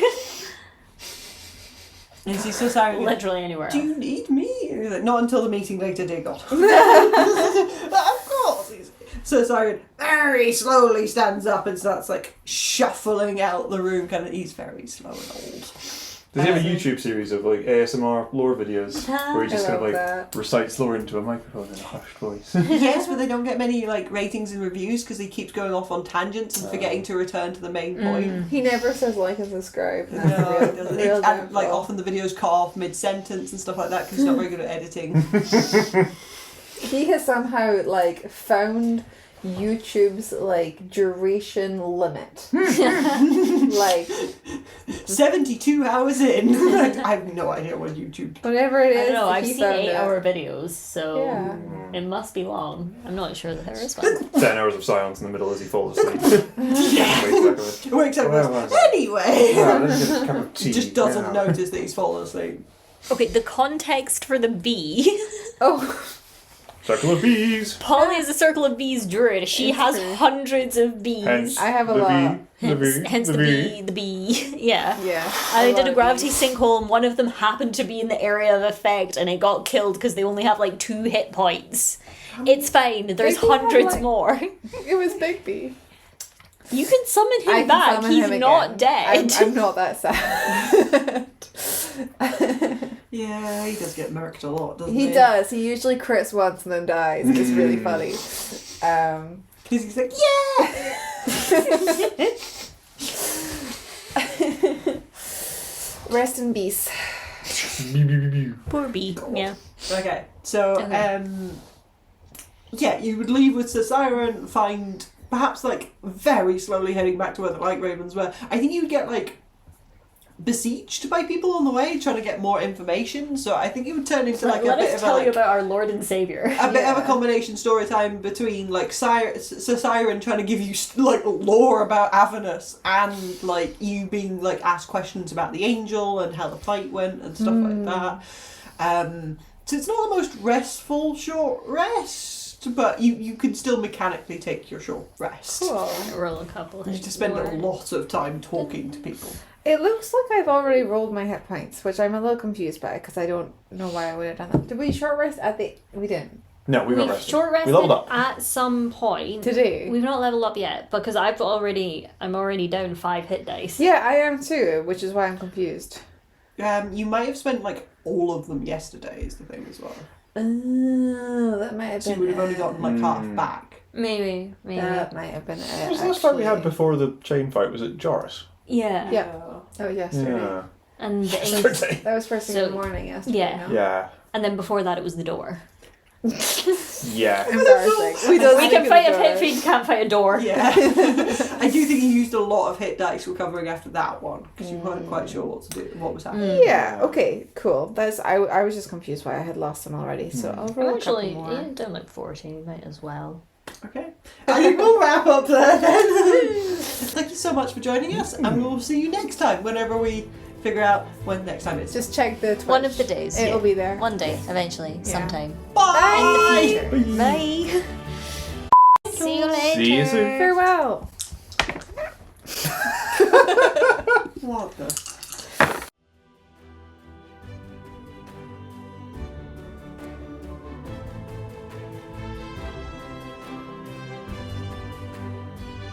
B: And he's so sorry.
A: Literally anywhere
B: Do
A: else.
B: you need me? And he's like, not until the meeting later, dear God. Of course. So Siren very slowly stands up and starts like shuffling out the room. Kind of, he's very slow and old.
D: Does he have a YouTube series of like ASMR lore videos where he just
C: I
D: kind of
C: love
D: like
C: that.
D: recites lore into a microphone in a hushed voice?
B: Yes, but they don't get many like ratings and reviews because he keeps going off on tangents and forgetting to return to the main point.
C: He never says like and subscribe.
B: No,
C: That's
B: he
C: real,
B: doesn't.
C: real
B: And like
C: downfall.
B: often the videos cut off mid-sentence and stuff like that because he's not very good at editing.
C: He has somehow like found YouTube's like duration limit. Like
B: 72 hours in. I have no idea what YouTube.
C: whatever it
A: I
C: is.
A: don't know, I've
C: he
A: seen
C: found it.
A: 8-hour videos, so
C: Yeah.
A: it must be long. I'm not sure that there is one.
D: 10 hours of silence in the middle as he falls asleep. Wakes back up.
B: Wakes up and
D: Well,
B: goes,
D: well.
B: anyway.
D: Wow, let me get a cup of tea.
B: He just doesn't
D: now.
B: notice that he's fallen asleep.
A: Okay, the context for the bee.
C: Oh,
D: Circle of bees.
A: Polly is a circle of bees druid. She
C: It's
A: has
C: true.
A: hundreds of bees.
C: I have a
D: the
C: lot.
D: bee.
A: Hence the bee. The bee. Yeah.
C: Yeah.
A: And they did
C: lot
A: a gravity
C: of
A: sinkhole, and one of them happened to be in the area of effect, and it got killed because they only have like 2 hit points. It's fine. There's
C: They do have,
A: hundreds
C: like-
A: more.
C: these. It was Bigby.
A: You can summon him
C: I can
A: back.
C: summon
A: He's
C: him
A: not
C: again.
A: dead.
C: I'm not that sad.
B: Yeah, he does get murked a lot, doesn't
C: He
B: he?
C: does. He usually crits once and then dies. It's really funny.
B: Because he's like, yeah!
C: Rest in peace.
A: Poor bee. Yeah.
B: Okay, so,
A: Okay.
B: yeah, you would leave with Sir Siren, find perhaps like very slowly heading back to where the Light Ravens were. I think you would get like besieged by people on the way trying to get more information, so I think it would turn into like
A: Let
B: a bit
A: us
B: of
A: tell
B: a
A: you about our Lord and Savior.
B: a bit of a
C: Yeah.
B: combination story time between like Sir Siren trying to give you like lore about Avernus and like you being like asked questions about the angel and how the fight went and stuff like that. So it's not the most restful short rest, but you can still mechanically take your short rest.
C: Cool.
A: Roll a couple.
B: You have to spend a lot of time talking to people.
C: It looks like I've already rolled my hit points, which I'm a little confused by because I don't know why I would have done that. Did we short rest at the? We didn't.
D: No, we got
A: We've
D: rested.
A: short
D: We
A: rested
D: leveled up.
A: at some point.
C: Today.
A: We've not leveled up yet because I'm already down 5 hit dice.
C: Yeah, I am too, which is why I'm confused.
B: You might have spent like all of them yesterday. Is the thing as well.
C: Oh, that might have
B: So
C: been.
B: you would have only gotten like half back.
A: Maybe.
C: That might have been it.
D: What was the last fight we had
C: actually.
D: before the chain fight? Was it Joris?
A: Yeah.
C: Yeah. Oh, yesterday.
D: Yeah.
A: And the
D: Yesterday.
C: That was first thing in
A: So-
C: the morning yesterday.
A: yeah.
C: No?
D: Yeah.
A: and then before that it was the door.
D: Yeah.
C: Embarrassing.
A: We
C: don't
A: can fight a pit feed, can't fight a door.
B: Yeah. I do think you used a lot of hit dice recovering after that one because you weren't quite sure what to do, what was happening.
C: Yeah. Okay. Cool. That's. I was just confused why I had lost them already. So I'll roll
A: Actually,
C: a couple more.
A: you don't look 40, you might as well.
B: Okay. I think we'll wrap up there then. Thank you so much for joining us, and we'll see you next time whenever we figure out when next time is.
C: Just check the Twitch.
A: One of the days.
C: It'll be there.
A: One day, eventually,
C: Yeah.
A: sometime.
B: Bye!
A: In the future. Bye. See you later.
D: See you soon.
C: Farewell.
B: What the?